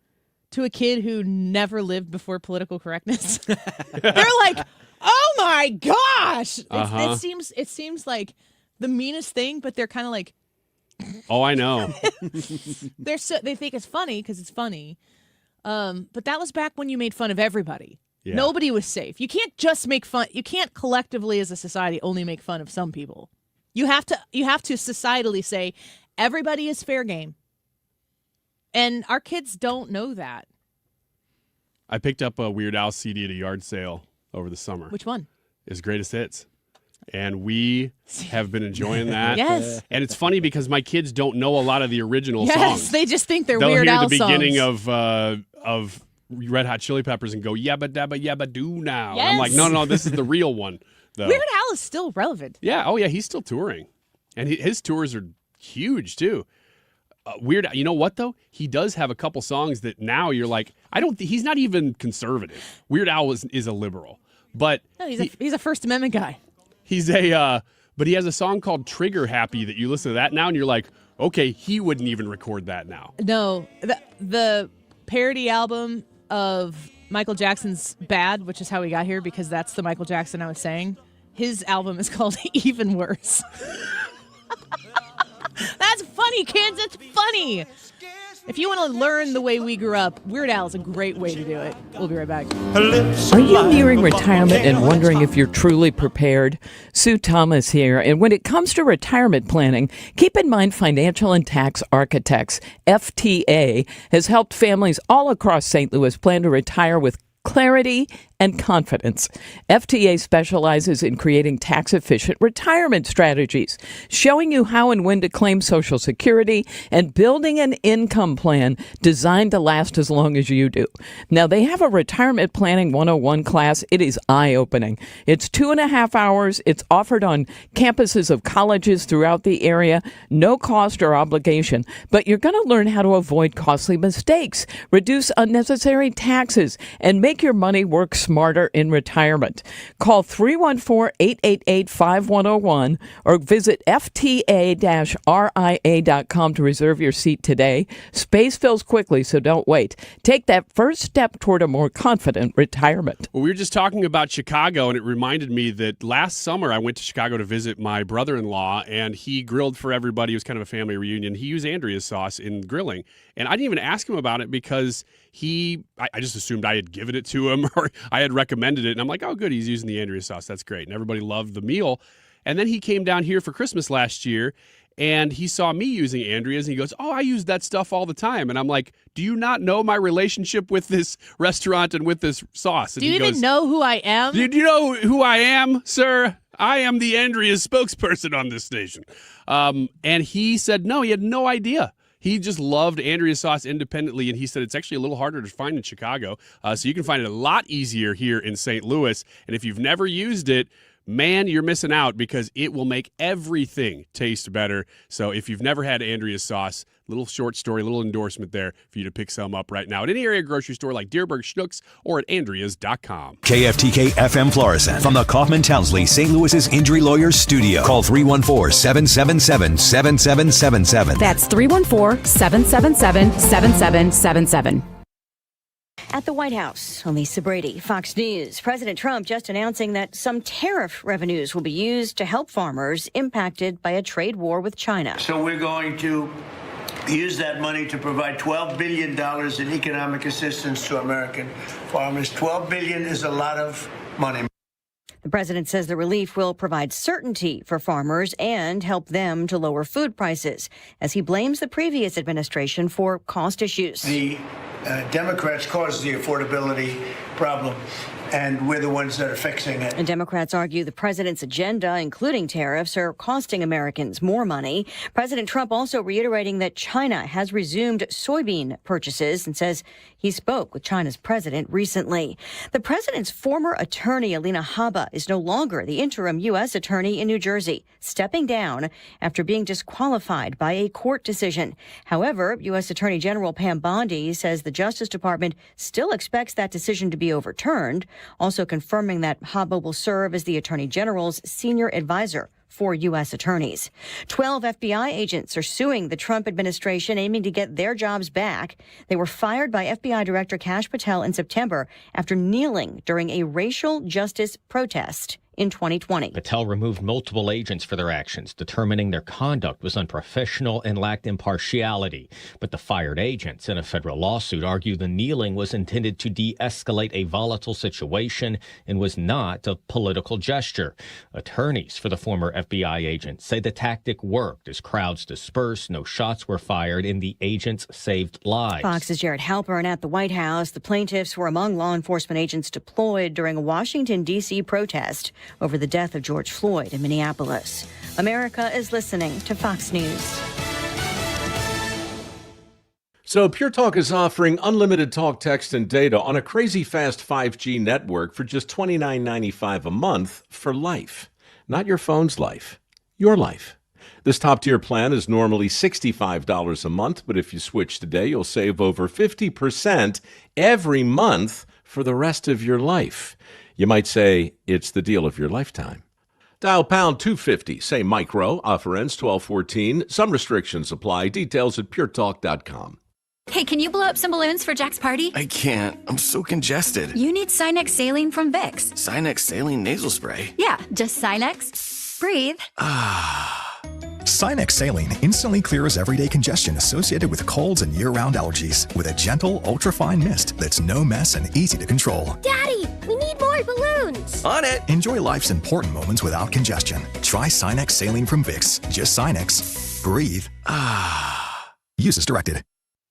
[SPEAKER 2] to a kid who never lived before political correctness, they're like, oh my gosh! It seems like the meanest thing, but they're kind of like,
[SPEAKER 7] oh, I know.
[SPEAKER 2] they think it's funny because it's funny, but that was back when you made fun of everybody. Yeah. Nobody was safe. You can't just make fun. You can't collectively as a society only make fun of some people. You have to societally say everybody is fair game. And our kids don't know that.
[SPEAKER 7] I picked up a Weird Al CD at a yard sale over the summer.
[SPEAKER 2] Which one?
[SPEAKER 7] His Greatest Hits. And we have been enjoying that.
[SPEAKER 2] Yes.
[SPEAKER 7] And it's funny because my kids don't know a lot of the original songs.
[SPEAKER 2] Yes, they just think they're
[SPEAKER 7] They'll
[SPEAKER 2] Weird Al songs.
[SPEAKER 7] They'll hear the beginning of Red Hot Chili Peppers and go, yabba dabba yabba doo now.
[SPEAKER 2] Yes.
[SPEAKER 7] And I'm like, no, this is the real one, though.
[SPEAKER 2] Weird Al is still relevant.
[SPEAKER 7] Yeah, oh yeah, he's still touring. And his tours are huge, too. Weird Al, you know what, though? He does have a couple songs that now you're like, he's not even conservative. Weird Al is a liberal. But
[SPEAKER 2] no, he's a First Amendment guy.
[SPEAKER 7] But he has a song called Trigger Happy that you listen to that now and you're like, okay, he wouldn't even record that now.
[SPEAKER 2] No, the parody album of Michael Jackson's Bad, which is how we got here because that's the Michael Jackson I was saying. His album is called Even Worse. That's funny, kids. It's funny. If you want to learn the way we grew up, Weird Al is a great way to do it. We'll be right back.
[SPEAKER 19] Are you nearing retirement and wondering if you're truly prepared? Sue Thomas here. And when it comes to retirement planning, keep in mind Financial and Tax Architects, FTA, has helped families all across St. Louis plan to retire with clarity and confidence. FTA specializes in creating tax-efficient retirement strategies, showing you how and when to claim Social Security, and building an income plan designed to last as long as you do. Now, they have a Retirement Planning 101 class. It is eye-opening. It's 2.5 hours. It's offered on campuses of colleges throughout the area. No cost or obligation, but you're going to learn how to avoid costly mistakes, reduce unnecessary taxes, and make your money work smarter in retirement. Call 314-888-5101 or visit fta-ria.com to reserve your seat today. Space fills quickly, so don't wait. Take that first step toward a more confident retirement.
[SPEAKER 7] Well, we were just talking about Chicago, and it reminded me that last summer I went to Chicago to visit my brother-in-law, and he grilled for everybody. It was kind of a family reunion. He used Andrea's sauce in grilling, and I didn't even ask him about it because I just assumed I had given it to him or I had recommended it. And I'm like, oh, good, he's using the Andrea sauce. That's great. And everybody loved the meal. And then he came down here for Christmas last year and he saw me using Andrea's and he goes, oh, I use that stuff all the time. And I'm like, do you not know my relationship with this restaurant and with this sauce? And
[SPEAKER 2] do you even know who I am?
[SPEAKER 7] Do you know who I am, sir? I am the Andrea's spokesperson on this station. And he said, no, he had no idea. He just loved Andrea's sauce independently, and he said it's actually a little harder to find in Chicago. So you can find it a lot easier here in St. Louis. And if you've never used it, man, you're missing out because it will make everything taste better. So if you've never had Andrea's sauce, little short story, little endorsement there for you to pick some up right now at any area grocery store like Dearborn, Schnucks, or at Andreas.com.
[SPEAKER 3] KFTK FM Florissant from the Kaufman Townsley St. Louis's Injury Lawyers Studio. Call 314-777-7777.
[SPEAKER 21] That's 314-777-7777.
[SPEAKER 23] At the White House, I'm Lisa Brady, Fox News. President Trump just announcing that some tariff revenues will be used to help farmers impacted by a trade war with China.
[SPEAKER 24] So we're going to use that money to provide $12 billion in economic assistance to American farmers. $12 billion is a lot of money.
[SPEAKER 23] The president says the relief will provide certainty for farmers and help them to lower food prices, as he blames the previous administration for cost issues.
[SPEAKER 24] The Democrats caused the affordability problem, and we're the ones that are fixing it.
[SPEAKER 23] And Democrats argue the president's agenda, including tariffs, are costing Americans more money. President Trump also reiterating that China has resumed soybean purchases and says he spoke with China's president recently. The president's former attorney, Alina Habba, is no longer the interim U.S. attorney in New Jersey, stepping down after being disqualified by a court decision. However, U.S. Attorney General Pam Bondi says the Justice Department still expects that decision to be overturned, also confirming that Habba will serve as the Attorney General's senior advisor for U.S. attorneys. 12 FBI agents are suing the Trump administration, aiming to get their jobs back. They were fired by FBI Director Kash Patel in September after kneeling during a racial justice protest in 2020.
[SPEAKER 1] Patel removed multiple agents for their actions, determining their conduct was unprofessional and lacked impartiality. But the fired agents in a federal lawsuit argue the kneeling was intended to de-escalate a volatile situation and was not a political gesture. Attorneys for the former FBI agents say the tactic worked as crowds dispersed, no shots were fired, and the agents saved lives.
[SPEAKER 23] Fox's Jared Halpern at the White House. The plaintiffs were among law enforcement agents deployed during a Washington, D.C. protest over the death of George Floyd in Minneapolis. America is listening to Fox News.
[SPEAKER 4] So Pure Talk is offering unlimited talk, text, and data on a crazy fast 5G network for just $29.95 a month for life. Not your phone's life, your life. This top-tier plan is normally $65 a month, but if you switch today, you'll save over 50% every month for the rest of your life. You might say it's the deal of your lifetime. Dial pound 250, say micro, offer ends 12/14. Some restrictions apply. Details at puretalk.com.
[SPEAKER 20] Hey, can you blow up some balloons for Jack's party?
[SPEAKER 21] I can't. I'm so congested.
[SPEAKER 20] You need Sinex Saline from Vicks.
[SPEAKER 21] Sinex Saline nasal spray?
[SPEAKER 20] Yeah, just Sinex. Breathe.
[SPEAKER 25] Sinex Saline instantly clears everyday congestion associated with colds and year-round allergies with a gentle, ultra-fine mist that's no mess and easy to control.
[SPEAKER 26] Daddy, we need more balloons.
[SPEAKER 21] On it.
[SPEAKER 25] Enjoy life's important moments without congestion. Try Sinex Saline from Vicks. Just Sinex. Breathe. Use as directed.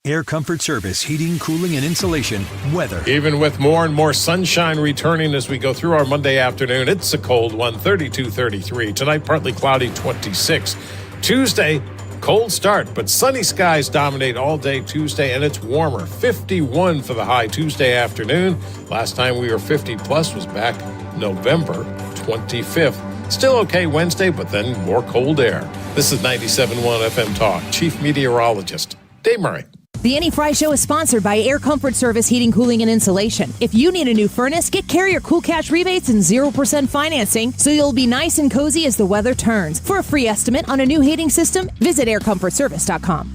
[SPEAKER 3] Air Comfort Service, heating, cooling, and insulation, weather.
[SPEAKER 27] Even with more and more sunshine returning as we go through our Monday afternoon, it's a cold one, 32, 33. Tonight, partly cloudy, 26. Tuesday, cold start, but sunny skies dominate all day Tuesday, and it's warmer. 51 for the high Tuesday afternoon. Last time we were 50 plus was back November 25th. Still okay Wednesday, but then more cold air. This is 97.1 FM Talk. Chief Meteorologist Dave Murray.
[SPEAKER 2] The Annie Fry Show is sponsored by Air Comfort Service Heating, Cooling, and Insulation. If you need a new furnace, get Carrier Cool Cash rebates and 0% financing so you'll be nice and cozy as the weather turns. For a free estimate on a new heating system, visit aircomfortservice.com.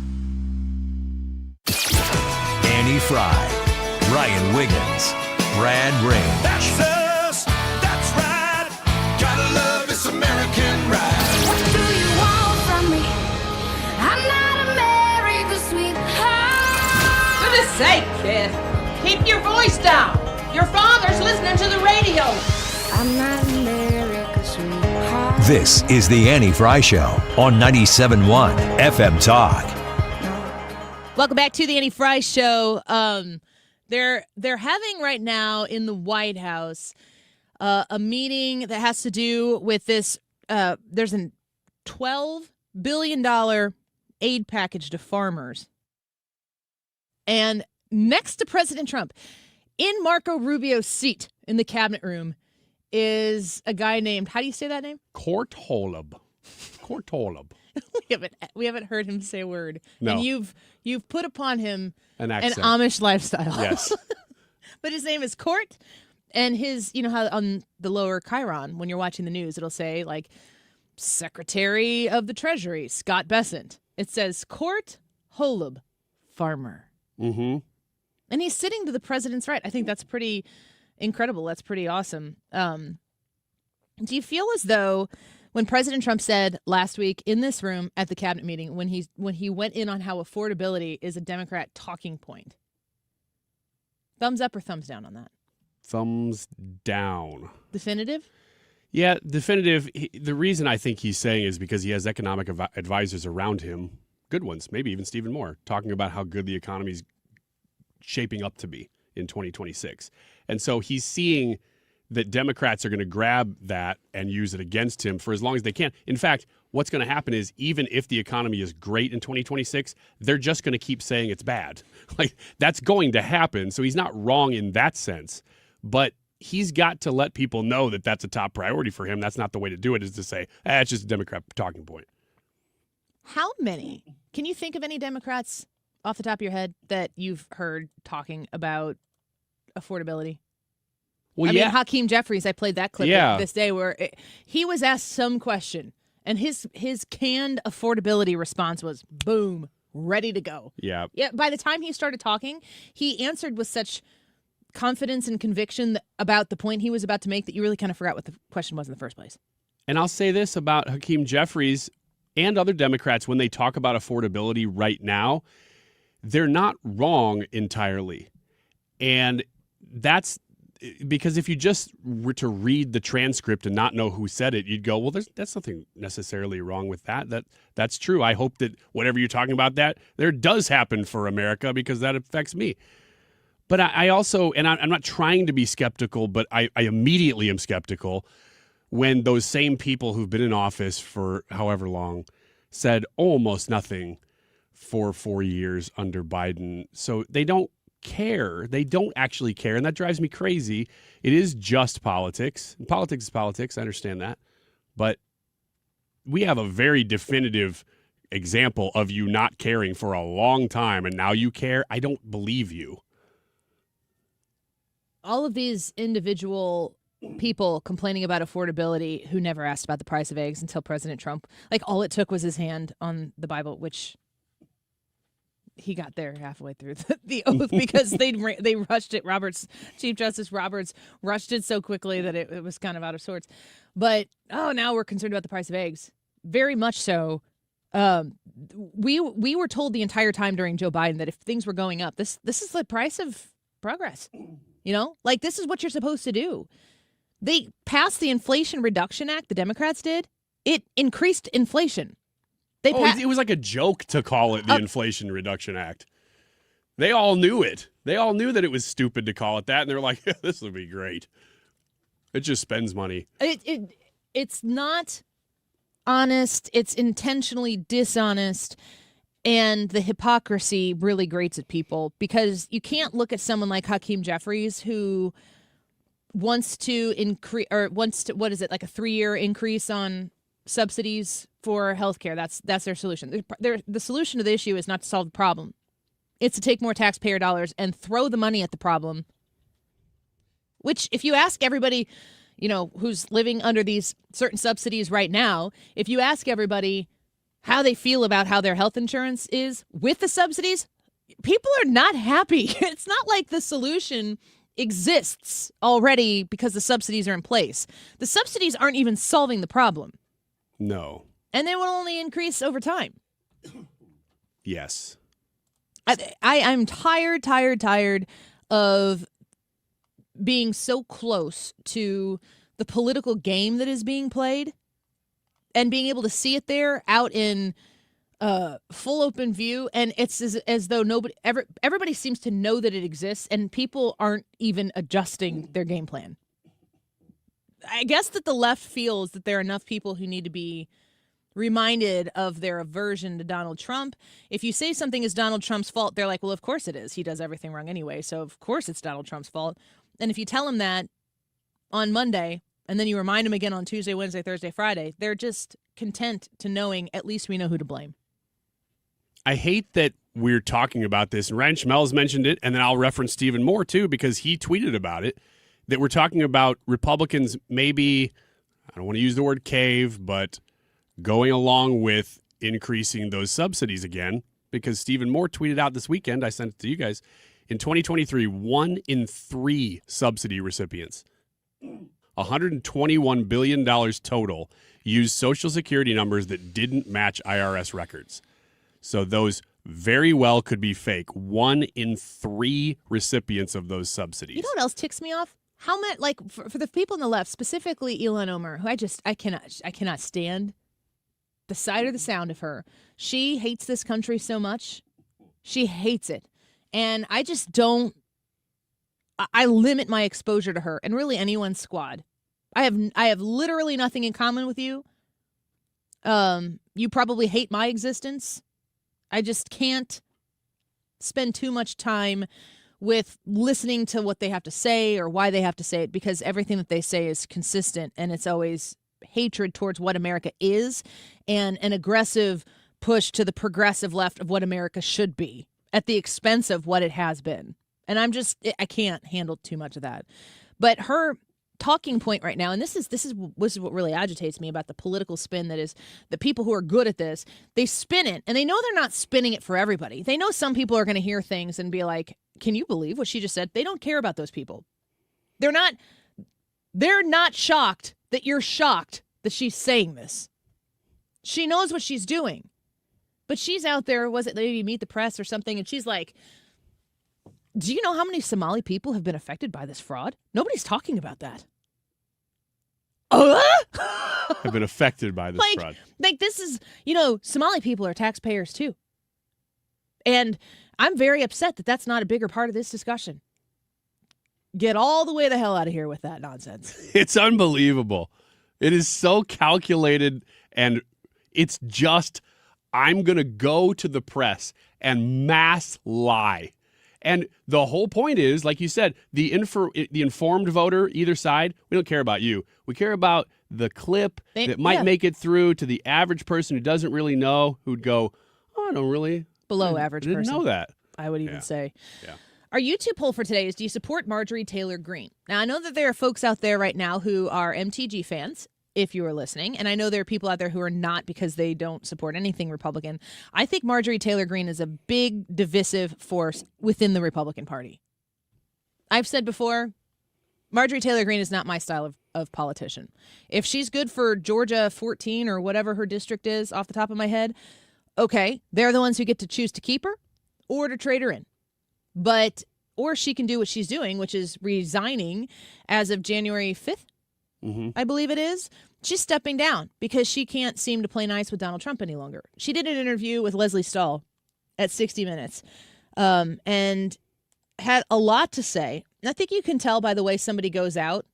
[SPEAKER 3] Annie Fry, Ryan Wiggins, Brad Range.
[SPEAKER 5] That's us, that's right. Gotta love this American ride.
[SPEAKER 26] What do you want from me? I'm not America's sweetheart.
[SPEAKER 28] For goodness sake, kid. Keep your voice down. Your father's listening to the radio.
[SPEAKER 26] I'm not America's sweetheart.
[SPEAKER 3] This is the Annie Fry Show on 97.1 FM Talk.
[SPEAKER 2] Welcome back to the Annie Fry Show. They're having right now in the White House a meeting that has to do with this. There's a $12 billion aid package to farmers. And next to President Trump, in Marco Rubio's seat in the cabinet room, is a guy named, how do you say that name?
[SPEAKER 7] Kortolub.
[SPEAKER 2] We haven't heard him say a word.
[SPEAKER 7] No.
[SPEAKER 2] And you've put upon him
[SPEAKER 7] An
[SPEAKER 2] an
[SPEAKER 7] accent.
[SPEAKER 2] Amish lifestyle.
[SPEAKER 7] Yes.
[SPEAKER 2] But his name is Court, and his, you know how on the lower chyron, when you're watching the news, it'll say like Secretary of the Treasury, Scott Bessent. It says Court Holub, farmer.
[SPEAKER 7] Mm-hmm.
[SPEAKER 2] And he's sitting to the president's right. I think that's pretty incredible. That's pretty awesome. Do you feel as though when President Trump said last week in this room at the cabinet meeting, when he went in on how affordability is a Democrat talking point, thumbs up or thumbs down on that?
[SPEAKER 7] Thumbs down.
[SPEAKER 2] Definitive?
[SPEAKER 7] Yeah, definitive. The reason I think he's saying is because he has economic advisors around him, good ones, maybe even Stephen Moore, talking about how good the economy's shaping up to be in 2026. And so he's seeing that Democrats are going to grab that and use it against him for as long as they can. In fact, what's going to happen is even if the economy is great in 2026, they're just going to keep saying it's bad. Like, that's going to happen. So he's not wrong in that sense. But he's got to let people know that that's a top priority for him. That's not the way to do it, is to say, it's just a Democrat talking point.
[SPEAKER 2] How many? Can you think of any Democrats off the top of your head that you've heard talking about affordability?
[SPEAKER 7] Well,
[SPEAKER 2] I mean, Hakeem Jeffries, I played that clip this day where he was asked some question, and his canned affordability response was, boom, ready to go.
[SPEAKER 7] Yeah.
[SPEAKER 2] Yeah. By the time he started talking, he answered with such confidence and conviction about the point he was about to make that you really kind of forgot what the question was in the first place.
[SPEAKER 7] And I'll say this about Hakeem Jeffries and other Democrats when they talk about affordability right now, they're not wrong entirely. And that's because if you just were to read the transcript and not know who said it, you'd go, well, that's nothing necessarily wrong with that. That's true. I hope that whatever you're talking about, that there does happen for America because that affects me. But I also, and I'm not trying to be skeptical, but I immediately am skeptical when those same people who've been in office for however long said almost nothing for 4 years under Biden. So they don't care. They don't actually care, and that drives me crazy. It is just politics. And politics is politics. I understand that. But we have a very definitive example of you not caring for a long time, and now you care. I don't believe you.
[SPEAKER 2] All of these individual people complaining about affordability who never asked about the price of eggs until President Trump, like all it took was his hand on the Bible, which he got there halfway through the oath because they rushed it. Chief Justice Roberts rushed it so quickly that it was kind of out of sorts. But, now we're concerned about the price of eggs. Very much so. We were told the entire time during Joe Biden that if things were going up, this is the price of progress. You know, like this is what you're supposed to do. They passed the Inflation Reduction Act, the Democrats did. It increased inflation.
[SPEAKER 7] It was like a joke to call it the Inflation Reduction Act. They all knew it. They all knew that it was stupid to call it that, and they're like, this would be great. It just spends money.
[SPEAKER 2] It's not honest. It's intentionally dishonest. And the hypocrisy really grates at people because you can't look at someone like Hakeem Jeffries who wants to increase what is it, like a 3-year increase on subsidies for healthcare. That's their solution. The solution to the issue is not to solve the problem. It's to take more taxpayer dollars and throw the money at the problem. Which, if you ask everybody, who's living under these certain subsidies right now, if you ask everybody how they feel about how their health insurance is with the subsidies, people are not happy. It's not like the solution exists already because the subsidies are in place. The subsidies aren't even solving the problem.
[SPEAKER 7] No.
[SPEAKER 2] And they will only increase over time.
[SPEAKER 7] Yes.
[SPEAKER 2] I'm tired of being so close to the political game that is being played and being able to see it there out in full open view. And it's as though everybody seems to know that it exists and people aren't even adjusting their game plan. I guess that the left feels that there are enough people who need to be reminded of their aversion to Donald Trump. If you say something is Donald Trump's fault, they're like, well, of course it is. He does everything wrong anyway, so of course it's Donald Trump's fault. And if you tell them that on Monday, and then you remind them again on Tuesday, Wednesday, Thursday, Friday, they're just content to knowing at least we know who to blame.
[SPEAKER 7] I hate that we're talking about this, and Ryan Schmelz mentioned it, and then I'll reference Stephen Moore, too, because he tweeted about it, that we're talking about Republicans maybe, I don't want to use the word cave, but going along with increasing those subsidies again, because Stephen Moore tweeted out this weekend, I sent it to you guys, in 2023, 1 in 3 subsidy recipients, $121 billion total, used Social Security numbers that didn't match IRS records. So those very well could be fake. 1 in 3 recipients of those subsidies.
[SPEAKER 2] You know what else ticks me off? How much, like, for the people on the left, specifically Ilhan Omar, who I cannot stand the sight or the sound of her. She hates this country so much. She hates it. And I just don't I limit my exposure to her and really anyone's squad. I have literally nothing in common with you. You probably hate my existence. I just can't spend too much time with listening to what they have to say or why they have to say it, because everything that they say is consistent, and it's always hatred towards what America is and an aggressive push to the progressive left of what America should be at the expense of what it has been. And I can't handle too much of that. But her talking point right now, and this is what really agitates me about the political spin, that is the people who are good at this, they spin it, and they know they're not spinning it for everybody. They know some people are going to hear things and be like, can you believe what she just said? They don't care about those people. They're not shocked that you're shocked that she's saying this. She knows what she's doing. But she's out there, was it maybe Meet the Press or something, and she's like, do you know how many Somali people have been affected by this fraud? Nobody's talking about that.
[SPEAKER 7] Have been affected by this fraud.
[SPEAKER 2] Like this is, Somali people are taxpayers too. And I'm very upset that that's not a bigger part of this discussion. Get all the way the hell out of here with that nonsense.
[SPEAKER 7] It's unbelievable. It is so calculated, and it's just, I'm going to go to the press and mass lie. And the whole point is, like you said, the informed voter, either side, we don't care about you. We care about the clip that might make it through to the average person who doesn't really know, who'd go, oh, I don't really.
[SPEAKER 2] Below average person.
[SPEAKER 7] Didn't know that.
[SPEAKER 2] I would even say.
[SPEAKER 7] Yeah.
[SPEAKER 2] Our YouTube poll for today is, do you support Marjorie Taylor Greene? Now, I know that there are folks out there right now who are MTG fans, if you are listening, and I know there are people out there who are not because they don't support anything Republican. I think Marjorie Taylor Greene is a big divisive force within the Republican Party. I've said before, Marjorie Taylor Greene is not my style of politician. If she's good for Georgia 14 or whatever her district is off the top of my head, okay, they're the ones who get to choose to keep her or to trade her in. Or she can do what she's doing, which is resigning as of January 5th, I believe it is. She's stepping down because she can't seem to play nice with Donald Trump any longer. She did an interview with Leslie Stahl at 60 Minutes and had a lot to say. I think you can tell by the way somebody goes out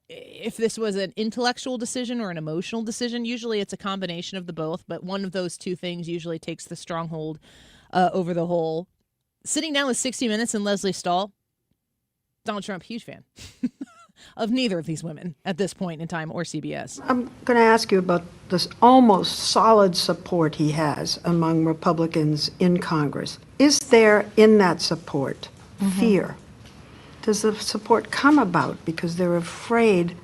[SPEAKER 2] if this was an intellectual decision or an emotional decision. Usually it's a combination of the both, but one of those two things usually takes the stronghold over the whole. Sitting down with 60 Minutes and Leslie Stahl, Donald Trump, huge fan of neither of these women at this point in time, or CBS.
[SPEAKER 6] I'm going to ask you about this almost solid support he has among Republicans in Congress. Is there in that support fear? Does the support come about because they're afraid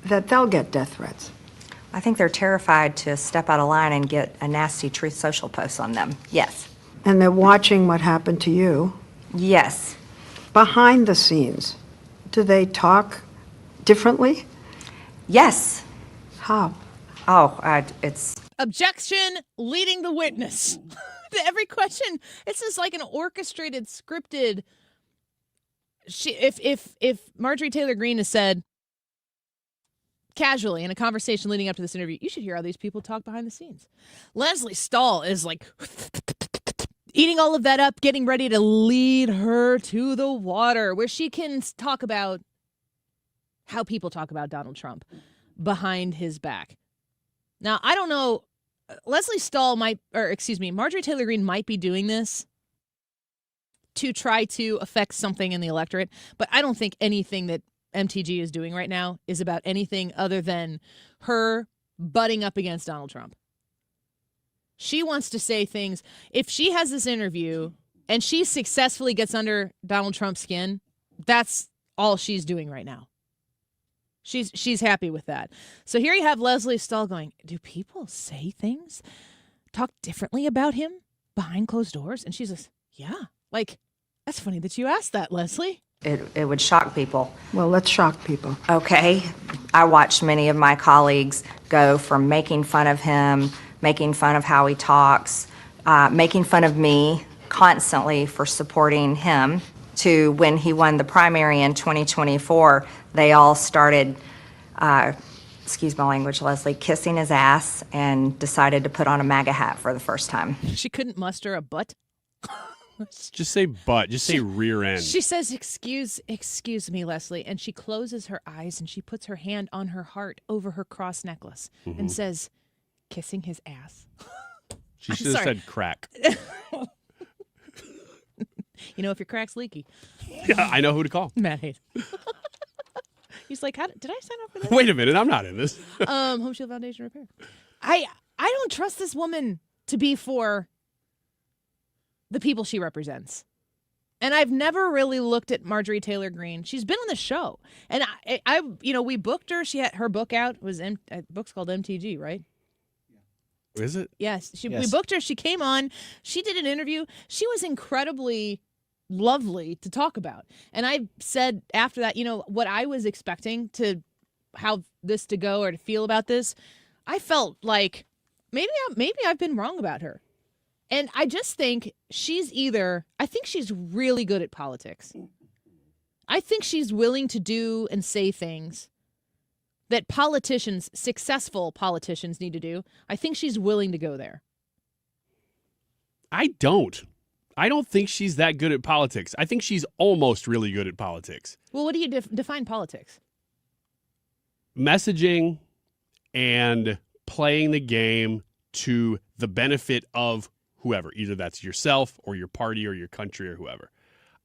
[SPEAKER 6] that they'll get death threats?
[SPEAKER 8] I think they're terrified to step out of line and get a nasty Truth Social post on them. Yes.
[SPEAKER 6] And they're watching what happened to you?
[SPEAKER 8] Yes.
[SPEAKER 6] Behind the scenes, do they talk differently?
[SPEAKER 8] Yes.
[SPEAKER 6] How?
[SPEAKER 8] It's...
[SPEAKER 2] Objection, leading the witness. To every question, it's just like an orchestrated, scripted... If Marjorie Taylor Greene has said casually in a conversation leading up to this interview, you should hear how these people talk behind the scenes. Leslie Stahl is like eating all of that up, getting ready to lead her to the water where she can talk about how people talk about Donald Trump behind his back. Now, I don't know. Marjorie Taylor Greene might be doing this to try to affect something in the electorate, but I don't think anything that MTG is doing right now is about anything other than her butting up against Donald Trump. She wants to say things. If she has this interview and she successfully gets under Donald Trump's skin, that's all she's doing right now. She's happy with that. So here you have Leslie Stahl going, do people say things, talk differently about him behind closed doors? And she's just, yeah. Like, that's funny that you asked that, Leslie.
[SPEAKER 8] It would shock people.
[SPEAKER 6] Well, let's shock people.
[SPEAKER 8] Okay. I watched many of my colleagues go from making fun of him, making fun of how he talks, making fun of me constantly for supporting him, to when he won the primary in 2024, they all started, excuse my language, Leslie, kissing his ass and decided to put on a MAGA hat for the first time.
[SPEAKER 2] She couldn't muster a butt.
[SPEAKER 7] Just say butt. Just say rear end.
[SPEAKER 2] She says, excuse me, Leslie. And she closes her eyes and she puts her hand on her heart over her cross necklace and says, kissing his ass.
[SPEAKER 7] She should have said crack.
[SPEAKER 2] You know, if your crack's leaky.
[SPEAKER 7] Yeah, I know who to call.
[SPEAKER 2] Matt Hayes. He's like, did I sign up for this?
[SPEAKER 7] Wait a minute, I'm not in this.
[SPEAKER 2] Home Shield Foundation repair. I don't trust this woman to be for the people she represents. And I've never really looked at Marjorie Taylor Greene. She's been on the show. And I we booked her. She had her book out. It was book's called MTG, right?
[SPEAKER 7] Is it?
[SPEAKER 2] Yes. We booked her. She came on. She did an interview. She was incredibly lovely to talk about. And I said after that, what I was expecting to how this to go or to feel about this, I felt like maybe I've been wrong about her. And I just think I think she's really good at politics. I think she's willing to do and say things that successful politicians need to do. I think she's willing to go there.
[SPEAKER 7] I don't think she's that good at politics. I think she's almost really good at politics.
[SPEAKER 2] Well, what do you define politics?
[SPEAKER 7] Messaging and playing the game to the benefit of whoever. Either that's yourself or your party or your country or whoever.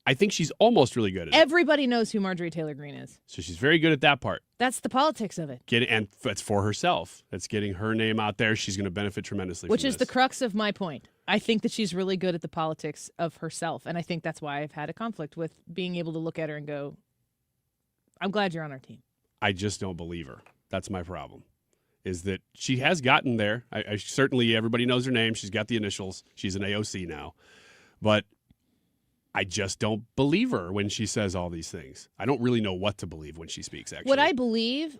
[SPEAKER 7] I think she's almost really good at it.
[SPEAKER 2] Everybody knows who Marjorie Taylor Greene is.
[SPEAKER 7] So she's very good at that part.
[SPEAKER 2] That's the politics of it.
[SPEAKER 7] And that's for herself. That's getting her name out there. She's going to benefit tremendously
[SPEAKER 2] Which
[SPEAKER 7] from
[SPEAKER 2] is
[SPEAKER 7] this.
[SPEAKER 2] the crux of my point. I think that she's really good at the politics of herself. And I think that's why I've had a conflict with being able to look at her and go, I'm glad you're on our team.
[SPEAKER 7] I just don't believe her. That's my problem. Is that she has gotten there. I certainly, everybody knows her name. She's got the initials. She's an AOC now. But I just don't believe her when she says all these things. I don't really know what to believe when she speaks, actually.
[SPEAKER 2] What I believe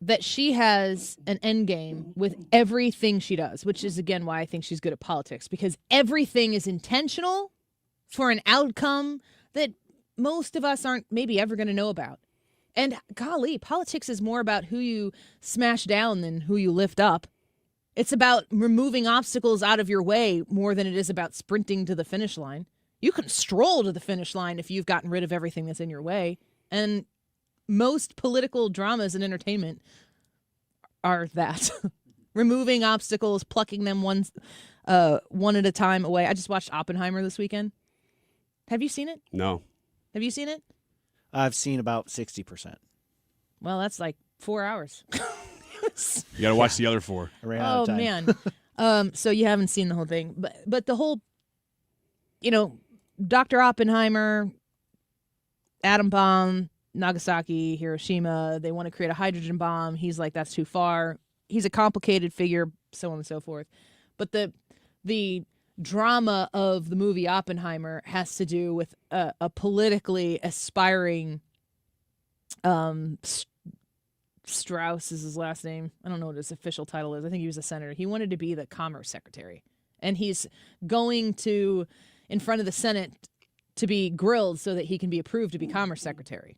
[SPEAKER 2] that she has an end game with everything she does, which is, again, why I think she's good at politics, because everything is intentional for an outcome that most of us aren't maybe ever going to know about. And golly, politics is more about who you smash down than who you lift up. It's about removing obstacles out of your way more than it is about sprinting to the finish line. You can stroll to the finish line if you've gotten rid of everything that's in your way. And most political dramas and entertainment are that. Removing obstacles, plucking them one at a time away. I just watched Oppenheimer this weekend. Have you seen it?
[SPEAKER 7] No.
[SPEAKER 2] Have you seen it?
[SPEAKER 9] I've seen about 60%.
[SPEAKER 2] Well, that's like 4 hours.
[SPEAKER 7] You got to watch the other 4.
[SPEAKER 9] I ran out of time.
[SPEAKER 2] Man. So you haven't seen the whole thing. But the whole, Dr. Oppenheimer, atom bomb, Nagasaki, Hiroshima, they want to create a hydrogen bomb. He's like, that's too far. He's a complicated figure, so on and so forth. But the drama of the movie Oppenheimer has to do with a politically aspiring Strauss is his last name. I don't know what his official title is. I think he was a senator. He wanted to be the Commerce Secretary. And he's going in front of the Senate to be grilled so that he can be approved to be Commerce Secretary.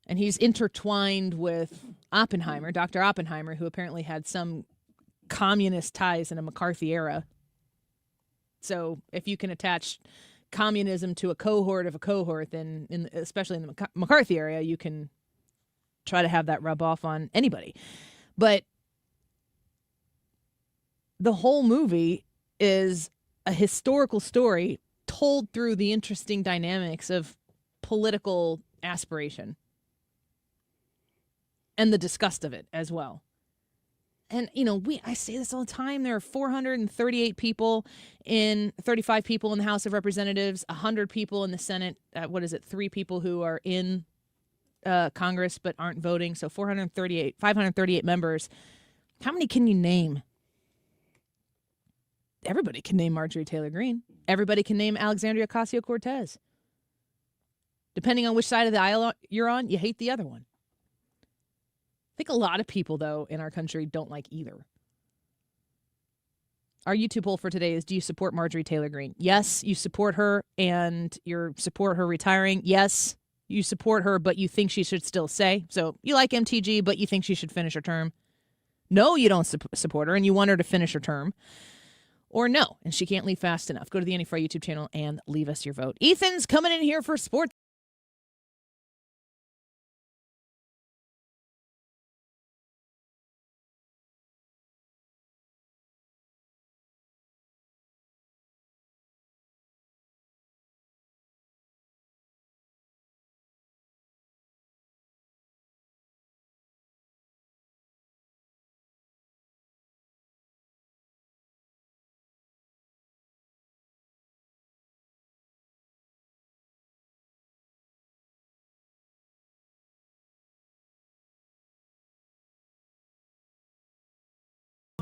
[SPEAKER 2] And he's intertwined with Oppenheimer, Dr. Oppenheimer, who apparently had some communist ties in a McCarthy era. So if you can attach communism to a cohort of a cohort, then especially in the McCarthy area, you can try to have that rub off on anybody. But the whole movie is a historical story told through the interesting dynamics of political aspiration and the disgust of it as well. And, I say this all the time. There are 438 people 35 people in the House of Representatives, 100 people in the Senate. 3 people who are in Congress but aren't voting. So 538 members. How many can you name? Everybody can name Marjorie Taylor Greene. Everybody can name Alexandria Ocasio-Cortez. Depending on which side of the aisle you're on, you hate the other one. I think a lot of people, though, in our country don't like either. Our YouTube poll for today is, do you support Marjorie Taylor Greene? Yes, you support her, and you support her retiring. Yes, you support her, but you think she should still stay. So you like MTG, but you think she should finish her term. No, you don't support her, and you want her to finish her term. or no, and she can't leave fast enough. Go to the Annie Fry YouTube channel and leave us your vote. Ethan's coming in here for sports.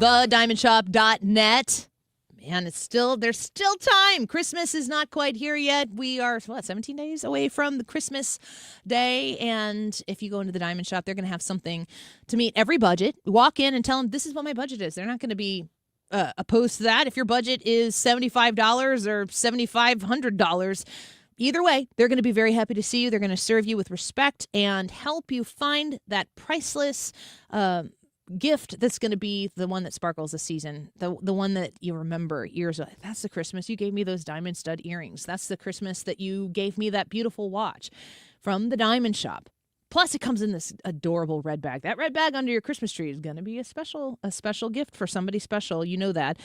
[SPEAKER 2] TheDiamondShop.net. Man, there's still time. Christmas is not quite here yet. We are, 17 days away from the Christmas day. And if you go into the Diamond Shop, they're going to have something to meet every budget. Walk in and tell them, this is what my budget is. They're not going to be opposed to that. If your budget is $75 or $7,500, either way, they're going to be very happy to see you. They're going to serve you with respect and help you find that priceless gift that's going to be the one that sparkles the season, the one that you remember years ago. That's the Christmas you gave me those diamond stud earrings. That's the Christmas that you gave me that beautiful watch from the Diamond Shop. Plus, it comes in this adorable red bag. That red bag under your Christmas tree is going to be a special gift for somebody special. You know that.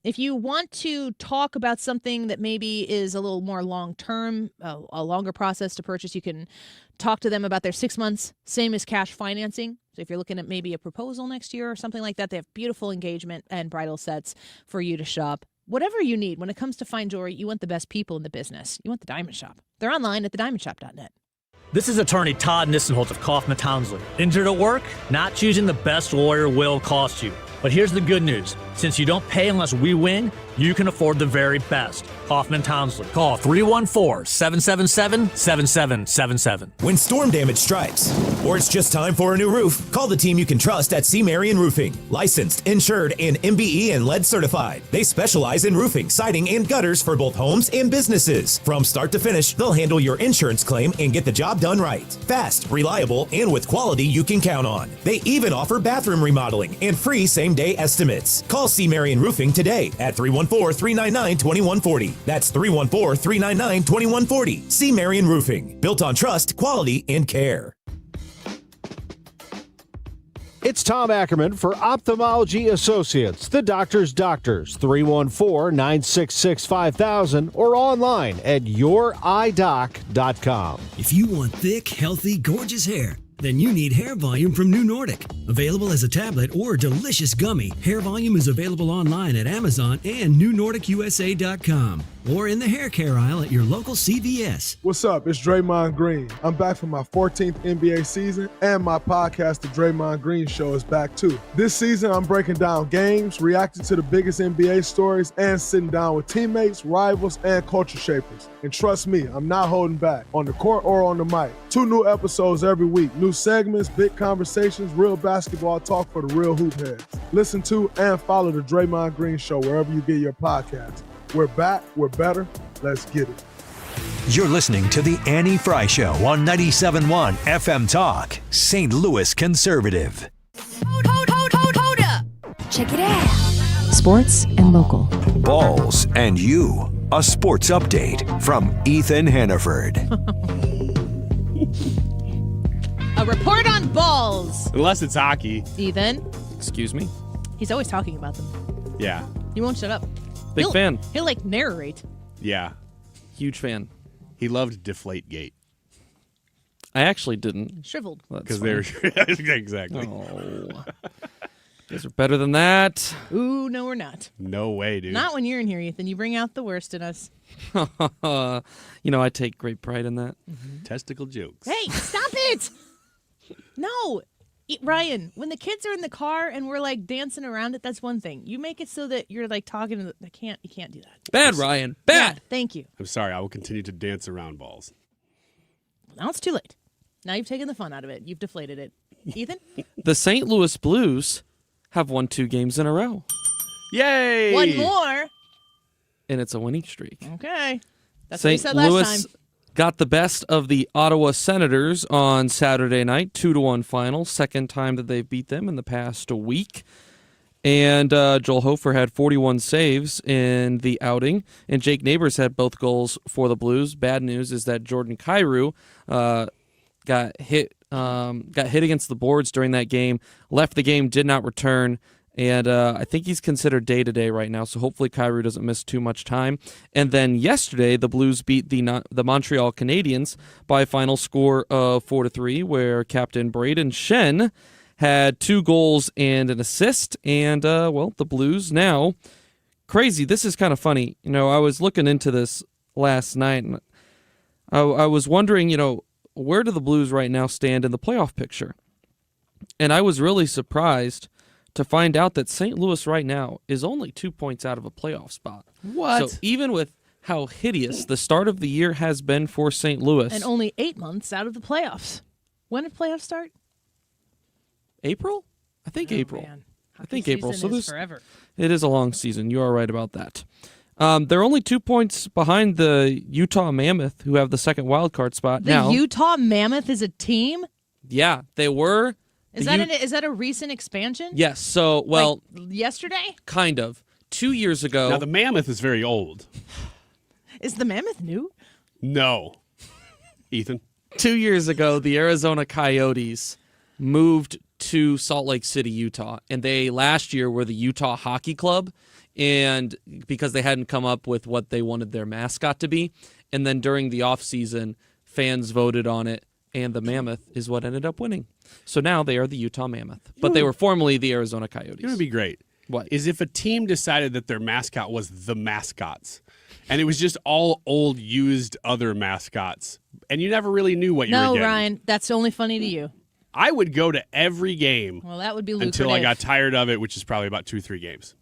[SPEAKER 2] If you want to talk about something that maybe is a little more long-term, a longer process to purchase, you can talk to them about their 6 months, same as cash financing. So if you're looking at maybe a proposal next year or something like that, they have beautiful engagement and bridal sets for you to shop. Whatever you need when it comes to fine jewelry, you want the best people in the business. You want the Diamond Shop. They're online at thediamondshop.net.
[SPEAKER 10] This is attorney Todd Nissenholtz of Kaufman Townsley. Injured at work? Not choosing the best lawyer will cost you. But here's the good news. Since you don't pay unless we win, you can afford the very best. Kaufman Townsley. Call 314-777-7777.
[SPEAKER 11] When storm damage strikes, or it's just time for a new roof, call the team you can trust at C. Marion Roofing. Licensed, insured, and MBE and lead certified. They specialize in roofing, siding, and gutters for both homes and businesses. From start to finish, they'll handle your insurance claim and get the job done right. Fast, reliable, and with quality you can count on. They even offer bathroom remodeling and free same-day estimates. Call C. Marion Roofing today at 314-399-2140. That's 314-399-2140. C. Marion Roofing. Built on trust, quality, and care.
[SPEAKER 12] It's Tom Ackerman for Ophthalmology Associates, the doctor's doctors, 314-966-5000 or online at youridoc.com.
[SPEAKER 13] If you want thick, healthy, gorgeous hair, then you need Hair Volume from New Nordic. Available as a tablet or delicious gummy, Hair Volume is available online at Amazon and NewNordicUSA.com or in the hair care aisle at your local CVS.
[SPEAKER 14] What's up? It's Draymond Greene. I'm back for my 14th NBA season, and my podcast, The Draymond Greene Show, is back too. This season, I'm breaking down games, reacting to the biggest NBA stories, and sitting down with teammates, rivals, and culture shapers. And trust me, I'm not holding back, on the court or on the mic. 2 new episodes every week, new segments, big conversations, real basketball talk for the real hoop heads. Listen to and follow The Draymond Greene Show wherever you get your podcasts. We're back, we're better, let's get it.
[SPEAKER 3] You're listening to The Annie Fry Show on 97.1 FM Talk, St. Louis Conservative.
[SPEAKER 26] Hold up. Check it out.
[SPEAKER 15] Sports and local.
[SPEAKER 3] Balls and you. A sports update from Ethan Hannaford.
[SPEAKER 2] A report on balls.
[SPEAKER 7] Unless it's hockey.
[SPEAKER 2] Ethan.
[SPEAKER 16] Excuse me?
[SPEAKER 2] He's always talking about them.
[SPEAKER 7] Yeah.
[SPEAKER 2] He won't shut up.
[SPEAKER 16] Big fan.
[SPEAKER 2] He'll like narrate.
[SPEAKER 7] Yeah.
[SPEAKER 16] Huge fan.
[SPEAKER 7] He loved Deflategate.
[SPEAKER 16] I actually didn't.
[SPEAKER 2] Shriveled.
[SPEAKER 7] Because they're exactly.
[SPEAKER 16] Oh. You guys are better than that.
[SPEAKER 2] Ooh, no, we're not.
[SPEAKER 7] No way, dude.
[SPEAKER 2] Not when you're in here, Ethan. You bring out the worst in us.
[SPEAKER 16] I take great pride in that.
[SPEAKER 7] Mm-hmm. Testicle jokes.
[SPEAKER 2] Hey, stop it! No. Ryan, when the kids are in the car and we're like dancing around it, that's one thing. You make it so that you're like talking to you can't do that.
[SPEAKER 16] Bad, Ryan. Bad.
[SPEAKER 2] Yeah, thank you.
[SPEAKER 7] I'm sorry. I will continue to dance around balls.
[SPEAKER 2] Now it's too late. Now you've taken the fun out of it. You've deflated it. Ethan?
[SPEAKER 16] The St. Louis Blues have won 2 games in a row.
[SPEAKER 7] Yay!
[SPEAKER 2] One more.
[SPEAKER 16] And it's a winning streak.
[SPEAKER 2] Okay. That's what we
[SPEAKER 16] St.
[SPEAKER 2] said last
[SPEAKER 16] Louis
[SPEAKER 2] time.
[SPEAKER 16] got the best of the Ottawa Senators on Saturday night, 2-1 final. Second time that they've beat them in the past week. And Joel Hofer had 41 saves in the outing, and Jake Neighbors had both goals for the Blues. Bad news is that Jordan Kyrou got hit against the boards during that game, left the game, did not return, and I think he's considered day-to-day right now, so hopefully Kyrou doesn't miss too much time. And then yesterday, the Blues beat the Montreal Canadiens by a final score of 4-3, where Captain Braden Shen had 2 goals and an assist, and, the Blues now, crazy, this is kind of funny. I was looking into this last night, and I was wondering, where do the Blues right now stand in the playoff picture? And I was really surprised to find out that St. Louis right now is only 2 points out of a playoff spot.
[SPEAKER 2] What?
[SPEAKER 16] So even with how hideous the start of the year has been for St. Louis.
[SPEAKER 2] And only 8 months out of the playoffs. When did playoffs start?
[SPEAKER 16] April? I think April.
[SPEAKER 2] Man.
[SPEAKER 16] I think April. So
[SPEAKER 2] is forever.
[SPEAKER 16] It is a long season. You are right about that. They're only 2 points behind the Utah Mammoth, who have the second wild card spot now.
[SPEAKER 2] The Utah Mammoth is a team?
[SPEAKER 16] Yeah, they were.
[SPEAKER 2] Is that a recent expansion?
[SPEAKER 16] Yes. So,
[SPEAKER 2] like yesterday?
[SPEAKER 16] Kind of. 2 years ago.
[SPEAKER 7] Now, the Mammoth is very old.
[SPEAKER 2] Is the Mammoth new?
[SPEAKER 7] No. Ethan?
[SPEAKER 16] 2 years ago, the Arizona Coyotes moved to Salt Lake City, Utah, and they last year were the Utah Hockey Club, and because they hadn't come up with what they wanted their mascot to be, and then during the offseason, fans voted on it, and the Mammoth is what ended up winning. So now they are the Utah Mammoth, but they were formerly the Arizona Coyotes.
[SPEAKER 7] You know what would be great?
[SPEAKER 16] What?
[SPEAKER 7] Is if a team decided that their mascot was the Mascots, and it was just all old, used other mascots, and you never really knew what you were getting.
[SPEAKER 2] No, Ryan, that's only funny to you.
[SPEAKER 7] I would go to every game.
[SPEAKER 2] Well, that would be lucrative.
[SPEAKER 7] Until I got tired of it, which is probably about 2-3 games.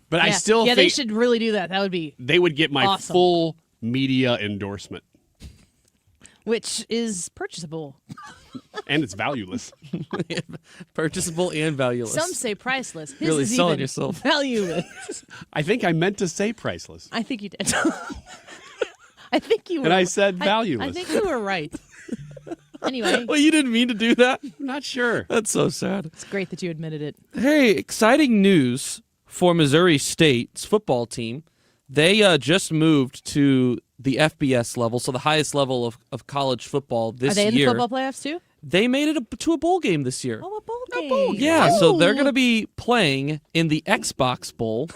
[SPEAKER 7] But I still
[SPEAKER 2] think...
[SPEAKER 7] they
[SPEAKER 2] should really do that. That would be
[SPEAKER 7] They would get my
[SPEAKER 2] awesome.
[SPEAKER 7] full media endorsement.
[SPEAKER 2] Which is purchasable.
[SPEAKER 7] And it's valueless.
[SPEAKER 16] Purchasable and valueless.
[SPEAKER 2] Some say priceless. His
[SPEAKER 16] really
[SPEAKER 2] is
[SPEAKER 16] selling
[SPEAKER 2] even
[SPEAKER 16] yourself.
[SPEAKER 2] Valueless.
[SPEAKER 7] I think I meant to say priceless.
[SPEAKER 2] I think you did. I think you were.
[SPEAKER 7] And I said valueless.
[SPEAKER 2] I think you were right. Anyway.
[SPEAKER 16] Well, you didn't mean to do that?
[SPEAKER 7] I'm not sure.
[SPEAKER 16] That's so sad.
[SPEAKER 2] It's great that you admitted it.
[SPEAKER 16] Hey, exciting news for Missouri State's football team. They just moved to the FBS level, so the highest level of college football this year.
[SPEAKER 2] Are they in the football playoffs too?
[SPEAKER 16] They made it to a bowl game this year.
[SPEAKER 2] Oh, a bowl game.
[SPEAKER 16] Yeah, so they're going to be playing in the Xbox Bowl.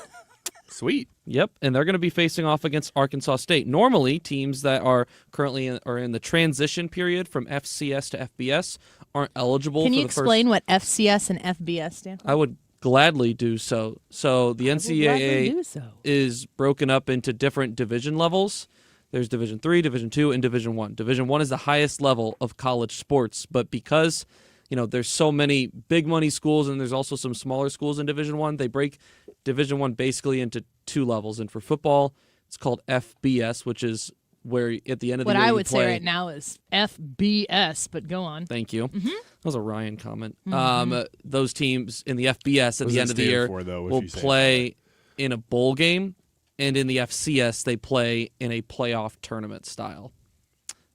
[SPEAKER 7] Sweet.
[SPEAKER 16] Yep, and they're going to be facing off against Arkansas State. Normally, teams that are currently in the transition period from FCS to FBS aren't eligible for the first...
[SPEAKER 2] Can you explain what FCS and FBS stand for?
[SPEAKER 16] I would gladly do so. So the NCAA is broken up into different division levels. There's Division 3, Division 2, and Division 1. Division 1 is the highest level of college sports, but because there's so many big money schools and there's also some smaller schools in Division 1, they break Division 1 basically into 2 levels. And for football, it's called FBS, which is where at the end of the year
[SPEAKER 2] what I
[SPEAKER 16] you
[SPEAKER 2] would
[SPEAKER 16] play.
[SPEAKER 2] say right now is FBS, but go on.
[SPEAKER 16] Thank you.
[SPEAKER 2] Mm-hmm.
[SPEAKER 16] That was a Ryan comment.
[SPEAKER 2] Mm-hmm.
[SPEAKER 16] Those teams in the FBS at the end of the year will play in a bowl game, and in the FCS they play in a playoff tournament style.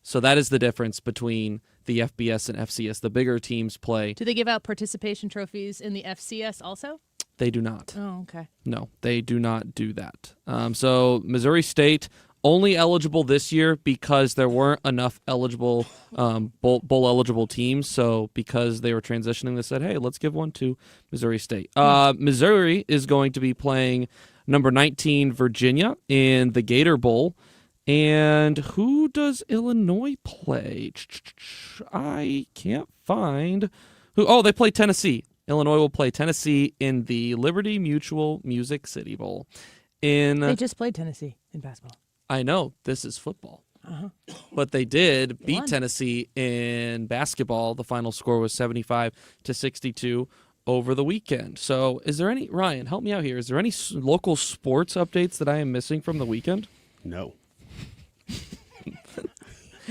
[SPEAKER 16] So that is the difference between the FBS and FCS. The bigger teams play.
[SPEAKER 2] Do they give out participation trophies in the FCS also?
[SPEAKER 16] They do not.
[SPEAKER 2] Oh, okay.
[SPEAKER 16] No, they do not do that. So Missouri State only eligible this year because there weren't enough eligible bowl eligible teams. So because they were transitioning, they said, hey, let's give one to Missouri State. Missouri is going to be playing number 19 Virginia in the Gator Bowl. And who does Illinois play? I can't find who. Oh, they play Tennessee. Illinois will play Tennessee in the Liberty Mutual Music City Bowl.
[SPEAKER 2] They just played Tennessee in basketball.
[SPEAKER 16] I know, this is football.
[SPEAKER 2] Uh-huh.
[SPEAKER 16] But they did beat
[SPEAKER 2] won.
[SPEAKER 16] Tennessee in basketball. The final score was 75-62 over the weekend. So is there any, Ryan, help me out here. Is there any local sports updates that I am missing from the weekend?
[SPEAKER 7] No.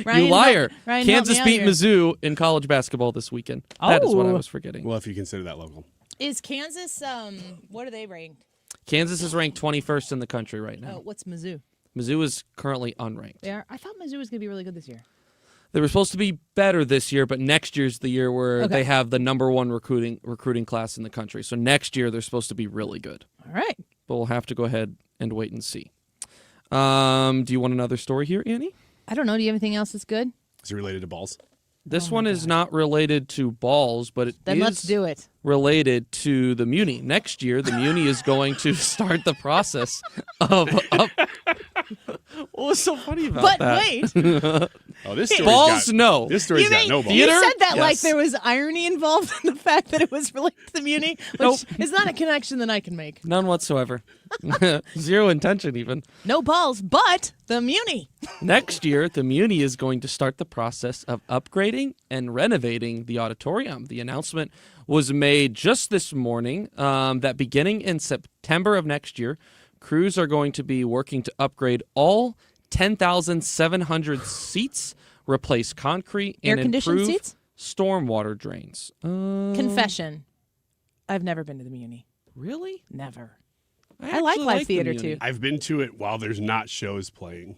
[SPEAKER 16] Ryan, you liar.
[SPEAKER 2] Ryan,
[SPEAKER 16] Kansas beat Mizzou in college basketball this weekend. That is what I was forgetting.
[SPEAKER 7] Well, if you consider that local.
[SPEAKER 2] Is Kansas, what are they ranked?
[SPEAKER 16] Kansas is ranked 21st in the country right now.
[SPEAKER 2] Oh, what's Mizzou?
[SPEAKER 16] Mizzou is currently unranked.
[SPEAKER 2] They are? I thought Mizzou was going to be really good this year.
[SPEAKER 16] They were supposed to be better this year, but next year's the year where they have the number one recruiting class in the country. So next year they're supposed to be really good.
[SPEAKER 2] All right.
[SPEAKER 16] But we'll have to go ahead and wait and see. Do you want another story here, Annie?
[SPEAKER 2] I don't know. Do you have anything else that's good?
[SPEAKER 7] Is it related to balls?
[SPEAKER 16] This one is not related to balls, but
[SPEAKER 2] Then let's do it.
[SPEAKER 16] Related to the Muni. Next year, the Muni is going to start the process of what was so funny about that?
[SPEAKER 2] But wait.
[SPEAKER 7] This story's
[SPEAKER 16] balls, no.
[SPEAKER 7] This story's got no balls.
[SPEAKER 2] You said that
[SPEAKER 16] Yes.
[SPEAKER 2] like there was irony involved in the fact that it was related to the Muni, which is not a connection that I can make.
[SPEAKER 16] None whatsoever. Zero intention, even.
[SPEAKER 2] No balls, but the Muni.
[SPEAKER 16] Next year, the Muni is going to start the process of upgrading and renovating the auditorium. The announcement was made just this morning that beginning in September of next year, crews are going to be working to upgrade all 10,700 seats, replace concrete, and
[SPEAKER 2] Air-conditioned
[SPEAKER 16] improve
[SPEAKER 2] seats?
[SPEAKER 16] stormwater drains.
[SPEAKER 2] Confession. I've never been to the Muni.
[SPEAKER 16] Really?
[SPEAKER 2] Never.
[SPEAKER 16] I
[SPEAKER 2] like
[SPEAKER 16] actually
[SPEAKER 2] live
[SPEAKER 16] the
[SPEAKER 2] theater
[SPEAKER 16] Muni.
[SPEAKER 2] too.
[SPEAKER 7] I've been to it while there's not shows playing.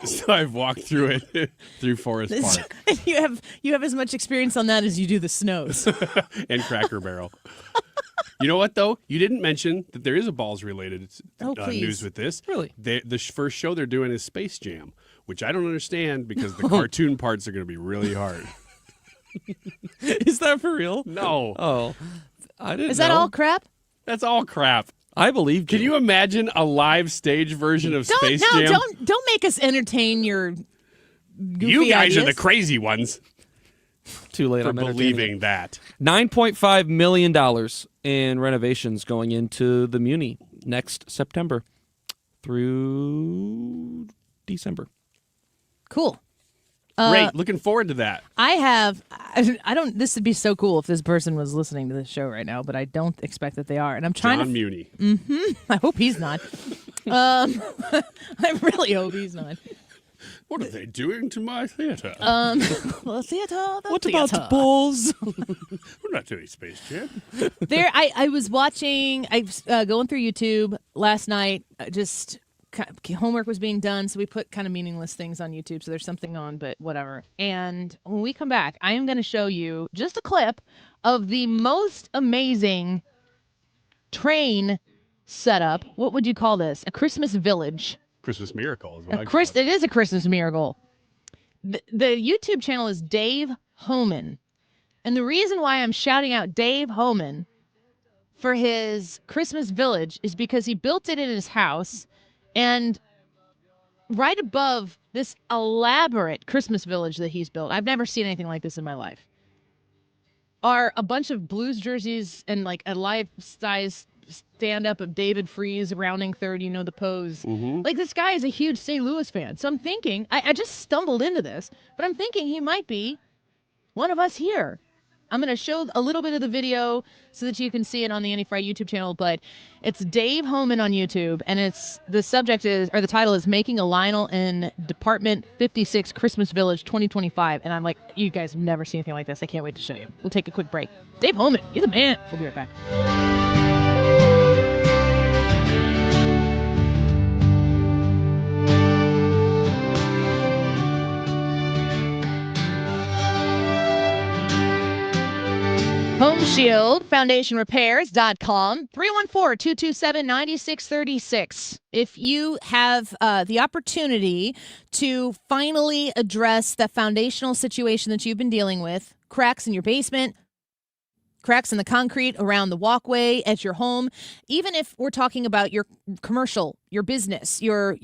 [SPEAKER 7] So I've walked through it through Forest Park
[SPEAKER 2] You have as much experience on that as you do the snows.
[SPEAKER 7] and Cracker Barrel. You know what, though? You didn't mention that there is a balls-related news with this.
[SPEAKER 16] Really?
[SPEAKER 7] The first show they're doing is Space Jam, which I don't understand because the cartoon parts are going to be really hard.
[SPEAKER 16] Is that for real?
[SPEAKER 7] No.
[SPEAKER 16] Oh, I didn't know.
[SPEAKER 2] Is that all crap?
[SPEAKER 7] That's all crap.
[SPEAKER 16] I believe.
[SPEAKER 7] Can you imagine a live stage version of Space Jam?
[SPEAKER 2] Don't make us entertain your goofy
[SPEAKER 7] You guys
[SPEAKER 2] ideas.
[SPEAKER 7] are the crazy ones.
[SPEAKER 16] Too late.
[SPEAKER 7] For
[SPEAKER 16] I'm entertaining
[SPEAKER 7] believing
[SPEAKER 16] it.
[SPEAKER 7] that.
[SPEAKER 16] $9.5 million in renovations going into the Muni next September through December.
[SPEAKER 2] Cool.
[SPEAKER 7] Great. Looking forward to that.
[SPEAKER 2] I don't, this would be so cool if this person was listening to this show right now, but I don't expect that they are. And I'm trying
[SPEAKER 7] John
[SPEAKER 2] to.
[SPEAKER 7] Muni.
[SPEAKER 2] I hope he's not. I really hope he's not.
[SPEAKER 7] What are they doing to my theater?
[SPEAKER 2] The theater.
[SPEAKER 16] What about the Bulls?
[SPEAKER 7] We're not doing Space Jam.
[SPEAKER 2] I was watching, going through YouTube last night, just homework was being done, so we put kind of meaningless things on YouTube, so there's something on, but whatever. And when we come back, I am going to show you just a clip of the most amazing train setup. What would you call this? A Christmas village.
[SPEAKER 7] Christmas miracle is what I call it.
[SPEAKER 2] It is a Christmas miracle. The YouTube channel is Dave Homan. And the reason why I'm shouting out Dave Homan for his Christmas village is because he built it in his house, and right above this elaborate Christmas village that he's built, I've never seen anything like this in my life, are a bunch of Blues jerseys and like a life-size stand-up of David Freese rounding third, you know, the pose.
[SPEAKER 7] Mm-hmm.
[SPEAKER 2] Like, this guy is a huge St. Louis fan. So I'm thinking, I just stumbled into this, but I'm thinking he might be one of us here. I'm going to show a little bit of the video so that you can see it on the Annie Fry YouTube channel, but it's Dave Homan on YouTube, and the title is Making a Lionel in Department 56 Christmas Village 2025, and I'm like, you guys have never seen anything like this. I can't wait to show you. We'll take a quick break. Dave Homan, you're the man. We'll be right back. HomeShieldFoundationRepairs.com, 314-227-9636. If you have the opportunity to finally address the foundational situation that you've been dealing with, cracks in your basement, cracks in the concrete around the walkway at your home, even if we're talking about your commercial, your business, your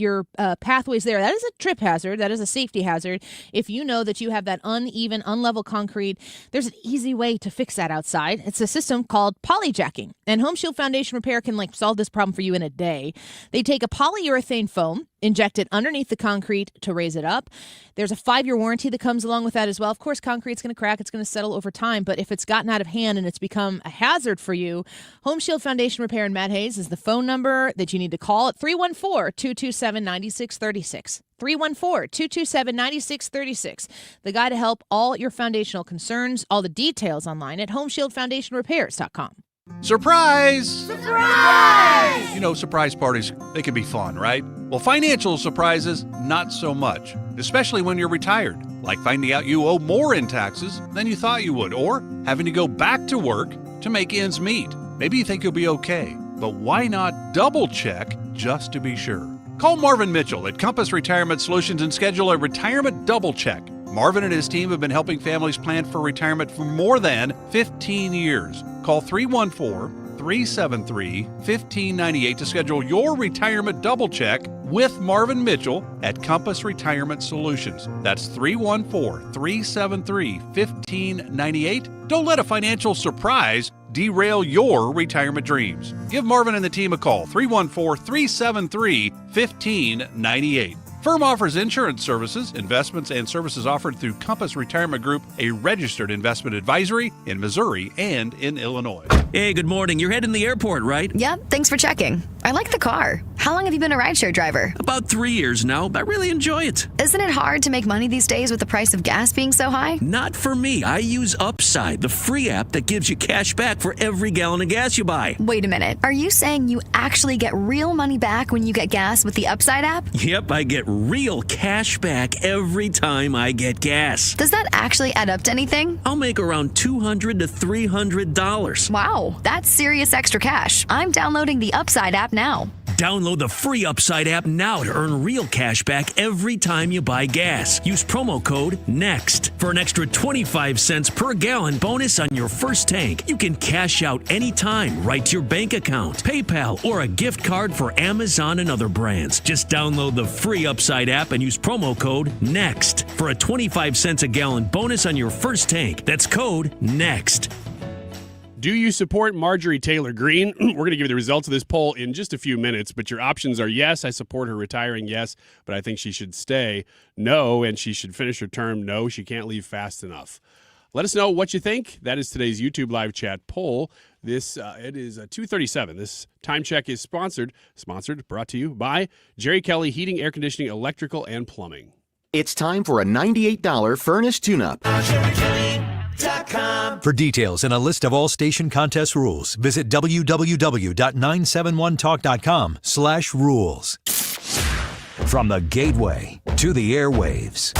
[SPEAKER 2] pathways there, that is a trip hazard, that is a safety hazard. If you know that you have that uneven, unlevel concrete, there's an easy way to fix that outside. It's a system called polyjacking, and Home Shield Foundation Repair can solve this problem for you in a day. They take a polyurethane foam, inject it underneath the concrete to raise it up. There's a 5-year warranty that comes along with that as well. Of course, concrete's going to crack. It's going to settle over time. But if it's gotten out of hand and it's become a hazard for you, Home Shield Foundation Repair in Matt Hayes is the phone number that you need to call at 314-227-9636. 314-227-9636. The guy to help all your foundational concerns. All the details online at HomeshieldFoundationRepairs.com.
[SPEAKER 1] Surprise!
[SPEAKER 28] Surprise!
[SPEAKER 1] You know, surprise parties, they can be fun, right? Well, financial surprises, not so much, especially when you're retired, like finding out you owe more in taxes than you thought you would, or having to go back to work to make ends meet. Maybe you think you'll be okay, but why not double check just to be sure? Call Marvin Mitchell at Compass Retirement Solutions and schedule a retirement double check. Marvin and his team have been helping families plan for retirement for more than 15 years. Call 314-373-1598 to schedule your retirement double check with Marvin Mitchell at Compass Retirement Solutions. That's 314-373-1598. Don't let a financial surprise derail your retirement dreams. Give Marvin and the team a call, 314-373-1598. Firm offers insurance services, investments, and services offered through Compass Retirement Group, a registered investment advisory in Missouri and in Illinois.
[SPEAKER 4] Hey, good morning. You're heading to the airport, right?
[SPEAKER 17] Yep, thanks for checking. I like the car. How long have you been a rideshare driver?
[SPEAKER 4] About 3 years now, but I really enjoy it.
[SPEAKER 17] Isn't it hard to make money these days with the price of gas being so high?
[SPEAKER 4] Not for me. I use Upside, the free app that gives you cash back for every gallon of gas you buy.
[SPEAKER 17] Wait a minute. Are you saying you actually get real money back when you get gas with the Upside app?
[SPEAKER 4] Yep, I get real cash back every time I get gas.
[SPEAKER 17] Does that actually add up to anything?
[SPEAKER 4] I'll make around $200 to $300.
[SPEAKER 17] Wow, that's serious extra cash. I'm downloading the Upside app now.
[SPEAKER 4] Download the free Upside app now to earn real cash back every time you buy gas. Use promo code NEXT for an extra 25 cents per gallon bonus on your first tank. You can cash out anytime right to your bank account, PayPal, or a gift card for Amazon and other brands. Just download the free Upside app and use promo code NEXT for a 25 cents a gallon bonus on your first tank. That's code NEXT.
[SPEAKER 7] Do you support Marjorie Taylor Greene? We're going to give you the results of this poll in just a few minutes, but your options are yes, I support her retiring, yes, but I think she should stay, no, and she should finish her term, no, she can't leave fast enough. Let us know what you think. That is today's YouTube live chat poll. It is 2:37. This time check is brought to you by Jerry Kelly Heating, Air Conditioning, Electrical, and Plumbing.
[SPEAKER 18] It's time for a $98 furnace tune-up.
[SPEAKER 3] For details and a list of all station contest rules, visit www.971talk.com/rules. From the gateway to the airwaves,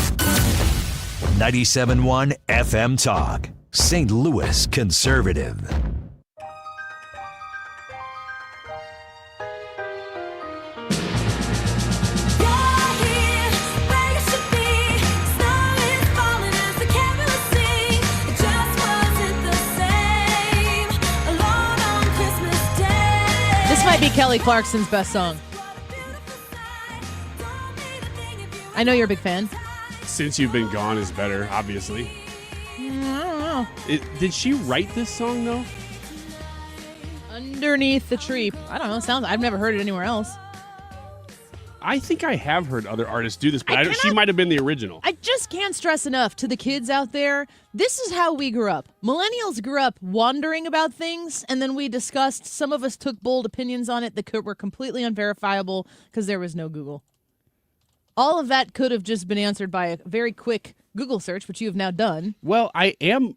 [SPEAKER 3] 97.1 FM Talk, St. Louis Conservative.
[SPEAKER 2] This might be Kelly Clarkson's best song. I know you're a big fan.
[SPEAKER 7] Since You've Been Gone is better, obviously.
[SPEAKER 2] I don't know.
[SPEAKER 7] Did she write this song, though?
[SPEAKER 2] Underneath the Tree. I don't know. I've never heard it anywhere else.
[SPEAKER 7] I think I have heard other artists do this, but she might have been the original.
[SPEAKER 2] I just can't stress enough to the kids out there, this is how we grew up. Millennials grew up wondering about things, and then we discussed. Some of us took bold opinions on it that were completely unverifiable because there was no Google. All of that could have just been answered by a very quick Google search, which you have now done.
[SPEAKER 7] Well, I am,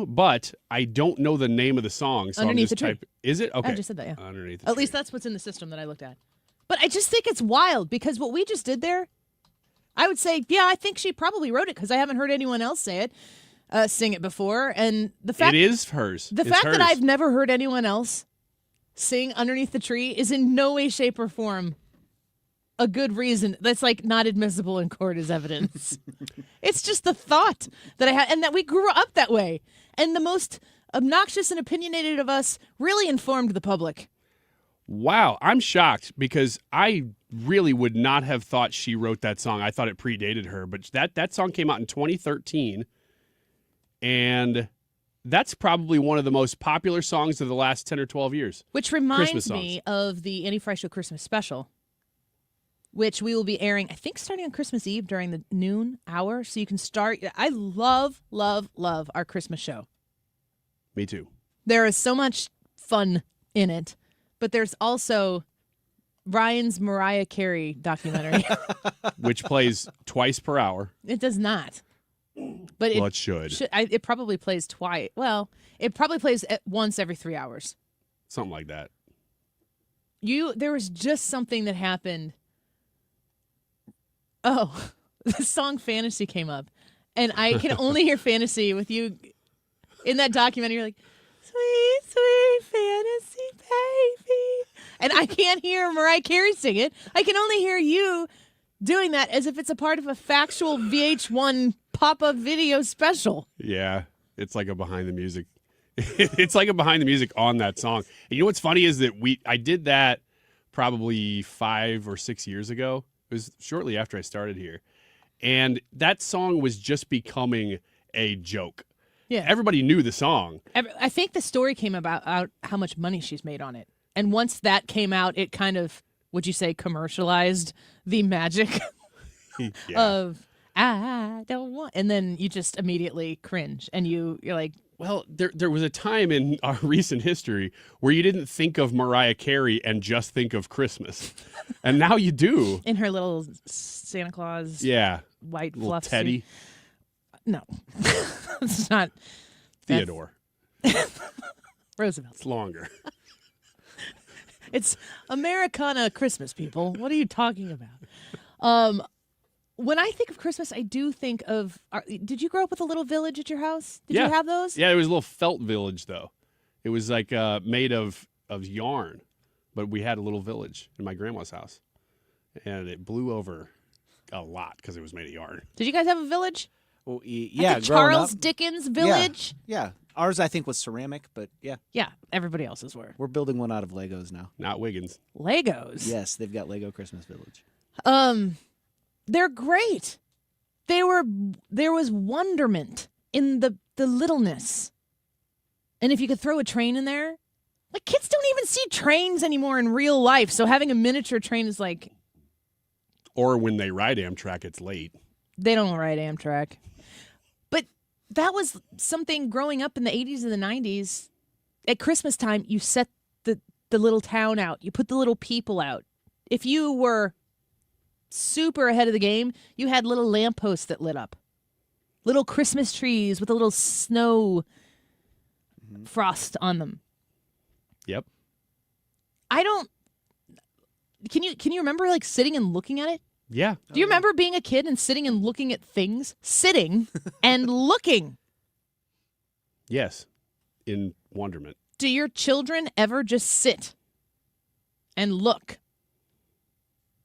[SPEAKER 7] but I don't know the name of the song. So
[SPEAKER 2] Underneath
[SPEAKER 7] I'm just
[SPEAKER 2] the Tree.
[SPEAKER 7] Is it? Okay.
[SPEAKER 2] I just said that, yeah.
[SPEAKER 7] Underneath the
[SPEAKER 2] At
[SPEAKER 7] Tree.
[SPEAKER 2] least that's what's in the system that I looked at. But I just think it's wild because what we just did there, I would say, yeah, I think she probably wrote it because I haven't heard anyone else sing it before. And the fact
[SPEAKER 7] it is hers.
[SPEAKER 2] The fact that I've never heard anyone else sing Underneath the Tree is in no way, shape, or form a good reason. That's like not admissible in court as evidence. It's just the thought that I had, and that we grew up that way. And the most obnoxious and opinionated of us really informed the public.
[SPEAKER 7] Wow, I'm shocked because I really would not have thought she wrote that song. I thought it predated her, but that song came out in 2013, and that's probably one of the most popular songs of the last 10 or 12 years.
[SPEAKER 2] Which reminds me of the Annie Fry Show Christmas special, which we will be airing, I think, starting on Christmas Eve during the noon hour, so you can start. I love, love, love our Christmas show.
[SPEAKER 7] Me too.
[SPEAKER 2] There is so much fun in it. But there's also Ryan's Mariah Carey documentary.
[SPEAKER 7] Which plays twice per hour.
[SPEAKER 2] It does not. But
[SPEAKER 7] it should.
[SPEAKER 2] It probably plays twice. Well, it probably plays once every 3 hours.
[SPEAKER 7] something like that.
[SPEAKER 2] There was just something that happened. Oh, the song Fantasy came up. And I can only hear Fantasy with you in that documentary. You're like, sweet, sweet fantasy, baby. And I can't hear Mariah Carey sing it. I can only hear you doing that as if it's a part of a factual VH1 pop-up video special.
[SPEAKER 7] Yeah, it's like a behind the music. It's like a behind the music on that song. And you know what's funny is that I did that probably 5 or 6 years ago. It was shortly after I started here. And that song was just becoming a joke.
[SPEAKER 2] Yeah.
[SPEAKER 7] Everybody knew the song.
[SPEAKER 2] I think the story came out how much money she's made on it. And once that came out, it kind of, would you say, commercialized the magic of, I don't want, and then you just immediately cringe. And you're like,
[SPEAKER 7] well, there was a time in our recent history where you didn't think of Mariah Carey and just think of Christmas. And now you do.
[SPEAKER 2] In her little Santa Claus white
[SPEAKER 7] little
[SPEAKER 2] fluff
[SPEAKER 7] Teddy.
[SPEAKER 2] suit. No. It's not.
[SPEAKER 7] Theodore.
[SPEAKER 2] Roosevelt.
[SPEAKER 7] It's longer.
[SPEAKER 2] It's Americana Christmas, people. What are you talking about? When I think of Christmas, I do think of. Did you grow up with a little village at your house? Did you have those?
[SPEAKER 7] Yeah, it was a little felt village, though. It was like made of yarn, but we had a little village in my grandma's house, and it blew over a lot because it was made of yarn.
[SPEAKER 2] Did you guys have a village?
[SPEAKER 9] Well, yeah,
[SPEAKER 2] like the Charles Dickens village.
[SPEAKER 9] Yeah, ours I think was ceramic, but yeah.
[SPEAKER 2] Yeah, everybody else's were.
[SPEAKER 9] We're building one out of Legos now.
[SPEAKER 7] Not Wiggins.
[SPEAKER 2] Legos.
[SPEAKER 9] Yes, they've got Lego Christmas Village.
[SPEAKER 2] They're great. There was wonderment in the littleness. And if you could throw a train in there, like kids don't even see trains anymore in real life. So having a miniature train is like.
[SPEAKER 7] Or when they ride Amtrak, it's late.
[SPEAKER 2] They don't ride Amtrak. But that was something growing up in the 80s and the 90s. At Christmas time, you set the little town out. You put the little people out. If you were super ahead of the game, you had little lampposts that lit up. Little Christmas trees with a little snow frost on them.
[SPEAKER 7] Yep.
[SPEAKER 2] Can you remember like sitting and looking at it?
[SPEAKER 7] Yeah.
[SPEAKER 2] Do you remember being a kid and sitting and looking at things? Sitting and looking.
[SPEAKER 7] Yes. In wonderment.
[SPEAKER 2] Do your children ever just sit and look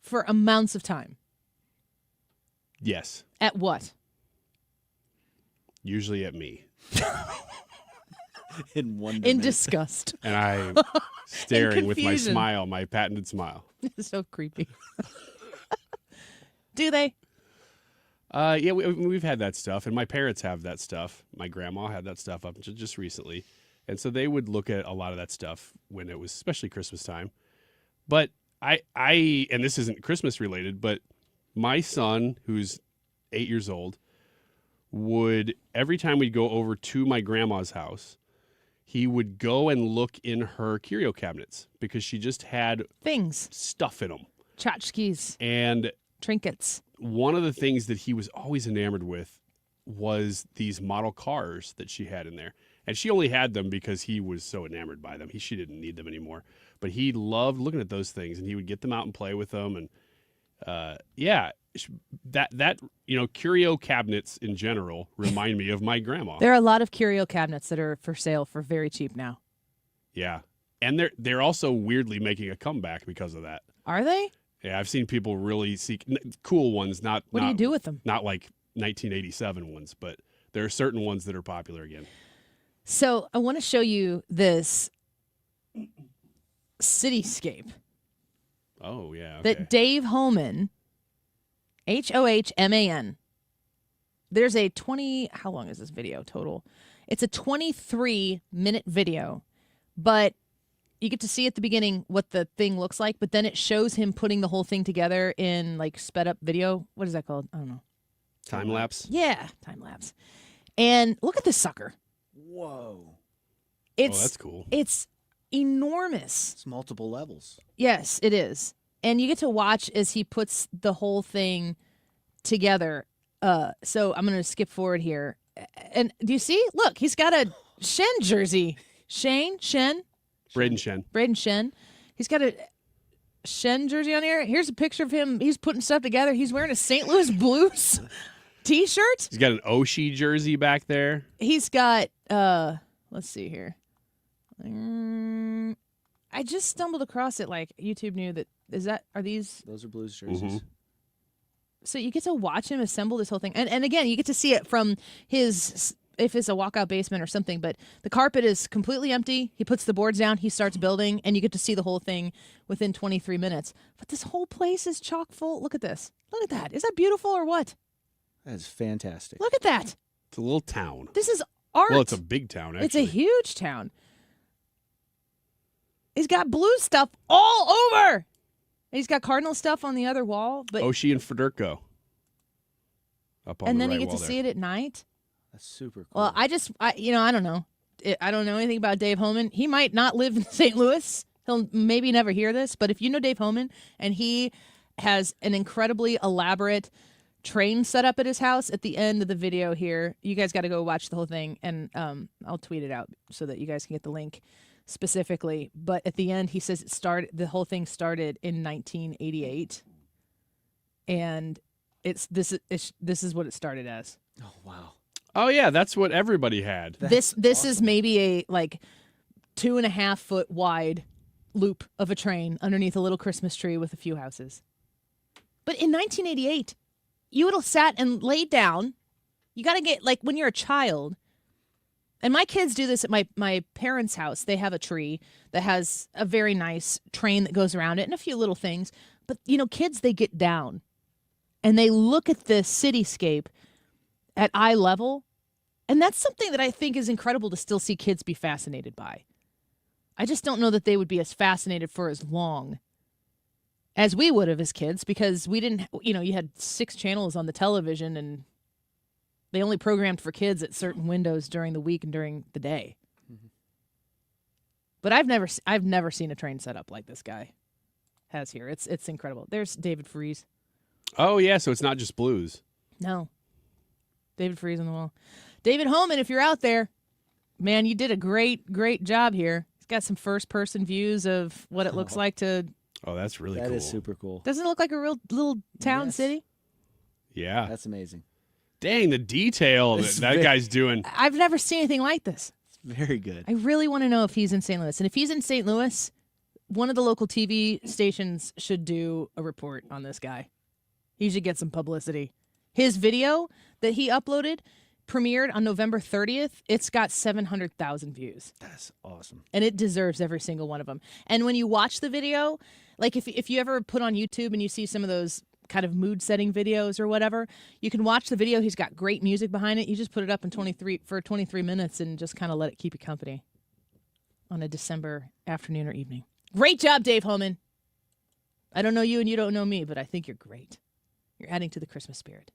[SPEAKER 2] for amounts of time?
[SPEAKER 7] Yes.
[SPEAKER 2] At what?
[SPEAKER 7] Usually at me.
[SPEAKER 9] In wonderment.
[SPEAKER 2] In disgust.
[SPEAKER 7] And I'm staring with my smile, my patented smile.
[SPEAKER 2] It's so creepy. Do they?
[SPEAKER 7] Yeah, we've had that stuff, and my parents have that stuff. My grandma had that stuff up just recently, and so they would look at a lot of that stuff when it was, especially Christmas time. But I, and this isn't Christmas related, but my son, who's 8 years old, would every time we'd go over to my grandma's house, he would go and look in her curio cabinets because she just had stuff in them,
[SPEAKER 2] tchotchkes,
[SPEAKER 7] and
[SPEAKER 2] trinkets.
[SPEAKER 7] One of the things that he was always enamored with was these model cars that she had in there. And she only had them because he was so enamored by them. She didn't need them anymore. But he loved looking at those things, and he would get them out and play with them. And that curio cabinets in general remind me of my grandma.
[SPEAKER 2] There are a lot of curio cabinets that are for sale for very cheap now.
[SPEAKER 7] Yeah. And they're also weirdly making a comeback because of that.
[SPEAKER 2] Are they?
[SPEAKER 7] Yeah, I've seen people really seek cool ones. What
[SPEAKER 2] do you do with them?
[SPEAKER 7] Not like 1987 ones, but there are certain ones that are popular again.
[SPEAKER 2] So I want to show you this cityscape.
[SPEAKER 7] Oh, yeah. Okay.
[SPEAKER 2] That Dave Hohman, Hohman, there's a how long is this video total? It's a 23-minute video, but you get to see at the beginning what the thing looks like, but then it shows him putting the whole thing together in like sped up video. What is that called? I don't know.
[SPEAKER 7] Time lapse?
[SPEAKER 2] Yeah, time lapse. And look at this sucker.
[SPEAKER 9] Whoa.
[SPEAKER 7] That's cool.
[SPEAKER 2] It's enormous.
[SPEAKER 9] It's multiple levels.
[SPEAKER 2] Yes, it is. And you get to watch as he puts the whole thing together. So I'm going to skip forward here. And do you see? Look, he's got a Shen jersey. Shen?
[SPEAKER 7] Braden Shen.
[SPEAKER 2] Braden Shen. He's got a Shen jersey on here. Here's a picture of him. He's putting stuff together. He's wearing a St. Louis Blues t-shirt.
[SPEAKER 7] He's got an Oshie jersey back there.
[SPEAKER 2] He's got, let's see here. I just stumbled across it. Like YouTube knew that. Are these?
[SPEAKER 9] Those are Blues jerseys.
[SPEAKER 2] So you get to watch him assemble this whole thing. And again, you get to see it from his, if it's a walkout basement or something, but the carpet is completely empty. He puts the boards down, he starts building, and you get to see the whole thing within 23 minutes. But this whole place is chock full. Look at this. Look at that. Is that beautiful or what?
[SPEAKER 9] That's fantastic.
[SPEAKER 2] Look at that.
[SPEAKER 7] It's a little town.
[SPEAKER 2] This is art.
[SPEAKER 7] Well, it's a big town, actually.
[SPEAKER 2] It's a huge town. He's got blue stuff all over. He's got Cardinal stuff on the other wall. But
[SPEAKER 7] Oshie and Federico. Up on
[SPEAKER 2] and
[SPEAKER 7] the
[SPEAKER 2] then
[SPEAKER 7] right
[SPEAKER 2] you get
[SPEAKER 7] wall
[SPEAKER 2] to
[SPEAKER 7] there.
[SPEAKER 2] see it at night.
[SPEAKER 9] That's super cool.
[SPEAKER 2] Well, I don't know. I don't know anything about Dave Homan. He might not live in St. Louis. He'll maybe never hear this. But if you know Dave Homan, and he has an incredibly elaborate train set up at his house, at the end of the video here, you guys got to go watch the whole thing. And I'll tweet it out so that you guys can get the link specifically. But at the end, he says the whole thing started in 1988. And this is what it started as.
[SPEAKER 9] Oh, wow.
[SPEAKER 7] Oh, yeah, that's what everybody had.
[SPEAKER 2] This is maybe a 2.5 foot wide loop of a train underneath a little Christmas tree with a few houses. But in 1988, you would have sat and laid down. You got to get, when you're a child, and my kids do this at my parents' house. They have a tree that has a very nice train that goes around it and a few little things. But, kids, they get down and they look at the cityscape at eye level. And that's something that I think is incredible to still see kids be fascinated by. I just don't know that they would be as fascinated for as long as we would have as kids, because we didn't, you had 6 channels on the television and they only programmed for kids at certain windows during the week and during the day. Mm-hmm. But I've never seen a train set up like this guy has here. It's incredible. There's David Freese.
[SPEAKER 7] Oh, yeah, so it's not just Blues.
[SPEAKER 2] No. David Freese on the wall. David Homan, if you're out there, man, you did a great, great job here. He's got some first-person views of what it looks like to...
[SPEAKER 7] Oh, that's really cool.
[SPEAKER 9] That is super cool.
[SPEAKER 2] Doesn't it look like a real little town city?
[SPEAKER 7] Yeah.
[SPEAKER 9] That's amazing.
[SPEAKER 7] Dang, the detail that guy's doing.
[SPEAKER 2] I've never seen anything like this.
[SPEAKER 9] It's very good.
[SPEAKER 2] I really want to know if he's in St. Louis. And if he's in St. Louis, one of the local TV stations should do a report on this guy. He should get some publicity. His video that he uploaded premiered on November 30th. It's got 700,000 views.
[SPEAKER 9] That's awesome.
[SPEAKER 2] And it deserves every single one of them. And when you watch the video, if you ever put on YouTube and you see some of those kind of mood-setting videos or whatever, you can watch the video. He's got great music behind it. You just put it up in 23 minutes and just kind of let it keep you company on a December afternoon or evening. Great job, Dave Homan. I don't know you and you don't know me, but I think you're great. You're adding to the Christmas spirit.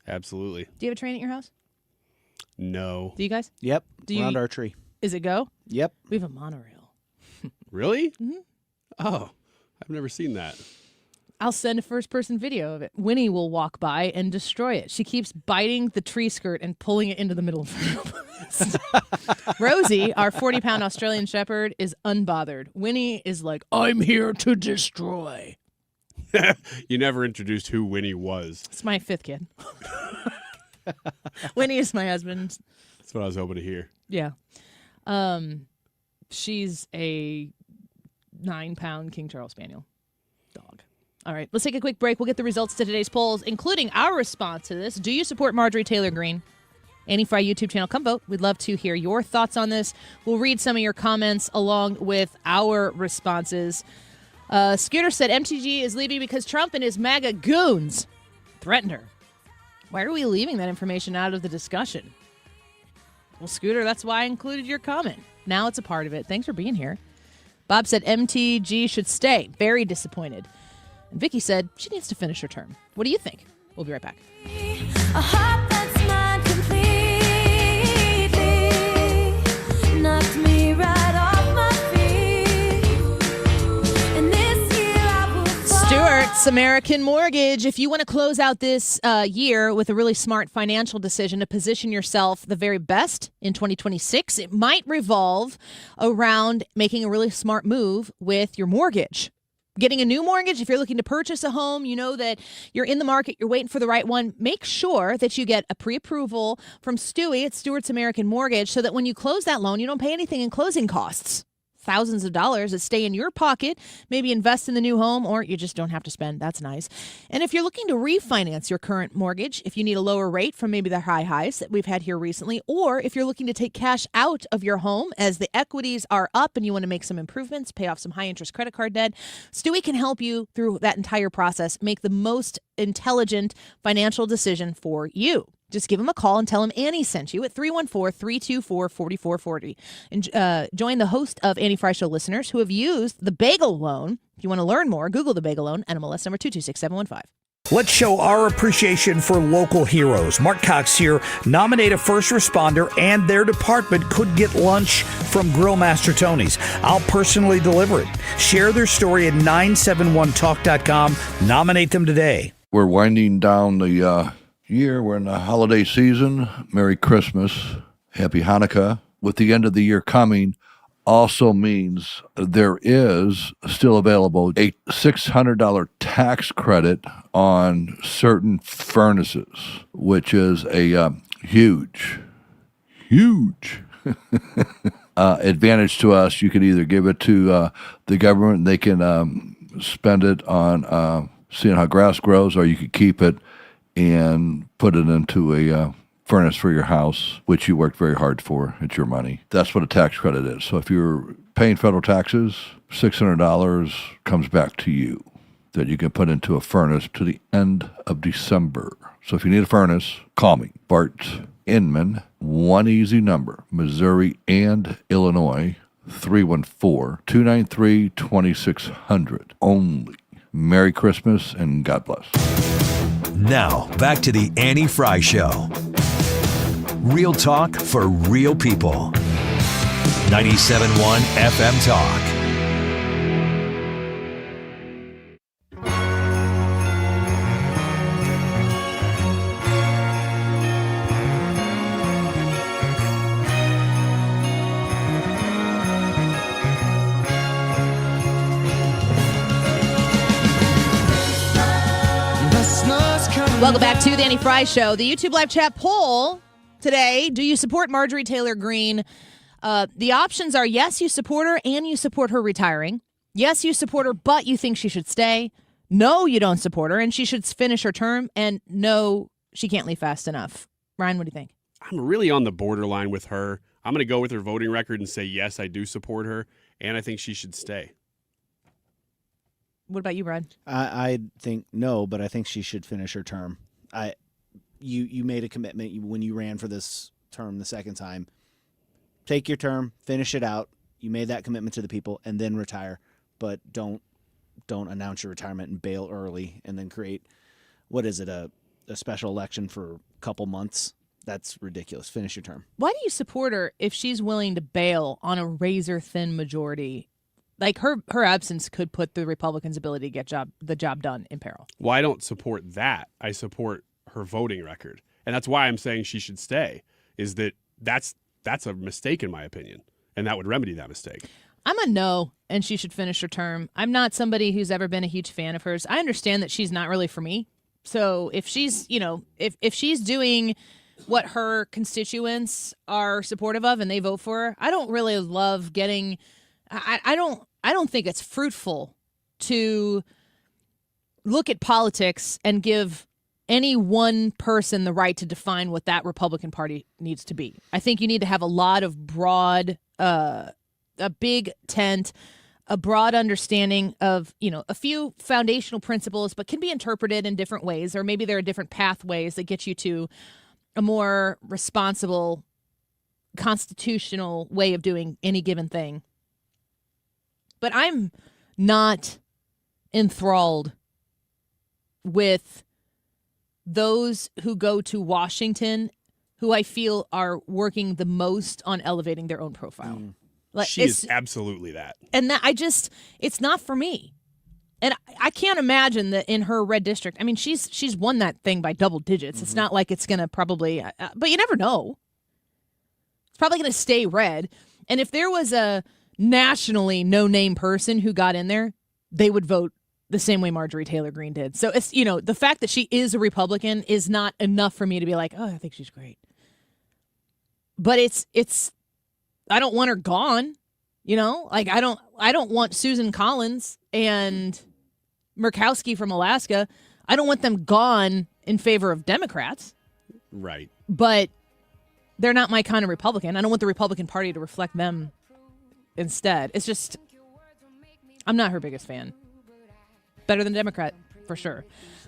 [SPEAKER 7] Absolutely.
[SPEAKER 2] Do you have a train at your house?
[SPEAKER 7] No.
[SPEAKER 2] Do you guys?
[SPEAKER 9] Yep. Around our tree.
[SPEAKER 2] Is it go?
[SPEAKER 9] Yep.
[SPEAKER 2] We have a monorail.
[SPEAKER 7] Really?
[SPEAKER 2] Mm-hmm.
[SPEAKER 7] Oh, I've never seen that.
[SPEAKER 2] I'll send a first-person video of it. Winnie will walk by and destroy it. She keeps biting the tree skirt and pulling it into the middle of her. Rosie, our 40-pound Australian Shepherd, is unbothered. Winnie is like, I'm here to destroy.
[SPEAKER 7] You never introduced who Winnie was.
[SPEAKER 2] It's my 5th kid. Winnie is my husband.
[SPEAKER 7] That's what I was hoping to hear.
[SPEAKER 2] Yeah. She's a 9-pound King Charles Spaniel dog. All right, let's take a quick break. We'll get the results to today's polls, including our response to this. Do you support Marjorie Taylor Greene? Annie Fry YouTube channel, come vote. We'd love to hear your thoughts on this. We'll read some of your comments along with our responses. Scooter said MTG is leaving because Trump and his MAGA goons threatened her. Why are we leaving that information out of the discussion? Well, Scooter, that's why I included your comment. Now it's a part of it. Thanks for being here. Bob said MTG should stay. Very disappointed. And Vicky said she needs to finish her term. What do you think? We'll be right back.
[SPEAKER 26] A heart that's mine completely knocked me right off my feet. And this year I will
[SPEAKER 2] Stuart Stewart's American Mortgage. If you want to close out this year with a really smart financial decision to position yourself the very best in 2026, it might revolve around making a really smart move with your mortgage. Getting a new mortgage, if you're looking to purchase a home, you know that you're in the market, you're waiting for the right one, make sure that you get a pre-approval from Stewie at Stewart's American Mortgage so that when you close that loan, you don't pay anything in closing costs. Thousands of dollars that stay in your pocket, maybe invest in the new home, or you just don't have to spend. That's nice. And if you're looking to refinance your current mortgage, if you need a lower rate from maybe the high highs that we've had here recently, or if you're looking to take cash out of your home as the equities are up and you want to make some improvements, pay off some high interest credit card debt, Stewie can help you through that entire process, make the most intelligent financial decision for you. Just give him a call and tell him Annie sent you at 314-324-4440. And join the host of Annie Fry Show listeners who have used the Bagel Loan. If you want to learn more, Google the Bagel Loan, NMLS number 226715.
[SPEAKER 19] Let's show our appreciation for local heroes. Mark Cox here. Nominate a first responder and their department could get lunch from Grill Master Tony's. I'll personally deliver it. Share their story at 971talk.com. Nominate them today.
[SPEAKER 20] We're winding down the year. We're in the holiday season. Merry Christmas. Happy Hanukkah. With the end of the year coming, also means there is still available a $600 tax credit on certain furnaces, which is a huge advantage to us. You can either give it to the government and they can spend it on seeing how grass grows, or you could keep it and put it into a furnace for your house, which you worked very hard for. It's your money. That's what a tax credit is. So if you're paying federal taxes, $600 comes back to you that you can put into a furnace to the end of December. So if you need a furnace, call me. Bart Inman, one easy number, Missouri and Illinois, 314-293-2600. Only. Merry Christmas and God bless.
[SPEAKER 3] Now, back to the Annie Fry Show. Real talk for real people. 97.1 FM Talk.
[SPEAKER 2] Welcome back to the Annie Fry Show. The YouTube live chat poll today, do you support Marjorie Taylor Greene? The options are yes, you support her and you support her retiring. Yes, you support her, but you think she should stay. No, you don't support her and she should finish her term. And no, she can't leave fast enough. Ryan, what do you think?
[SPEAKER 7] I'm really on the borderline with her. I'm going to go with her voting record and say, yes, I do support her, and I think she should stay.
[SPEAKER 2] What about you, Brad?
[SPEAKER 9] I think no, but I think she should finish her term. You made a commitment when you ran for this term the second time. Take your term, finish it out. You made that commitment to the people, and then retire. But don't announce your retirement and bail early, and then create a special election for a couple months. That's ridiculous. Finish your term.
[SPEAKER 2] Why do you support her if she's willing to bail on a razor-thin majority? Like, her absence could put the Republicans' ability to get the job done in peril.
[SPEAKER 7] Well, I don't support that. I support her voting record. And that's why I'm saying she should stay, is that's a mistake in my opinion. And that would remedy that mistake.
[SPEAKER 2] I'm a no, and she should finish her term. I'm not somebody who's ever been a huge fan of hers. I understand that she's not really for me. So if she's, if she's doing what her constituents are supportive of and they vote for her, I don't really love getting... I don't think it's fruitful to look at politics and give any one person the right to define what that Republican Party needs to be. I think you need to have a lot of broad, a big tent, a broad understanding of, a few foundational principles, but can be interpreted in different ways, or maybe there are different pathways that get you to a more responsible constitutional way of doing any given thing. But I'm not enthralled with those who go to Washington who I feel are working the most on elevating their own profile.
[SPEAKER 7] She is absolutely that.
[SPEAKER 2] And that it's not for me. And I can't imagine that in her red district. I mean, she's won that thing by double digits. It's not like it's going to probably, but you never know. It's probably going to stay red. And if there was a nationally no-name person who got in there, they would vote the same way Marjorie Taylor Greene did. So it's, the fact that she is a Republican is not enough for me to be like, oh, I think she's great. But it's I don't want her gone. Like I don't want Susan Collins and Murkowski from Alaska. I don't want them gone in favor of Democrats.
[SPEAKER 7] Right.
[SPEAKER 2] But they're not my kind of Republican. I don't want the Republican Party to reflect them instead. It's just, I'm not her biggest fan. Better than Democrat, for sure.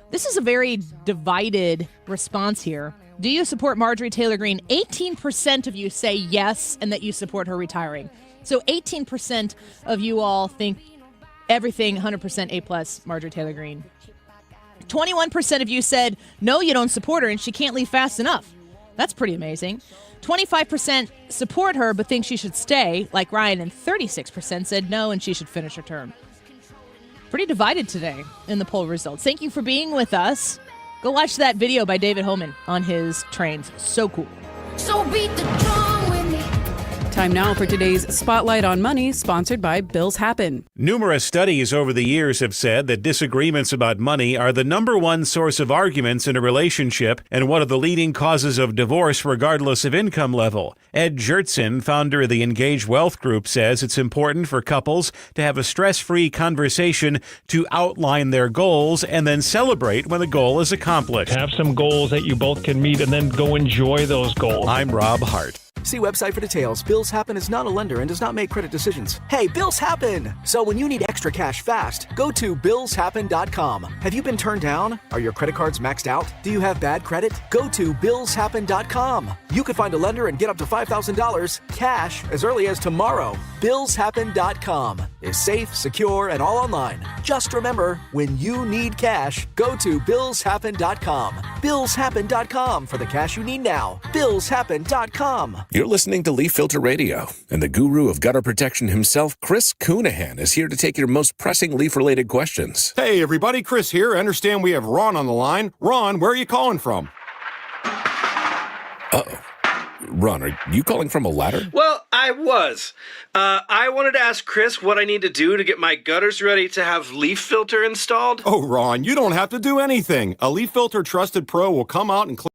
[SPEAKER 2] This is a very divided response here. Do you support Marjorie Taylor Greene? 18% of you say yes and that you support her retiring. So 18% of you all think everything 100% A+ Marjorie Taylor Greene. 21% of you said, no, you don't support her and she can't leave fast enough. That's pretty amazing. 25% support her but think she should stay, like Ryan, and 36% said no and she should finish her term. Pretty divided today in the poll results. Thank you for being with us. Go watch that video by David Homan on his trains. So cool.
[SPEAKER 26] So beat the drum with me.
[SPEAKER 5] Time now for today's Spotlight on Money, sponsored by Bills Happen.
[SPEAKER 6] Numerous studies over the years have said that disagreements about money are the number one source of arguments in a relationship and one of the leading causes of divorce regardless of income level. Ed Jertson, founder of the Engage Wealth Group, says it's important for couples to have a stress-free conversation to outline their goals and then celebrate when the goal is accomplished.
[SPEAKER 21] Have some goals that you both can meet and then go enjoy those goals.
[SPEAKER 6] I'm Rob Hart.
[SPEAKER 22] See website for details. Bills Happen is not a lender and does not make credit decisions. Hey, bills happen! So when you need extra cash fast, go to billshappen.com. Have you been turned down? Are your credit cards maxed out? Do you have bad credit? Go to billshappen.com. You could find a lender and get up to $5,000 cash as early as tomorrow. Billshappen.com is safe, secure, and all online. Just remember, when you need cash, go to billshappen.com. Billshappen.com for the cash you need now. Billshappen.com.
[SPEAKER 23] You're listening to Leaf Filter Radio, and the guru of gutter protection himself, Chris Coonahan, is here to take your most pressing leaf-related questions.
[SPEAKER 24] Hey, everybody, Chris here. I understand we have Ron on the line. Ron, where are you calling from?
[SPEAKER 23] Uh-oh. Ron, are you calling from a ladder?
[SPEAKER 25] Well, I was. I wanted to ask Chris what I need to do to get my gutters ready to have leaf filter installed.
[SPEAKER 24] Oh, Ron, you don't have to do anything. A Leaf Filter Trusted Pro will come out and clean.